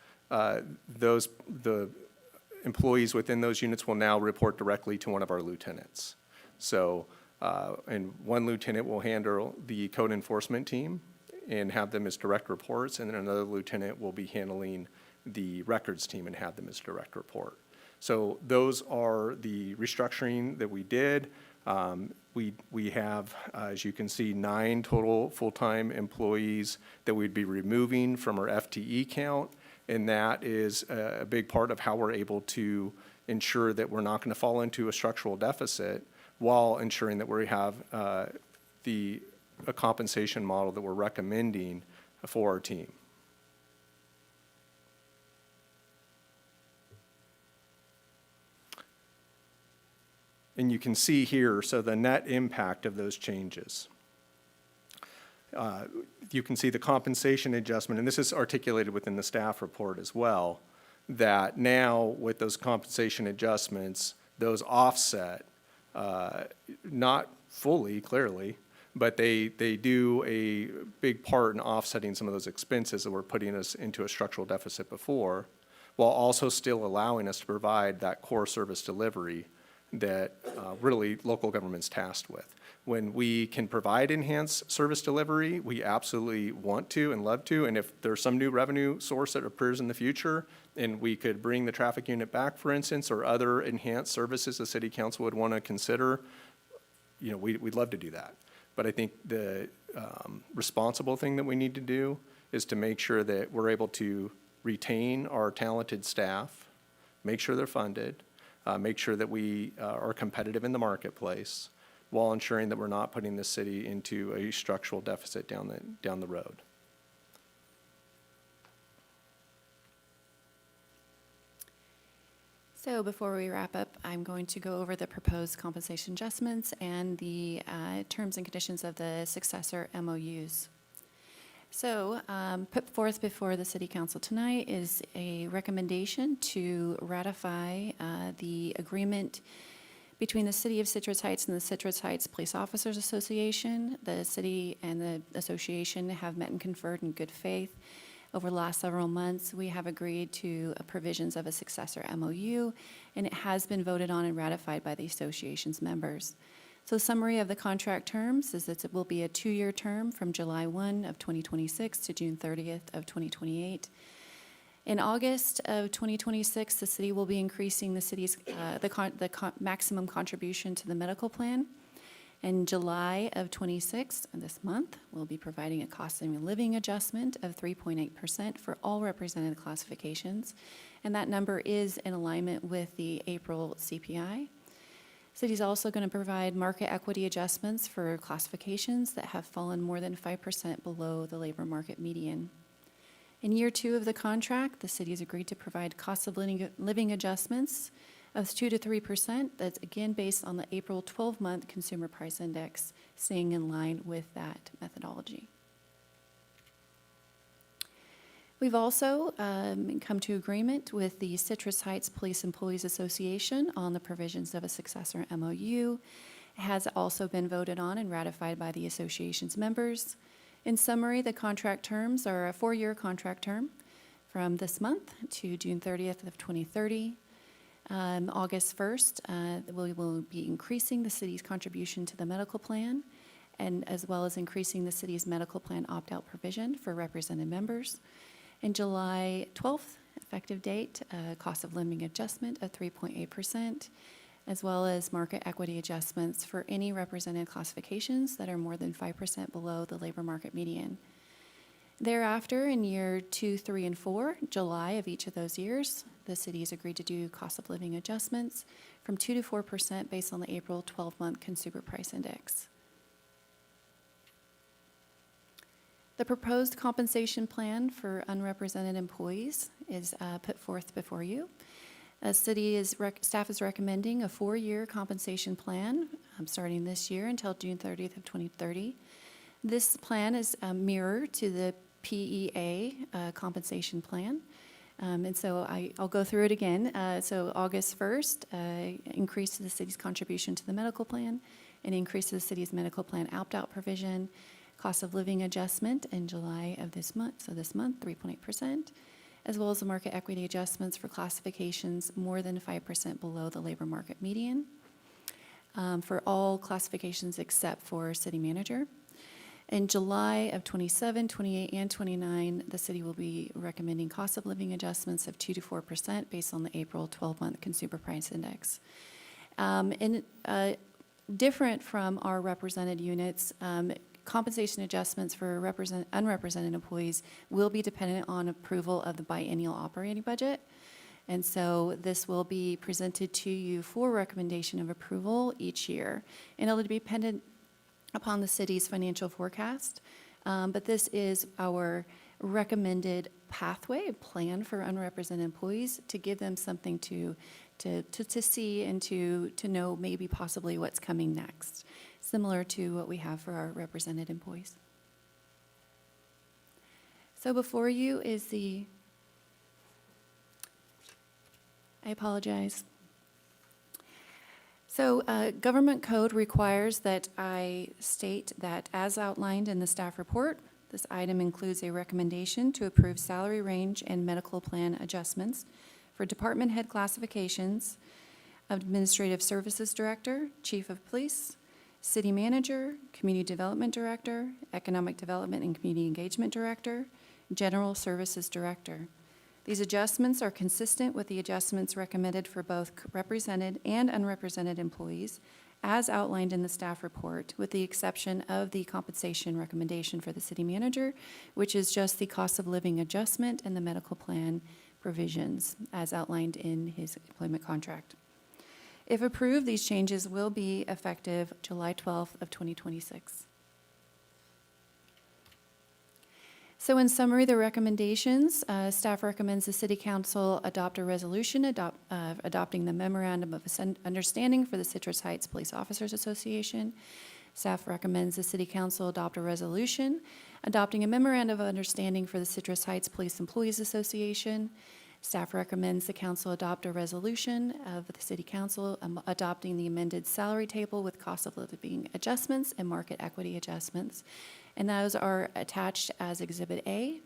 Speaker 13: employees within those units will now report directly to one of our lieutenants. So, and one lieutenant will handle the code enforcement team and have them as direct reports, and then another lieutenant will be handling the records team and have them as direct report. So those are the restructuring that we did. We have, as you can see, 9 total full-time employees that we'd be removing from our FTE count, and that is a big part of how we're able to ensure that we're not going to fall into a structural deficit while ensuring that we have a compensation model that we're recommending for our team. And you can see here, so the net impact of those changes. You can see the compensation adjustment, and this is articulated within the staff report as well, that now with those compensation adjustments, those offset, not fully, clearly, but they do a big part in offsetting some of those expenses that were putting us into a structural deficit before, while also still allowing us to provide that core service delivery that really local government's tasked with. When we can provide enhanced service delivery, we absolutely want to and love to, and if there's some new revenue source that appears in the future, and we could bring the traffic unit back, for instance, or other enhanced services the city council would want to consider, you know, we'd love to do that. But I think the responsible thing that we need to do is to make sure that we're able to retain our talented staff, make sure they're funded, make sure that we are competitive in the marketplace, while ensuring that we're not putting the city into a structural deficit down the road.
Speaker 2: So before we wrap up, I'm going to go over the proposed compensation adjustments and the terms and conditions of the successor MOUs. So put forth before the City Council tonight is a recommendation to ratify the agreement between the City of Citrus Heights and the Citrus Heights Police Officers Association. The city and the association have met and conferred in good faith. Over the last several months, we have agreed to provisions of a successor MOU, and it has been voted on and ratified by the association's members. So summary of the contract terms is that it will be a 2-year term from July 1 of 2026 to June 30th of 2028. In August of 2026, the city will be increasing the city's maximum contribution to the medical plan. In July of 26, this month, we'll be providing a cost of living adjustment of 3.8% for all represented classifications, and that number is in alignment with the April CPI. City's also going to provide market equity adjustments for classifications that have fallen more than 5% below the labor market median. In year 2 of the contract, the city has agreed to provide cost of living adjustments of 2 to 3%. That's again based on the April 12-month Consumer Price Index, staying in line with that methodology. We've also come to agreement with the Citrus Heights Police Employees Association on the provisions of a successor MOU. It has also been voted on and ratified by the association's members. In summary, the contract terms are a 4-year contract term from this month to June 30th of 2030. August 1st, we will be increasing the city's contribution to the medical plan, and as well as increasing the city's medical plan opt-out provision for represented members. In July 12th, effective date, cost of living adjustment of 3.8%, as well as market equity adjustments for any represented classifications that are more than 5% below the labor market median. Thereafter, in year 2, 3, and 4, July of each of those years, the city has agreed to do cost of living adjustments from 2 to 4% based on the April 12-month Consumer Price Index. The proposed compensation plan for unrepresented employees is put forth before you. Staff is recommending a 4-year compensation plan starting this year until June 30th of 2030. This plan is mirror to the PEA compensation plan. And so I'll go through it again. So August 1st, increase the city's contribution to the medical plan, and increase the city's medical plan opt-out provision, cost of living adjustment in July of this month, so this month, 3.8%, as well as the market equity adjustments for classifications more than 5% below the labor market median, for all classifications except for city manager. In July of 27, 28, and 29, the city will be recommending cost of living adjustments of 2 to 4% based on the April 12-month Consumer Price Index. Different from our represented units, compensation adjustments for unrepresented employees will be dependent on approval of the biennial operating budget. And so this will be presented to you for recommendation of approval each year. And it'll be dependent upon the city's financial forecast. But this is our recommended pathway, plan for unrepresented employees to give them something to see and to know maybe possibly what's coming next, similar to what we have for our represented employees. So before you is I apologize. So government code requires that I state that as outlined in the staff report, this item includes a recommendation to approve salary range and medical plan adjustments for department head classifications, Administrative Services Director, Chief of Police, City Manager, Community Development Director, Economic Development and Community Engagement Director, General Services Director. These adjustments are consistent with the adjustments recommended for both represented and unrepresented employees as outlined in the staff report, with the exception of the compensation recommendation for the city manager, which is just the cost of living adjustment and the medical plan provisions as outlined in his employment contract. If approved, these changes will be effective July 12th of 2026. So in summary, the recommendations, staff recommends the City Council adopt a resolution adopting the Memorandum of Understanding for the Citrus Heights Police Officers Association. Staff recommends the City Council adopt a resolution adopting a Memorandum of Understanding for the Citrus Heights Police Employees Association. Staff recommends the council adopt a resolution of the City Council adopting the amended salary table with cost of living adjustments and market equity adjustments. And those are attached as Exhibit A.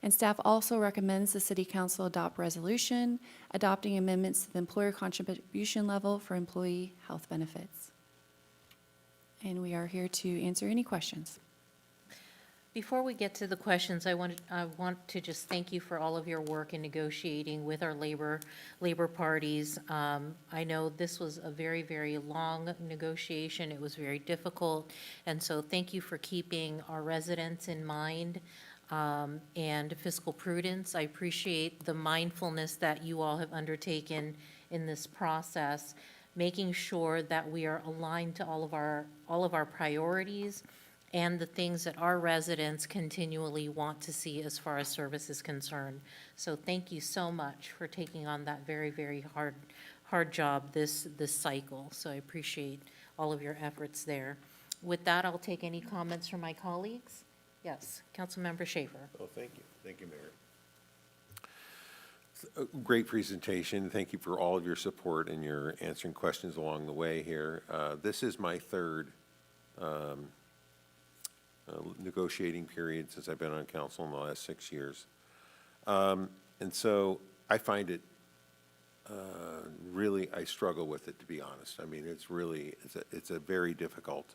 Speaker 2: And staff also recommends the City Council adopt resolution adopting amendments to the employer contribution level for employee health benefits. And we are here to answer any questions.
Speaker 4: Before we get to the questions, I want to just thank you for all of your work in negotiating with our labor parties. I know this was a very, very long negotiation. It was very difficult. And so thank you for keeping our residents in mind and fiscal prudence. I appreciate the mindfulness that you all have undertaken in this process, making sure that we are aligned to all of our priorities and the things that our residents continually want to see as far as service is concerned. So thank you so much for taking on that very, very hard job this cycle. So I appreciate all of your efforts there. With that, I'll take any comments from my colleagues. Yes, Councilmember Schaefer.
Speaker 5: Oh, thank you. Thank you, Mayor. Great presentation. Thank you for all of your support and your answering questions along the way here. This is my third negotiating period since I've been on council in the last 6 years. And so I find it really, I struggle with it, to be honest. I mean, it's a very difficult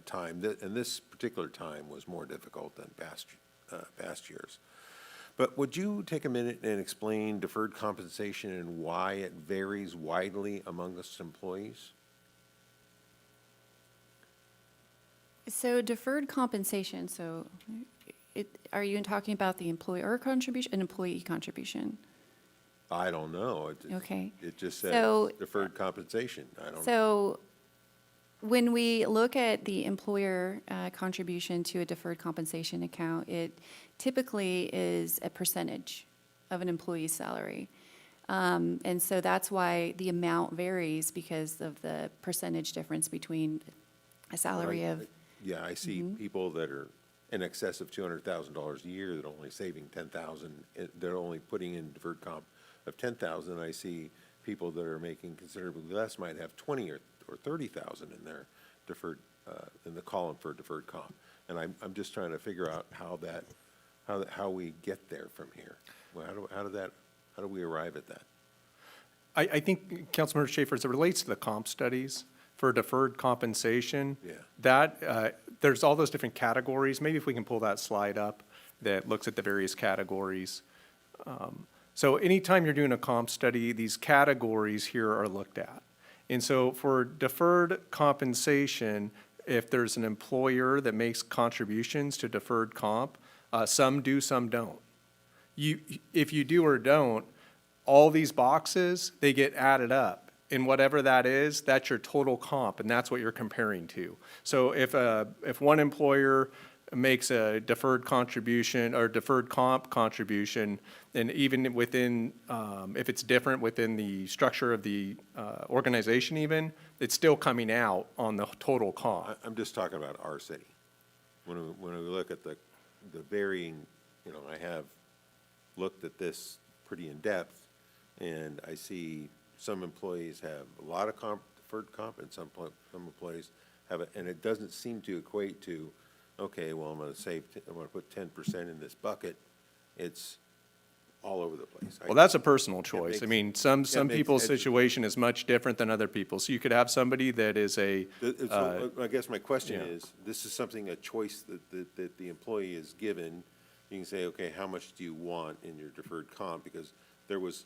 Speaker 5: time. And this particular time was more difficult than past years. But would you take a minute and explain deferred compensation and why it varies widely among us employees?
Speaker 2: So deferred compensation, are you talking about the employer contribution and employee contribution?
Speaker 5: I don't know.
Speaker 2: Okay.
Speaker 5: It just says
Speaker 2: So-
Speaker 5: deferred compensation. I don't.
Speaker 2: So when we look at the employer contribution to a deferred compensation account, it typically is a percentage of an employee's salary. And so that's why the amount varies, because of the percentage difference between a salary of.
Speaker 5: Yeah, I see people that are in excess of $200,000 a year that are only saving $10,000. They're only putting in deferred comp of $10,000. I see people that are making considerably less might have $20,000 or $30,000 in their deferred in the column for deferred comp. And I'm just trying to figure out how we get there from here. Well, how do we arrive at that?
Speaker 13: I think, Councilmember Schaefer, as it relates to the comp studies for deferred compensation,
Speaker 5: Yeah.
Speaker 13: that, there's all those different categories. Maybe if we can pull that slide up that looks at the various categories. So anytime you're doing a comp study, these categories here are looked at. And so for deferred compensation, if there's an employer that makes contributions to deferred comp, some do, some don't. If you do or don't, all these boxes, they get added up. And whatever that is, that's your total comp, and that's what you're comparing to. So if one employer makes a deferred contribution or deferred comp contribution, and even within, if it's different within the structure of the organization even, it's still coming out on the total comp.
Speaker 5: I'm just talking about our city. When we look at the varying, I have looked at this pretty in depth, and I see some employees have a lot of deferred comp, and some employees have it, and it doesn't seem to equate to, okay, well, I'm going to put 10% in this bucket. It's all over the place.
Speaker 13: Well, that's a personal choice. I
Speaker 5: makes-
Speaker 13: mean, some
Speaker 5: makes
Speaker 13: people's
Speaker 5: sense.
Speaker 13: situation is much different than other people's. So you could have somebody that is a,
Speaker 5: I guess my question
Speaker 13: yeah.
Speaker 5: is, this is a choice that the employee is given. You can say, okay, how much do you want in your deferred comp? Because there was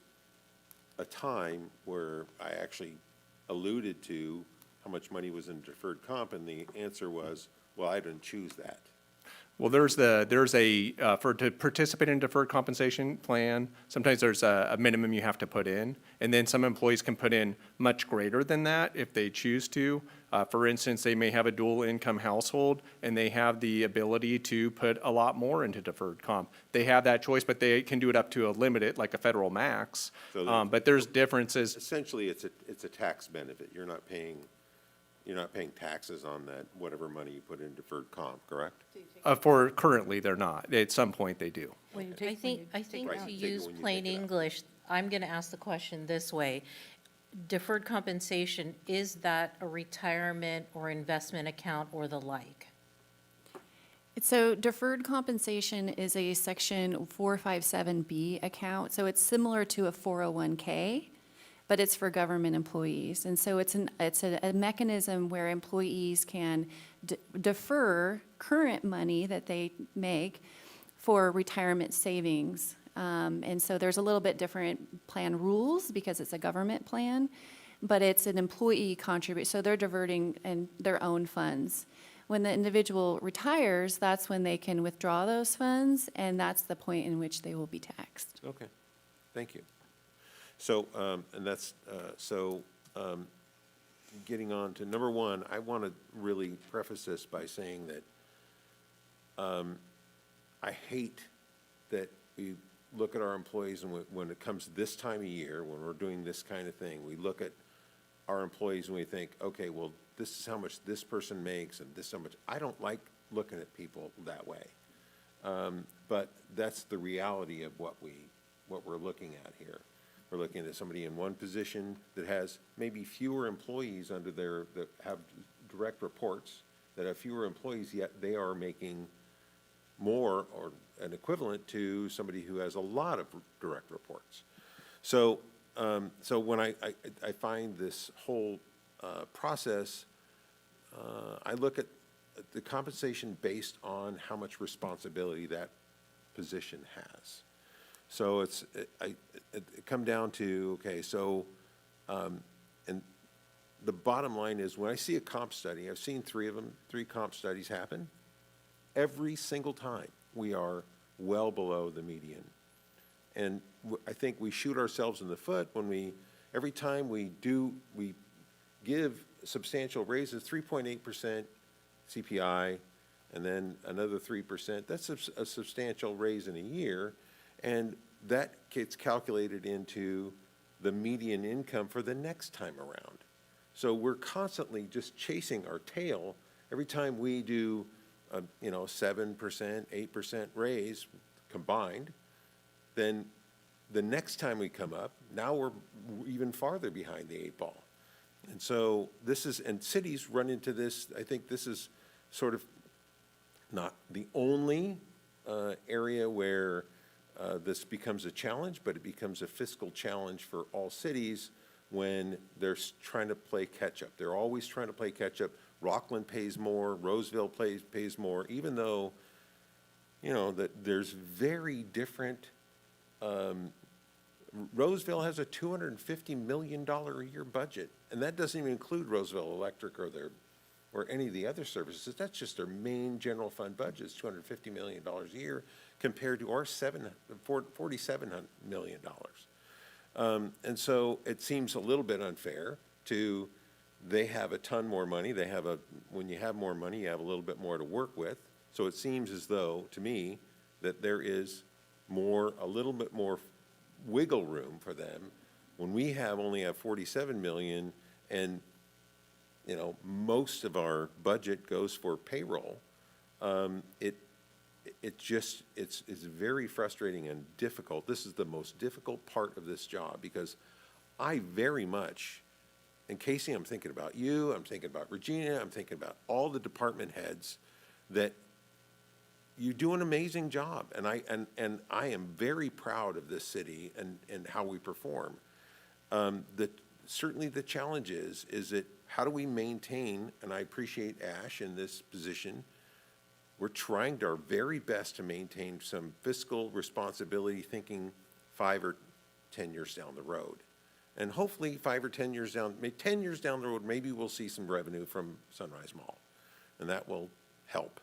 Speaker 5: a time where I actually alluded to how much money was in deferred comp, and the answer was, well, I didn't choose that.
Speaker 13: well, to participate in deferred compensation plan, sometimes there's a minimum you have to put in. And then some employees can put in much greater than that if they choose to. For instance, they may have a dual income household and they have the ability to put a lot more into deferred comp. They have that choice, but they can do it up to a limited, like a federal max.
Speaker 5: So
Speaker 13: But there's differences.
Speaker 5: Essentially, it's a tax benefit. You're not paying taxes on that, whatever money you put in deferred comp, correct?
Speaker 13: For currently, they're not. At some point, they do.
Speaker 4: I think
Speaker 5: Right,
Speaker 4: to
Speaker 5: take it
Speaker 4: use
Speaker 5: when you
Speaker 4: plain
Speaker 5: pick it up.
Speaker 4: English, I'm going to ask the question this way. Deferred compensation, is that a retirement or investment account or the like?
Speaker 2: So deferred compensation is a section 457B account, so it's similar to a 401K, but it's for government employees. And so it's a mechanism where employees can defer current money that they make for retirement savings. And so there's a little bit different plan rules because it's a government plan, but it's an employee contribute, so they're diverting in their own funds. When the individual retires, that's when they can withdraw those funds, and that's the point in which they will be taxed.
Speaker 5: Okay, thank you. So, getting on to number one, I want to really preface this by saying that I hate that we look at our employees, and when it comes this time of year, when we're doing this kind of thing, we look at our employees and we think, okay, well, this is how much this person makes, and this is how much. I don't like looking at people that way. But that's the reality of what we're looking at here. We're looking at somebody in one position that has maybe fewer employees that have direct reports, that have fewer employees, yet they are making more or an equivalent to somebody who has a lot of direct reports. So when I find this whole process, I look at the compensation based on how much responsibility that position has. So it come down to, okay, so, and the bottom line is, when I see a comp study, I've seen three comp studies happen. Every single time, we are well below the median. And I think we shoot ourselves in the foot when every time we give substantial raises, 3.8% CPI, and then another 3%, that's a substantial raise in a year. And that gets calculated into the median income for the next time around. So we're constantly just chasing our tail. Every time we do, 7%, 8% raise combined, then the next time we come up, now we're even farther behind the eight ball. And so and cities run into this. I think this is sort of not the only area where this becomes a challenge, but it becomes a fiscal challenge for all cities when they're trying to play catch-up. They're always trying to play catch-up. Rockland pays more, Roseville pays more, even though, you know, that there's very different, Roseville has a $250 million a year budget, and that doesn't even include Roseville Electric or any of the other services. That's just their main general fund budget is $250 million a year compared to our $47 million. And so it seems a little bit unfair to, they have a ton more money. When you have more money, you have a little bit more to work with. So it seems as though, to me, that there is a little bit more wiggle room for them when we only have 47 million and, you know, most of our budget goes for payroll. It's very frustrating and difficult. This is the most difficult part of this job because I very much, and Casey, I'm thinking about you, I'm thinking about Regina, I'm thinking about all the department heads, that you do an amazing job. And I am very proud of this city and how we perform. Certainly the challenge is that how do we maintain, and I appreciate Ash in this position, we're trying our very best to maintain some fiscal responsibility, thinking 5 or 10 years down the road. And hopefully 5 or 10 years down, 10 years down the road, maybe we'll see some revenue from Sunrise Mall, and that will help.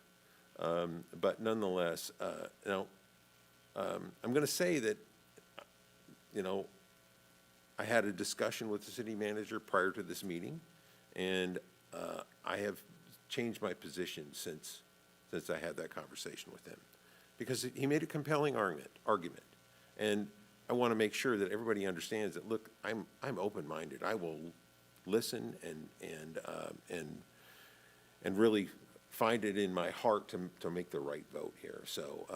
Speaker 5: But nonetheless, I'm going to say that, you know, I had a discussion with the city manager prior to this meeting, and I have changed my position since I had that conversation with him, because he made a compelling argument, and I want to make sure that everybody understands that. Look, I'm open-minded. I will listen and really find it in my heart to make the right vote here. So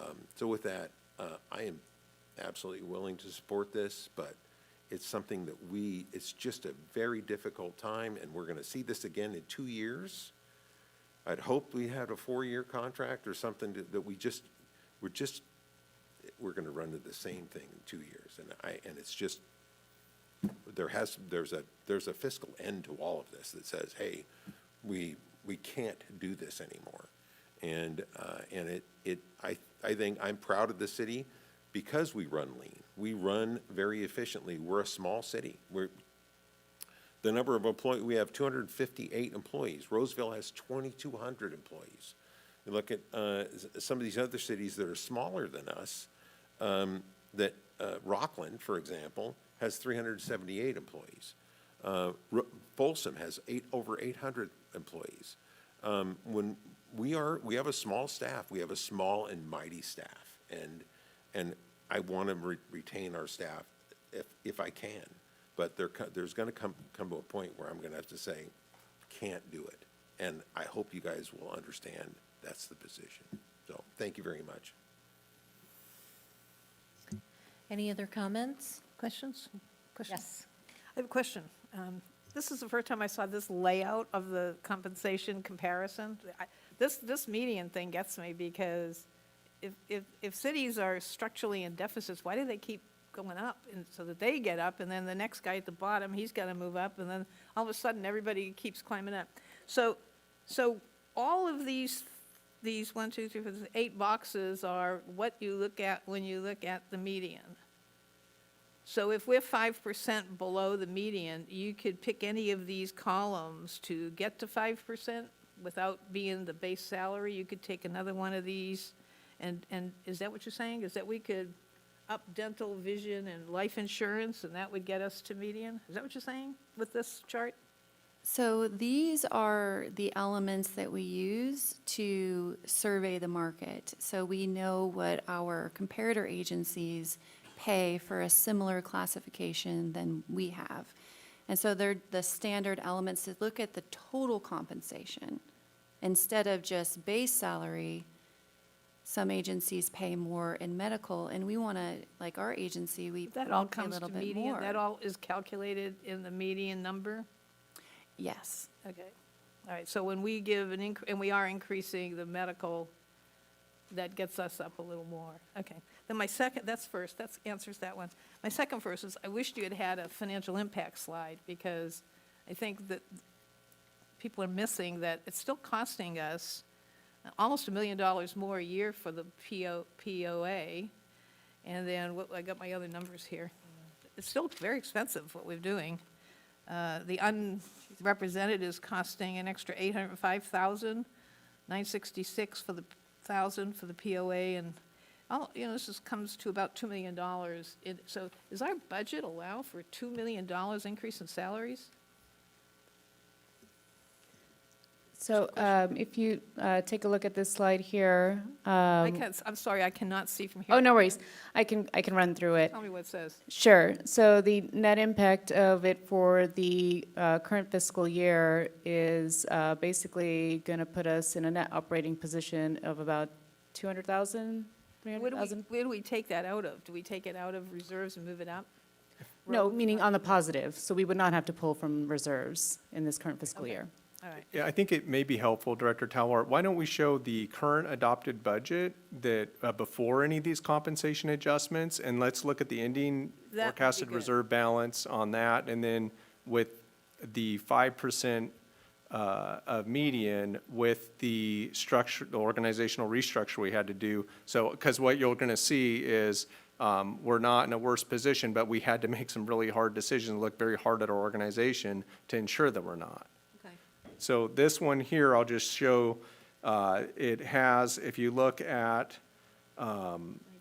Speaker 5: with that, I am absolutely willing to support this, but it's something that it's just a very difficult time, and we're going to see this again in 2 years. I'd hope we had a 4-year contract or something that we're going to run into the same thing in 2 years. And it's just, there's a fiscal end to all of this that says, hey, we can't do this anymore. And I think I'm proud of the city because we run lean. We run very efficiently. We're a small city. The number of employees, we have 258 employees. Roseville has 2,200 employees. You look at some of these other cities that are smaller than us, Rockland, for example, has 378 employees. Folsom has over 800 employees. When we have a small staff, we have a small and mighty staff, and I want to retain our staff if I can. But there's going to come to a point where I'm going to have to say, can't do it. And I hope you guys will understand that's the position. So thank you very much.
Speaker 4: Any other comments?
Speaker 9: Questions?
Speaker 4: Yes.
Speaker 9: I have a question. This is the first time I saw this layout of the compensation comparison. This median thing gets me because if cities are structurally in deficits, why do they keep going up? And so that they get up, and then the next guy at the bottom, he's got to move up, and then all of a sudden everybody keeps climbing up. So all of these 1, 2, 3, 4, 8 boxes are what you look at when you look at the median. So if we're 5% below the median, you could pick any of these columns to get to 5% without being the base salary. You could take another one of these, and is that what you're saying? Is that we could up dental, vision, and life insurance, and that would get us to median? Is that what you're saying with this chart?
Speaker 2: So these are the elements that we use to survey the market. So we know what our comparator agencies pay for a similar classification than we have. And so they're the standard elements to look at the total compensation. Instead of just base salary, some agencies pay more in medical, and we want to, like our agency, we
Speaker 9: That all
Speaker 2: pay a
Speaker 9: comes
Speaker 2: little
Speaker 9: to
Speaker 2: bit
Speaker 9: median?
Speaker 2: more.
Speaker 9: That all is calculated in the median number?
Speaker 2: Yes.
Speaker 9: Okay. All right, so when we give and we are increasing the medical that gets us up a little more. Okay. Then my second, that's first, that answers that one. My second first is, I wished you had had a financial impact slide, because I think that people are missing that it's still costing us almost $1 million more a year for the POA. And then, I got my other numbers here. It's still very expensive, what we're doing. The unrepresented is costing an extra $805,966 for the POA, and all, this comes to about $2 million. So does our budget allow for $2 million increase in salaries?
Speaker 1: So if you take a look at this slide here.
Speaker 9: I'm sorry, I cannot see from here.
Speaker 1: Oh, no worries. I can run through it.
Speaker 9: Tell me what it says.
Speaker 1: Sure. So the net impact of it for the current fiscal year is basically going to put us in a net operating position of about 200,000, 300,000?
Speaker 9: Where do we take that out of? Do we take it out of reserves and move it up?
Speaker 1: No, meaning on the positive. So we would not have to pull from reserves in this current fiscal year.
Speaker 9: All right.
Speaker 13: Yeah, I think it may be helpful, Director Talwart, why don't we show the current adopted budget that, before any of these compensation adjustments, and let's look at the ending
Speaker 9: That would be
Speaker 13: forecasted
Speaker 9: good.
Speaker 13: reserve balance on that, and then with the 5% of median with the structure, the organizational restructure we had to do. So, because what you're going to see is, we're not in a worse position, but we had to make some really hard decisions, look very hard at our organization to ensure that we're not. So this one here, I'll just show, it has, if you look at,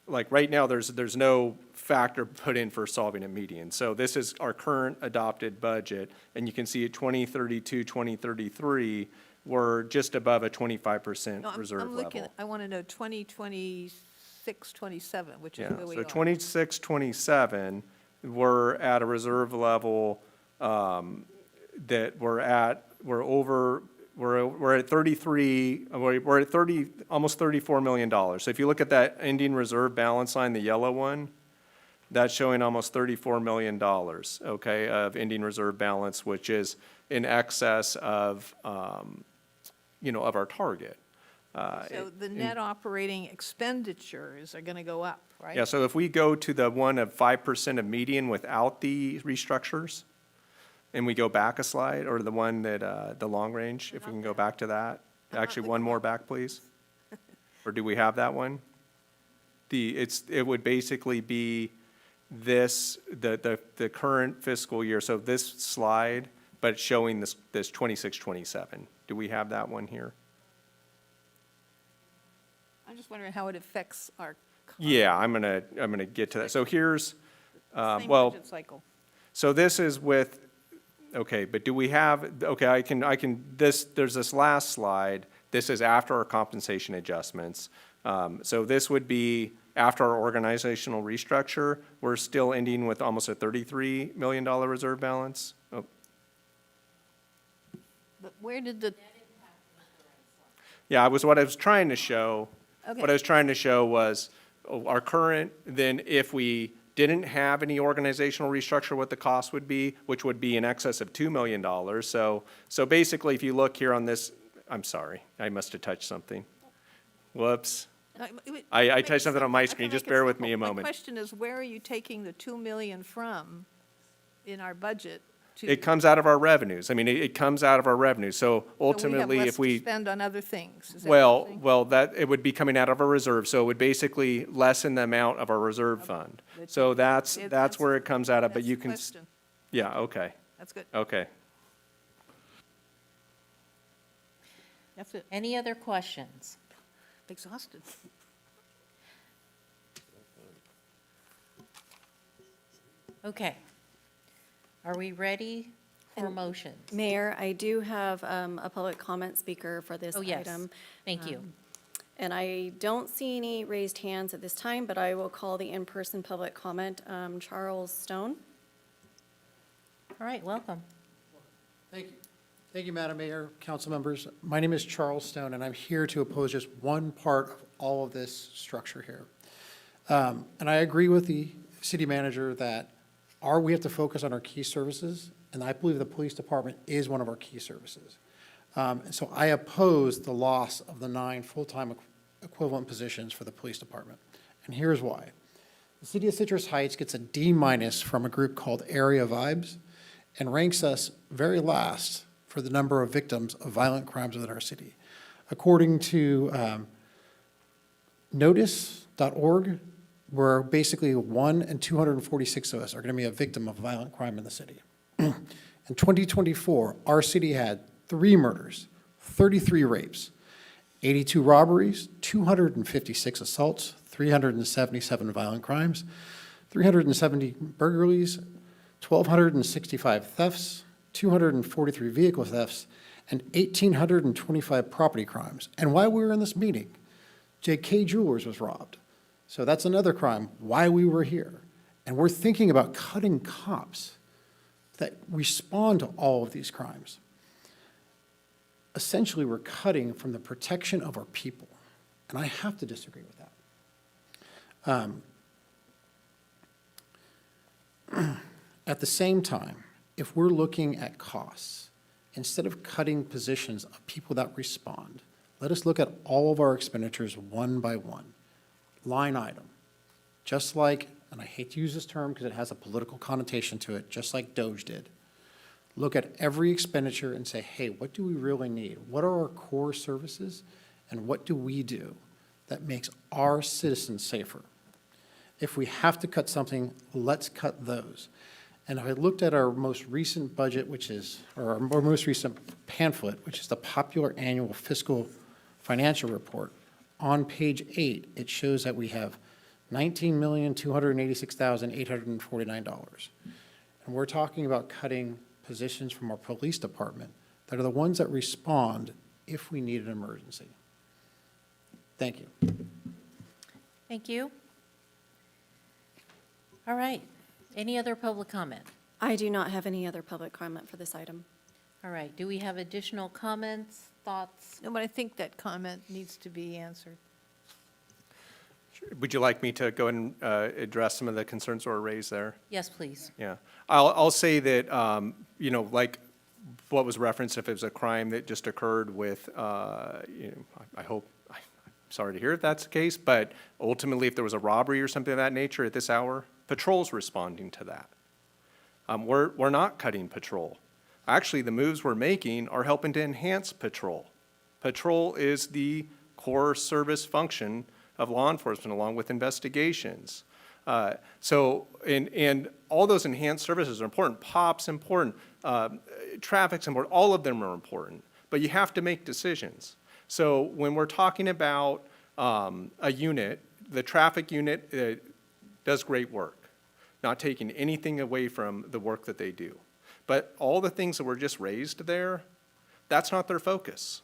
Speaker 13: like right now, there's no factor put in for solving a median. So this is our current adopted budget, and you can see at 2032, 2033, we're just above a 25%
Speaker 9: No,
Speaker 13: reserve
Speaker 9: I'm looking,
Speaker 13: level.
Speaker 9: I want to know 2026, 27, which is
Speaker 13: Yeah,
Speaker 9: where we
Speaker 13: so
Speaker 9: are.
Speaker 13: 26, 27, we're at a reserve level, that we're at 33, we're at 30, almost $34 million. So if you look at that ending reserve balance line, the yellow one, that's showing almost $34 million, okay, of ending reserve balance, which is in excess of, of our target.
Speaker 9: So the net operating expenditures are going to go up, right?
Speaker 13: Yeah, so if we go to the one of 5% of median without the restructures, and we go back a slide, or the one that, the long range, if we can go back to that. Actually, one more back, please. Or do we have that one? It would basically be this, the current fiscal year, so this slide, but showing this 26, 27. Do we have that one here?
Speaker 9: I'm just wondering how it affects our
Speaker 13: Yeah, I'm gonna get to that. So here's,
Speaker 9: same
Speaker 13: well,
Speaker 9: budget cycle.
Speaker 13: so this is with, okay, but do we have, okay, there's this last slide. This is after our compensation adjustments. So this would be after our organizational restructure. We're still ending with almost a $33 million reserve balance. Oh,
Speaker 9: But where did the,
Speaker 13: yeah, what I was trying to show,
Speaker 9: Okay.
Speaker 13: what I was trying to show was our current, then if we didn't have any organizational restructure, what the cost would be, which would be in excess of $2 million. So basically, if you look here on this, I'm sorry, I must have touched something. Whoops. I touched something on my screen, just bear with me a
Speaker 9: My
Speaker 13: moment.
Speaker 9: question is, where are you taking the 2 million from in our budget to?
Speaker 13: It comes out of our revenues. I mean, it comes out of our revenues. So ultimately, if
Speaker 9: So we
Speaker 13: we.
Speaker 9: have less to spend on other things, is that what you're saying?
Speaker 13: Well, it would be coming out of our reserve, so it would basically lessen the amount of our reserve fund. So that's where it comes out of, but
Speaker 9: That's
Speaker 13: you
Speaker 9: the
Speaker 13: can.
Speaker 9: question.
Speaker 13: Yeah, okay,
Speaker 9: That's good.
Speaker 13: okay.
Speaker 9: That's it.
Speaker 4: Any other questions?
Speaker 9: Exhausted.
Speaker 4: Okay. Are we ready for motions?
Speaker 6: Mayor, I do have a public comment speaker for this
Speaker 4: Oh, yes.
Speaker 6: item.
Speaker 4: Thank you.
Speaker 6: And I don't see any raised hands at this time, but I will call the in-person public comment. Charles Stone.
Speaker 4: All right, welcome.
Speaker 3: Thank you. Thank you, Madam Mayor, council members. My name is Charles Stone, and I'm here to oppose just one part of all of this structure here. And I agree with the city manager that we have to focus on our key services, and I believe the police department is one of our key services. And so I oppose the loss of the 9 full-time equivalent positions for the police department. And here's why. The city of Citrus Heights gets a D- from a group called Area Vibes and ranks us very last for the number of victims of violent crimes within our city. According to notice.org, we're basically 1 in 246 of us are going to be a victim of violent crime in the city. In 2024, our city had 3 murders, 33 rapes, 82 robberies, 256 assaults, 377 violent crimes, 370 burglaries, 1,265 thefts, 243 vehicle thefts, and 1,825 property crimes. And while we were in this meeting, JK Jewelers was robbed. So that's another crime, why we were here. And we're thinking about cutting cops that respond to all of these crimes. Essentially, we're cutting from the protection of our people. And I have to disagree with that. At the same time, if we're looking at costs, instead of cutting positions of people that respond, let us look at all of our expenditures one by one, line item. Just like, and I hate to use this term because it has a political connotation to it, just like Doge did. Look at every expenditure and say, hey, what do we really need? What are our core services? And what do we do that makes our citizens safer? If we have to cut something, let's cut those. And I looked at our most recent budget, or our most recent pamphlet, which is the popular annual fiscal financial report. On page 8, it shows that we have $19,286,849. And we're talking about cutting positions from our police department that are the ones that respond if we need an emergency. Thank you.
Speaker 4: Thank you. All right. Any other public comment?
Speaker 6: I do not have any other public comment for this item.
Speaker 4: All right. Do we have additional comments, thoughts?
Speaker 9: No, but I think that comment needs to be answered.
Speaker 13: Would you like me to go and address some of the concerns that were raised there?
Speaker 4: Yes, please.
Speaker 13: Yeah. I'll say that, like what was referenced, if it was a crime that just occurred with, I'm sorry to hear if that's the case, but ultimately if there was a robbery or something of that nature at this hour, patrol's responding to that. We're not cutting patrol. Actually, the moves we're making are helping to enhance patrol. Patrol is the core service function of law enforcement along with investigations. And all those enhanced services are important. POP's important, traffic's important, all of them are important, but you have to make decisions. So when we're talking about a unit, the traffic unit does great work, not taking anything away from the work that they do. But all the things that were just raised there, that's not their focus.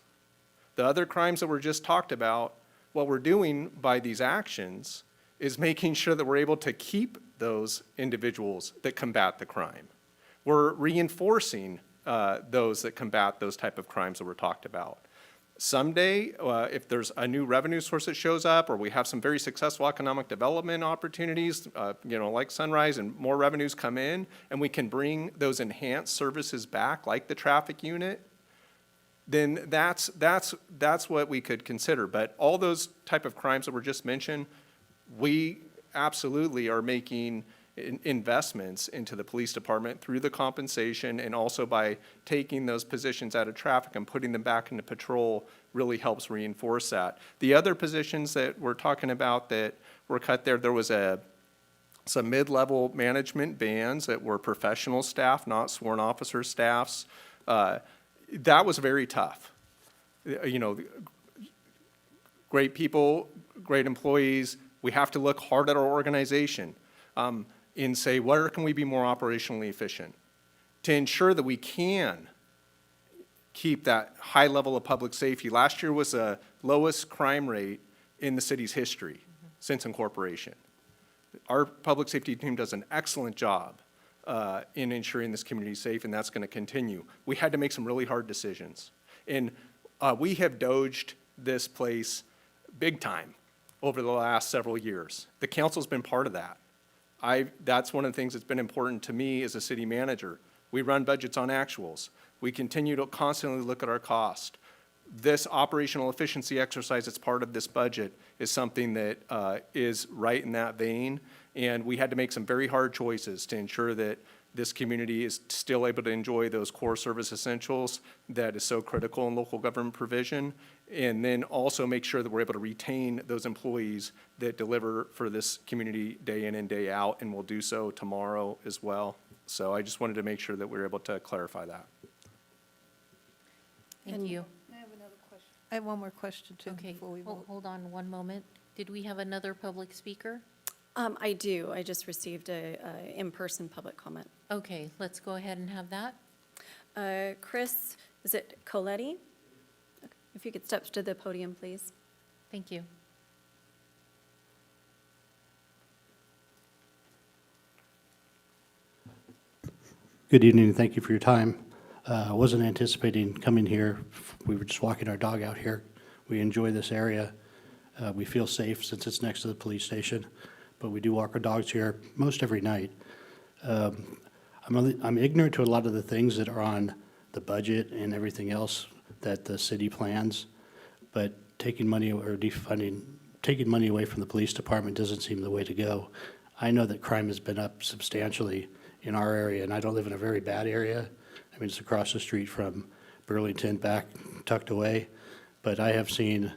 Speaker 13: The other crimes that were just talked about, what we're doing by these actions is making sure that we're able to keep those individuals that combat the crime. We're reinforcing those that combat those type of crimes that were talked about. Someday, if there's a new revenue source that shows up, or we have some very successful economic development opportunities, like Sunrise, and more revenues come in, and we can bring those enhanced services back, like the traffic unit, then that's what we could consider. But all those type of crimes that were just mentioned, we absolutely are making investments into the police department through the compensation, and also by taking those positions out of traffic and putting them back into patrol really helps reinforce that. The other positions that we're talking about that were cut there was some mid-level management bands that were professional staff, not sworn officer staffs. That was very tough. Great people, great employees. We have to look hard at our organization and say, where can we be more operationally efficient to ensure that we can keep that high level of public safety. Last year was the lowest crime rate in the city's history since incorporation. Our public safety team does an excellent job in ensuring this community is safe, and that's going to continue. We had to make some really hard decisions. And we have doged this place big time over the last several years. The council's been part of that. That's one of the things that's been important to me as a city manager. We run budgets on actuals. We continue to constantly look at our cost. this operational efficiency exercise that's part of this budget is something that is right in that vein. And we had to make some very hard choices to ensure that this community is still able to enjoy those core service essentials that is so critical in local government provision. And then also make sure that we're able to retain those employees that deliver for this community day in and day out, and will do so tomorrow as well. So I just wanted to make sure that we were able to clarify that.
Speaker 4: Thank you.
Speaker 9: I have one more question, too,
Speaker 4: Okay,
Speaker 9: before we vote.
Speaker 4: hold on one moment. Did we have another public speaker?
Speaker 6: I do. I just received a in-person public comment.
Speaker 4: Okay, let's go ahead and have that.
Speaker 6: Chris, is it Coletti? If you could step to the podium, please.
Speaker 4: Thank you.
Speaker 7: Good evening, and thank you for your time. I wasn't anticipating coming here. We were just walking our dog out here. We enjoy this area. We feel safe since it's next to the police station, but we do walk our dogs here most every night. I'm ignorant to a lot of the things that are on the budget and everything else that the city plans, but taking money or defunding, taking money away from the police department doesn't seem the way to go. I know that crime has been up substantially in our area, and I don't live in a very bad area. I mean, it's across the street from Burlington, back tucked away, but I have seen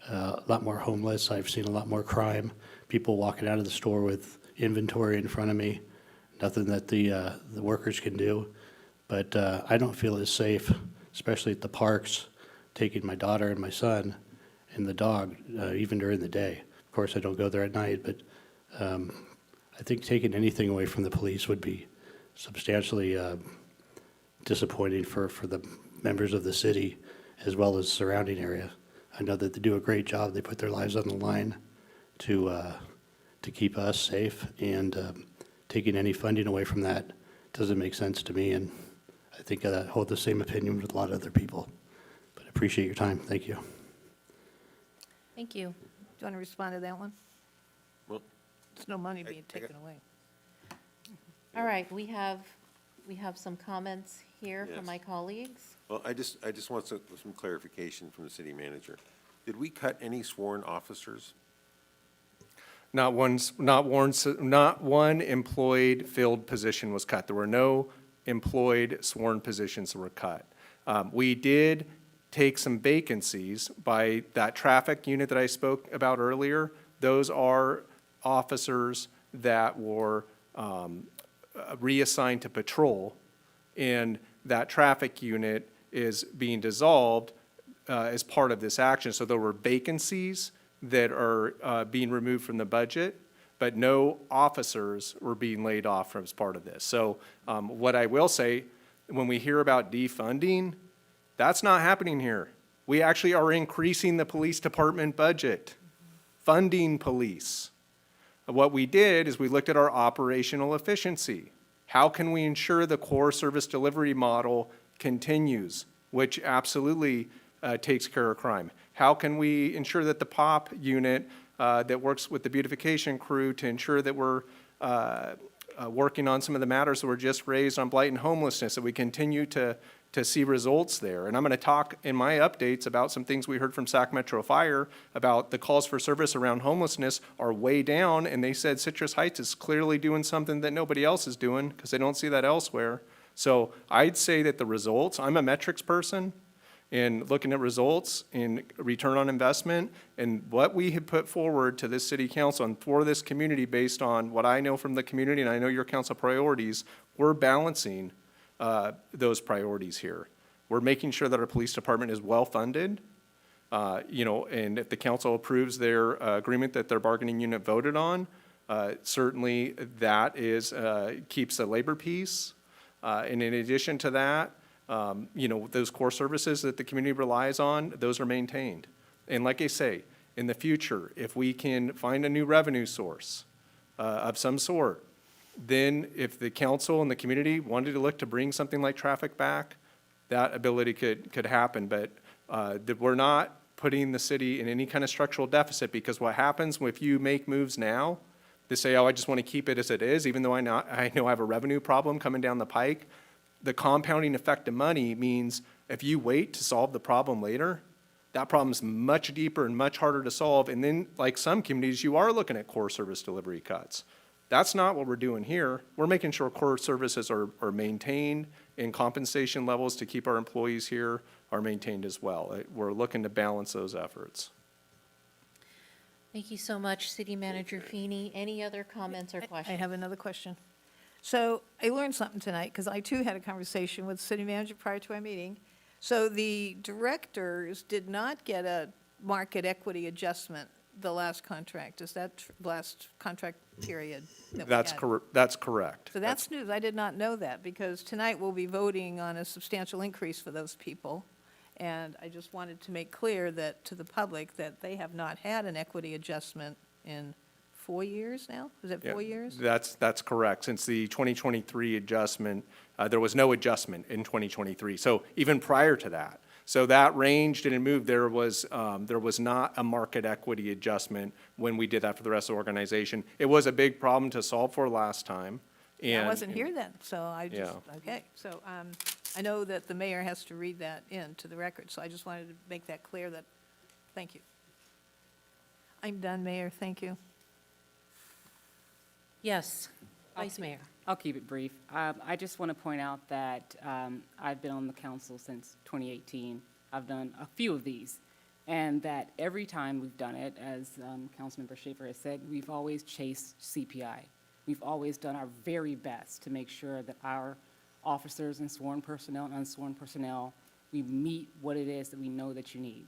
Speaker 7: a lot more homeless. I've seen a lot more crime, people walking out of the store with inventory in front of me, nothing that the workers can do. But I don't feel as safe, especially at the parks, taking my daughter and my son and the dog, even during the day. Of course, I don't go there at night, but I think taking anything away from the police would be substantially disappointing for the members of the city as well as surrounding area. I know that they do a great job. They put their lives on the line to keep us safe, and taking any funding away from that doesn't make sense to me, and I think I hold the same opinion with a lot of other people. But I appreciate your time. Thank you.
Speaker 4: Thank you.
Speaker 9: Do you want to respond to that one?
Speaker 5: Well,
Speaker 9: There's no money being taken away.
Speaker 4: All right, we have some comments here
Speaker 5: Yes.
Speaker 4: from my colleagues.
Speaker 5: Well, I just want some clarification from the city manager. Did we cut any sworn officers?
Speaker 13: Not one employed filled position was cut. There were no employed sworn positions that were cut. We did take some vacancies by that traffic unit that I spoke about earlier. Those are officers that were reassigned to patrol, and that traffic unit is being dissolved as part of this action. So there were vacancies that are being removed from the budget, but no officers were being laid off as part of this. So what I will say, when we hear about defunding, that's not happening here. We actually are increasing the police department budget, funding police. What we did is we looked at our operational efficiency. How can we ensure the core service delivery model continues, which absolutely takes care of crime? How can we ensure that the POP unit that works with the beautification crew to ensure that we're working on some of the matters that were just raised on blight and homelessness, that we continue to see results there? And I'm going to talk in my updates about some things we heard from Sac Metro Fire about the calls for service around homelessness are way down, and they said Citrus Heights is clearly doing something that nobody else is doing because they don't see that elsewhere. So I'd say that the results, I'm a metrics person, and looking at results in return on investment and what we have put forward to this city council and for this community based on what I know from the community and I know your council priorities, we're balancing those priorities here. We're making sure that our police department is well-funded, and if the council approves their agreement that their bargaining unit voted on, certainly that is, keeps the labor piece. And in addition to that, those core services that the community relies on, those are maintained. And like I say, in the future, if we can find a new revenue source of some sort, then if the council and the community wanted to look to bring something like traffic back, that ability could happen. But that we're not putting the city in any kind of structural deficit, because what happens if you make moves now, they say, oh, I just want to keep it as it is, even though I know I have a revenue problem coming down the pike. The compounding effect of money means if you wait to solve the problem later, that problem's much deeper and much harder to solve. And then, like some communities, you are looking at core service delivery cuts. That's not what we're doing here. We're making sure core services are maintained and compensation levels to keep our employees here are maintained as well. We're looking to balance those efforts.
Speaker 4: Thank you so much, City Manager Feeney. Any other comments or
Speaker 9: I
Speaker 4: questions?
Speaker 9: have another question. So I learned something tonight, because I too had a conversation with the city manager prior to our meeting. So the directors did not get a market equity adjustment the last contract. Is that last contract period that we
Speaker 13: That's
Speaker 9: had?
Speaker 13: that's correct.
Speaker 9: So that's news. I did not know that, because tonight we'll be voting on a substantial increase for those people. And I just wanted to make clear that, to the public, that they have not had an equity adjustment in 4 years now? Is it
Speaker 13: Yeah,
Speaker 9: 4 years?
Speaker 13: That's correct. Since the 2023 adjustment, there was no adjustment in 2023. So even prior to that, so that range didn't move. There was not a market equity adjustment when we did that for the rest of the organization. It was a big problem to solve for last time.
Speaker 9: I wasn't here then, so I just,
Speaker 13: Yeah.
Speaker 9: okay. So I know that the mayor has to read that into the record, so I just wanted to make that clear that, thank you. I'm done, Mayor, thank you.
Speaker 4: Yes, Vice Mayor.
Speaker 11: I'll keep it brief. I just want to point out that I've been on the council since 2018. I've done a few of these, and that every time we've done it, as Councilmember Schaefer has said, we've always chased CPI. We've always done our very best to make sure that our officers and sworn personnel and unsworn personnel, we meet what it is that we know that you need.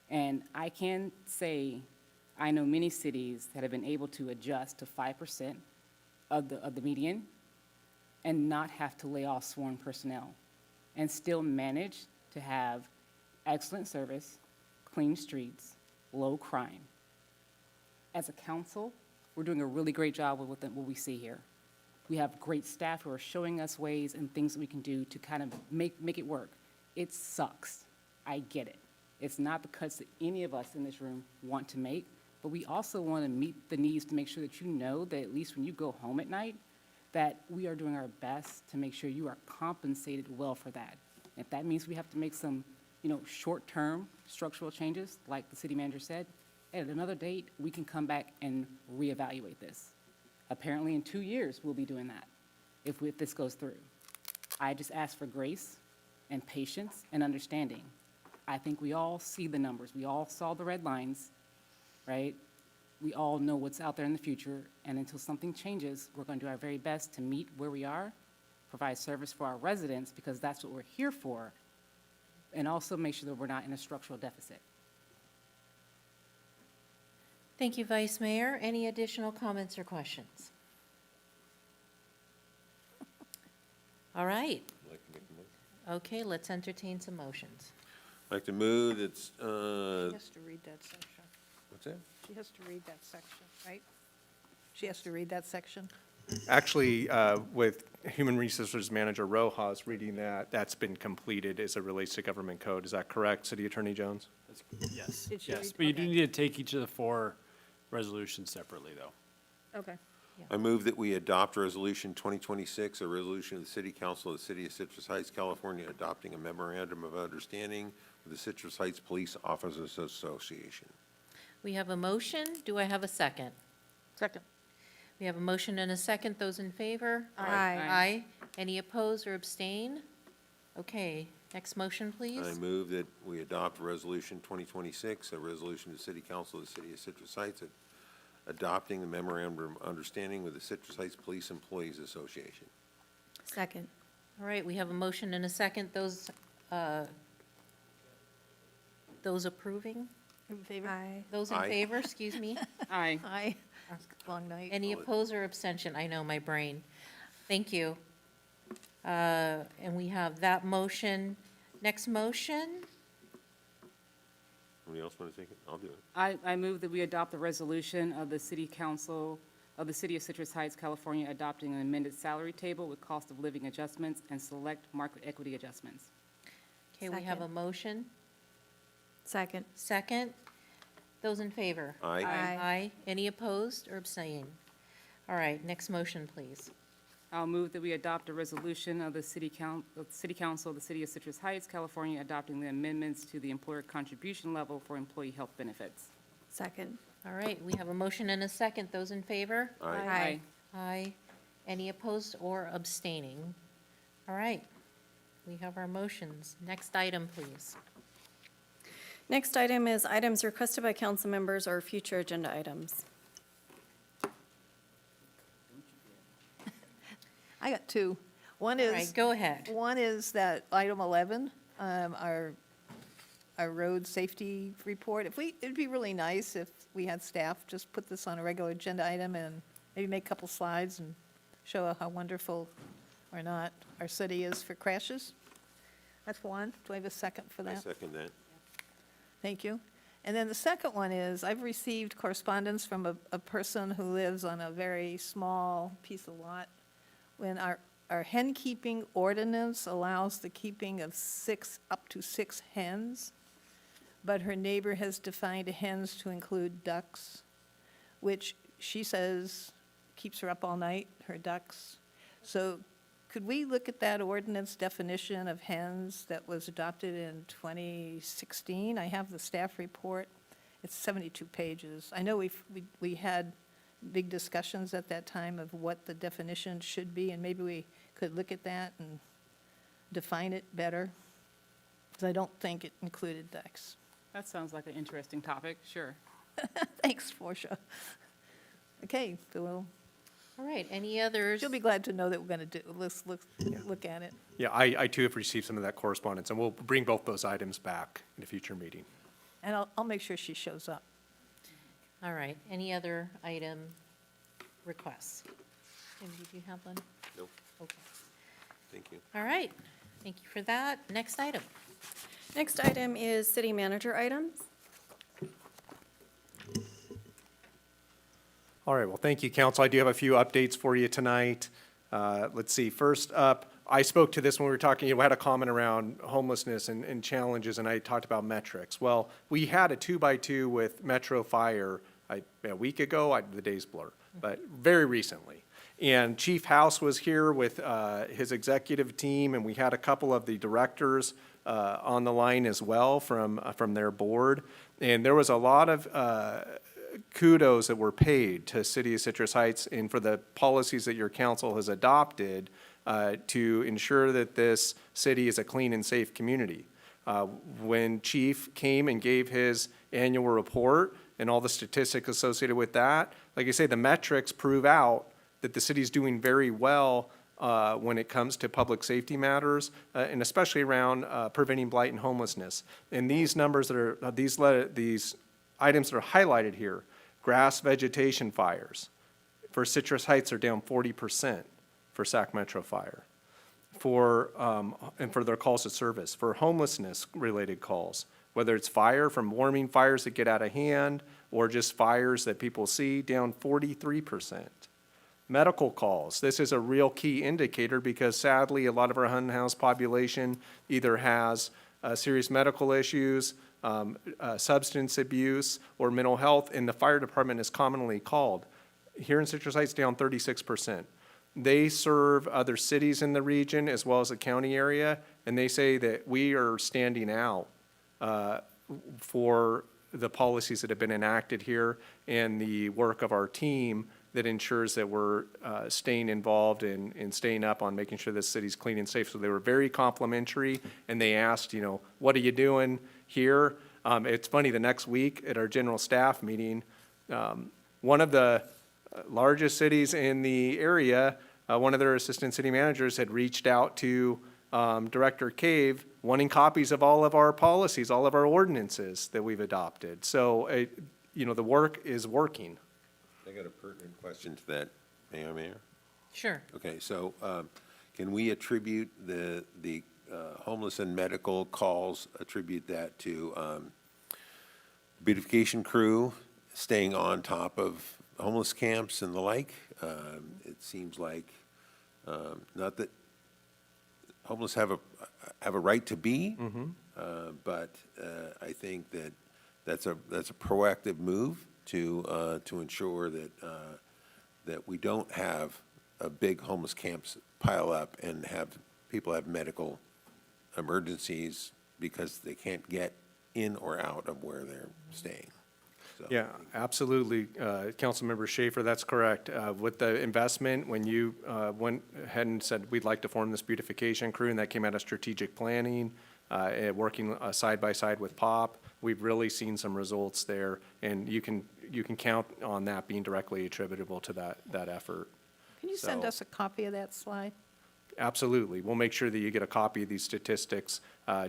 Speaker 11: And I can say, I know many cities that have been able to adjust to 5% of the median and not have to lay off sworn personnel and still manage to have excellent service, clean streets, low crime. As a council, we're doing a really great job with what we see here. We have great staff who are showing us ways and things that we can do to kind of make it work. It sucks. I get it. It's not the cuts that any of us in this room want to make, but we also want to meet the needs to make sure that you know that at least when you go home at night, that we are doing our best to make sure you are compensated well for that. If that means we have to make some, short-term structural changes, like the city manager said, at another date, we can come back and reevaluate this. Apparently, in 2 years, we'll be doing that if this goes through. I just ask for grace and patience and understanding. I think we all see the numbers. We all saw the red lines, right? We all know what's out there in the future, and until something changes, we're going to do our very best to meet where we are, provide service for our residents, because that's what we're here for, and also make sure that we're not in a structural deficit.
Speaker 4: Thank you, Vice Mayor. Any additional comments or questions? All right. Okay, let's entertain some motions.
Speaker 5: I'd like to move that,
Speaker 9: She has to read that section.
Speaker 5: what's that?
Speaker 9: She has to read that section, right? She has to read that section?
Speaker 13: Actually, with Human Resources Manager Rojas reading that, that's been completed as it relates to government code. Is that correct, City Attorney Jones?
Speaker 12: Yes,
Speaker 9: Did she
Speaker 12: yes,
Speaker 9: read-
Speaker 12: but you do
Speaker 9: okay.
Speaker 12: need to take each of the 4 resolutions separately, though.
Speaker 9: Okay.
Speaker 5: I move that we adopt Resolution 2026, a resolution of the City Council of the City of Citrus Heights, California, adopting a memorandum of understanding with the Citrus Heights Police Officers Association.
Speaker 4: We have a motion. Do I have a second?
Speaker 9: Second.
Speaker 4: We have a motion and a second. Those in favor?
Speaker 9: Aye.
Speaker 4: Aye. Any opposed or abstain? Okay, next motion, please.
Speaker 5: I move that we adopt Resolution 2026, a resolution of the City Council of the City of Citrus Heights, adopting the memorandum of understanding with the Citrus Heights Police Employees Association.
Speaker 10: Second.
Speaker 4: All right, we have a motion and a second. Those approving?
Speaker 9: In favor?
Speaker 10: Aye.
Speaker 4: Those in
Speaker 5: Aye.
Speaker 4: favor, excuse me?
Speaker 11: Aye.
Speaker 9: Aye. Long night.
Speaker 4: Any opposed or abstention? I know, my brain. Thank you. And we have that motion. Next motion?
Speaker 5: Somebody else want to take it? I'll do it.
Speaker 11: I move that we adopt the resolution of the City Council of the City of Citrus Heights, California, adopting an amended salary table with cost of living adjustments and select market equity adjustments.
Speaker 4: Okay, we have a
Speaker 10: Second.
Speaker 4: motion.
Speaker 10: Second.
Speaker 4: Second. Those in favor?
Speaker 5: Aye.
Speaker 10: Aye.
Speaker 4: Aye. Any opposed or abstaining? All right, next motion, please.
Speaker 11: I'll move that we adopt a resolution of the City Council of the City of Citrus Heights, California, adopting the amendments to the employer contribution level for employee health benefits.
Speaker 6: Second.
Speaker 4: All right, we have a motion and a second. Those in favor?
Speaker 11: Aye.
Speaker 4: Aye. Any opposed or abstaining? All right, we have our motions. Next item, please.
Speaker 6: Next item is items requested by council members or future agenda items.
Speaker 9: I got two. One
Speaker 4: All
Speaker 9: is.
Speaker 4: right, go ahead.
Speaker 9: One is that item 11, our road safety report. It'd be really nice if we had staff just put this on a regular agenda item and maybe make a couple slides and show how wonderful or not our city is for crashes. That's one. Do I have a second for
Speaker 5: I
Speaker 9: that?
Speaker 5: second that.
Speaker 9: Thank you. And then the second one is, I've received correspondence from a person who lives on a very small piece of lot. When our hen keeping ordinance allows the keeping of up to six hens, but her neighbor has defined hens to include ducks, which she says keeps her up all night, her ducks. So could we look at that ordinance definition of hens that was adopted in 2016? I have the staff report. It's 72 pages. I know we had big discussions at that time of what the definition should be, and maybe we could look at that and define it better, because I don't think it included ducks.
Speaker 11: That sounds like an interesting topic, sure.
Speaker 9: Thanks, Portia. Okay, so we'll.
Speaker 4: All right, any others?
Speaker 9: She'll be glad to know that we're going to look at it.
Speaker 13: Yeah, I too have received some of that correspondence, and we'll bring both those items back in a future meeting.
Speaker 9: And I'll make sure she shows up.
Speaker 4: All right, any other item requests? Tim, did you have one?
Speaker 5: Nope.
Speaker 4: Okay.
Speaker 5: Thank you.
Speaker 4: All right, thank you for that. Next item.
Speaker 6: Next item is city manager items.
Speaker 13: All right, well, thank you, council. I do have a few updates for you tonight. Let's see, first up, I spoke to this when we were talking, we had a comment around homelessness and challenges, and I talked about metrics. Well, we had a 2x2 with Metro Fire a week ago, the days blur, but very recently. And Chief House was here with his executive team, and we had a couple of the directors on the line as well from their board. And there was a lot of kudos that were paid to City of Citrus Heights and for the policies that your council has adopted to ensure that this city is a clean and safe community. When Chief came and gave his annual report and all the statistics associated with that, like I say, the metrics prove out that the city's doing very well when it comes to public safety matters, and especially around preventing blight and homelessness. And these numbers that are, these items that are highlighted here, grass vegetation fires for Citrus Heights are down 40% for Sac Metro Fire. And for their calls to service, for homelessness-related calls, whether it's fire from warming fires that get out of hand or just fires that people see, down 43%. Medical calls, this is a real key indicator because sadly, a lot of our unhoused population either has serious medical issues, substance abuse, or mental health, and the fire department is commonly called. Here in Citrus Heights, down 36%. They serve other cities in the region as well as the county area, and they say that we are standing out for the policies that have been enacted here and the work of our team that ensures that we're staying involved and staying up on making sure this city's clean and safe. So they were very complimentary, and they asked, what are you doing here? It's funny, the next week at our general staff meeting, one of the largest cities in the area, one of their assistant city managers had reached out to Director Cave wanting copies of all of our policies, all of our ordinances that we've adopted. So, the work is working.
Speaker 5: I got a pertinent question to that, Mayor.
Speaker 4: Sure.
Speaker 5: Okay, so can we attribute the homeless and medical calls, attribute that to beautification crew staying on top of homeless camps and the like? It seems like, not that homeless have a right to be, but I think that's a proactive move to ensure that we don't have big homeless camps pile up and people have medical emergencies because they can't get in or out of where they're staying. So,
Speaker 13: Yeah, absolutely. Councilmember Schaefer, that's correct. With the investment, when you went ahead and said, we'd like to form this beautification crew, and that came out of strategic planning, and working side by side with POP, we've really seen some results there, and you can count on that being directly attributable to that effort.
Speaker 9: Can you send
Speaker 13: So-
Speaker 9: us a copy of that slide?
Speaker 13: Absolutely. We'll make sure that you get a copy of these statistics.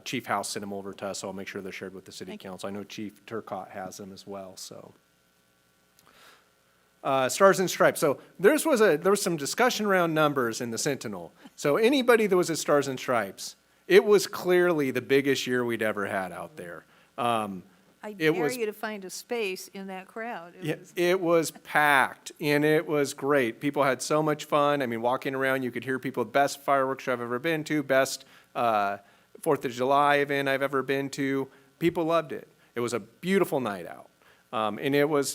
Speaker 13: Chief House sent them over to us, so I'll make sure they're shared with the city council. I know Chief Turcott has them as well, so. Stars and Stripes. So there was some discussion around numbers in the Sentinel. So anybody that was at Stars and Stripes, it was clearly the biggest year we'd ever had out there.
Speaker 9: I
Speaker 13: It
Speaker 9: dare
Speaker 13: was-
Speaker 9: you to find a space in that crowd. It
Speaker 13: Yeah,
Speaker 9: was-
Speaker 13: it was packed, and it was great. People had so much fun. I mean, walking around, you could hear people, best fireworks show I've ever been to, best 4th of July event I've ever been to. People loved it. It was a beautiful night out. And it was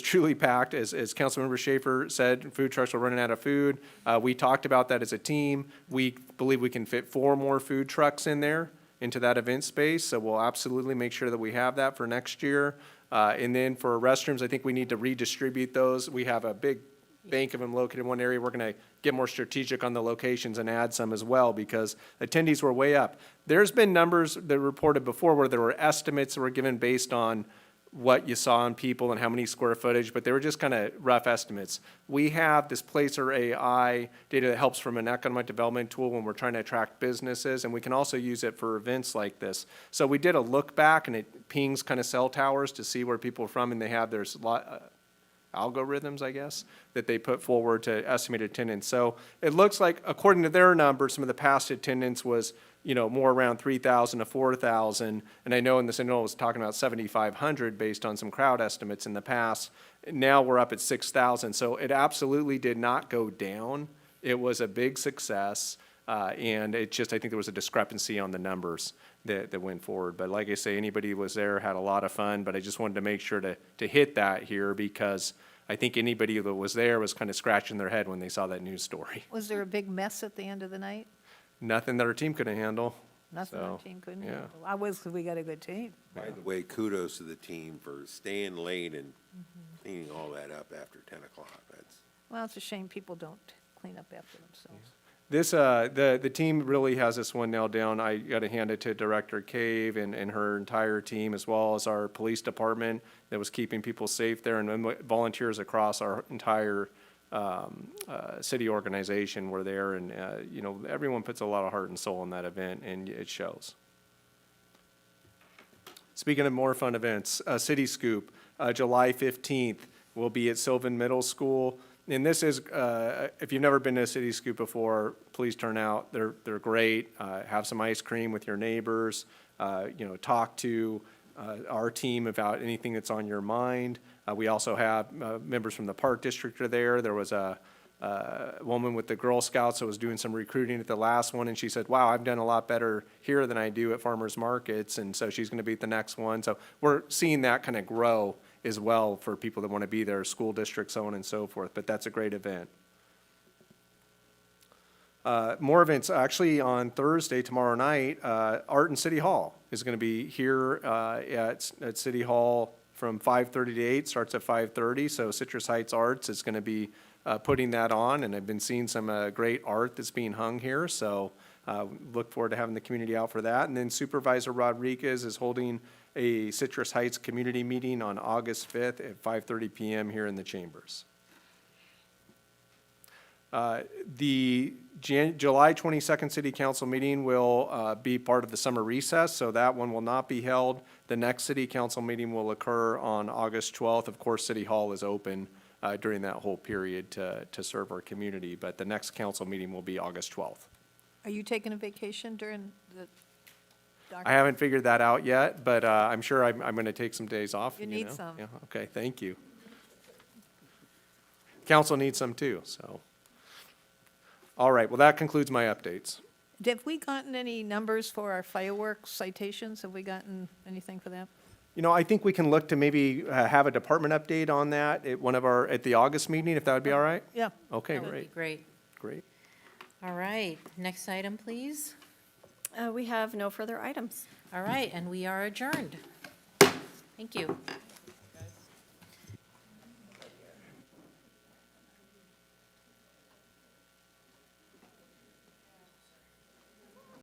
Speaker 13: truly packed. As Councilmember Schaefer said, food trucks were running out of food. We talked about that as a team. We believe we can fit 4 more food trucks in there, into that event space, so we'll absolutely make sure that we have that for next year. And then for restrooms, I think we need to redistribute those. We have a big bank of them located in one area. We're gonna get more strategic on the locations and add some as well, because attendees were way up. There's been numbers that were reported before where there were estimates that were given based on what you saw in people and how many square footage, but they were just kind of rough estimates. We have this Placer AI data that helps from an economic development tool when we're trying to attract businesses, and we can also use it for events like this. So we did a look back, and it pings kind of cell towers to see where people are from, and they have their algorithms, I guess, that they put forward to estimate attendance. So it looks like, according to their numbers, some of the past attendance was, more around 3,000 to 4,000. And I know in the Sentinel was talking about 7,500 based on some crowd estimates in the past. Now we're up at 6,000. So it absolutely did not go down. It was a big success. And it just, I think there was a discrepancy on the numbers that went forward. But like I say, anybody who was there had a lot of fun, but I just wanted to make sure to hit that here, because I think anybody that was there was kind of scratching their head when they saw that news story.
Speaker 9: Was there a big mess at the end of the night?
Speaker 13: Nothing that our team couldn't handle.
Speaker 9: Nothing our
Speaker 13: So,
Speaker 9: team couldn't
Speaker 13: yeah.
Speaker 9: handle. I was, because we got a good team.
Speaker 5: By the way, kudos to the team for staying late and cleaning all that up after 10 o'clock.
Speaker 9: Well, it's a shame people don't clean up after themselves.
Speaker 13: This, the team really has this one nailed down. I got to hand it to Director Cave and her entire team, as well as our police department that was keeping people safe there, and then volunteers across our entire city organization were there, and, everyone puts a lot of heart and soul in that event, and it shows. Speaking of more fun events, City Scoop, July 15th, will be at Sylvan Middle School. And this is, if you've never been to a City Scoop before, please turn out. They're great. Have some ice cream with your neighbors. Talk to our team about anything that's on your mind. We also have members from the Park District are there. There was a woman with the Girl Scouts that was doing some recruiting at the last one, and she said, wow, I've done a lot better here than I do at farmers markets, and so she's going to be at the next one. So we're seeing that kind of grow as well for people that want to be there, school districts, so on and so forth, but that's a great event. More events, actually on Thursday, tomorrow night, Art in City Hall is going to be here at City Hall from 5:30 to 8, starts at 5:30, so Citrus Heights Arts is going to be putting that on, and I've been seeing some great art that's being hung here, so look forward to having the community out for that. And then Supervisor Rodriguez is holding a Citrus Heights community meeting on August 5th at 5:30 p.m. here in the chambers. The July 22nd City Council meeting will be part of the summer recess, so that one will not be held. The next City Council meeting will occur on August 12th. Of course, City Hall is open during that whole period to serve our community, but the next council meeting will be August 12th.
Speaker 9: Are you taking a vacation during the?
Speaker 13: I haven't figured that out yet, but I'm sure I'm going to take some days off.
Speaker 9: You need
Speaker 13: know?
Speaker 9: some.
Speaker 13: Yeah, okay, thank you. Council needs some too, so. All right, well, that concludes my updates.
Speaker 9: Have we gotten any numbers for our fireworks citations? Have we gotten anything for that?
Speaker 13: I think we can look to maybe have a department update on that at the August meeting, if that would be all right?
Speaker 9: Yeah.
Speaker 13: Okay,
Speaker 4: That would be
Speaker 13: great.
Speaker 4: great.
Speaker 13: Great.
Speaker 4: All right, next item, please.
Speaker 6: We have no further items.
Speaker 4: All right, and we are adjourned. Thank you.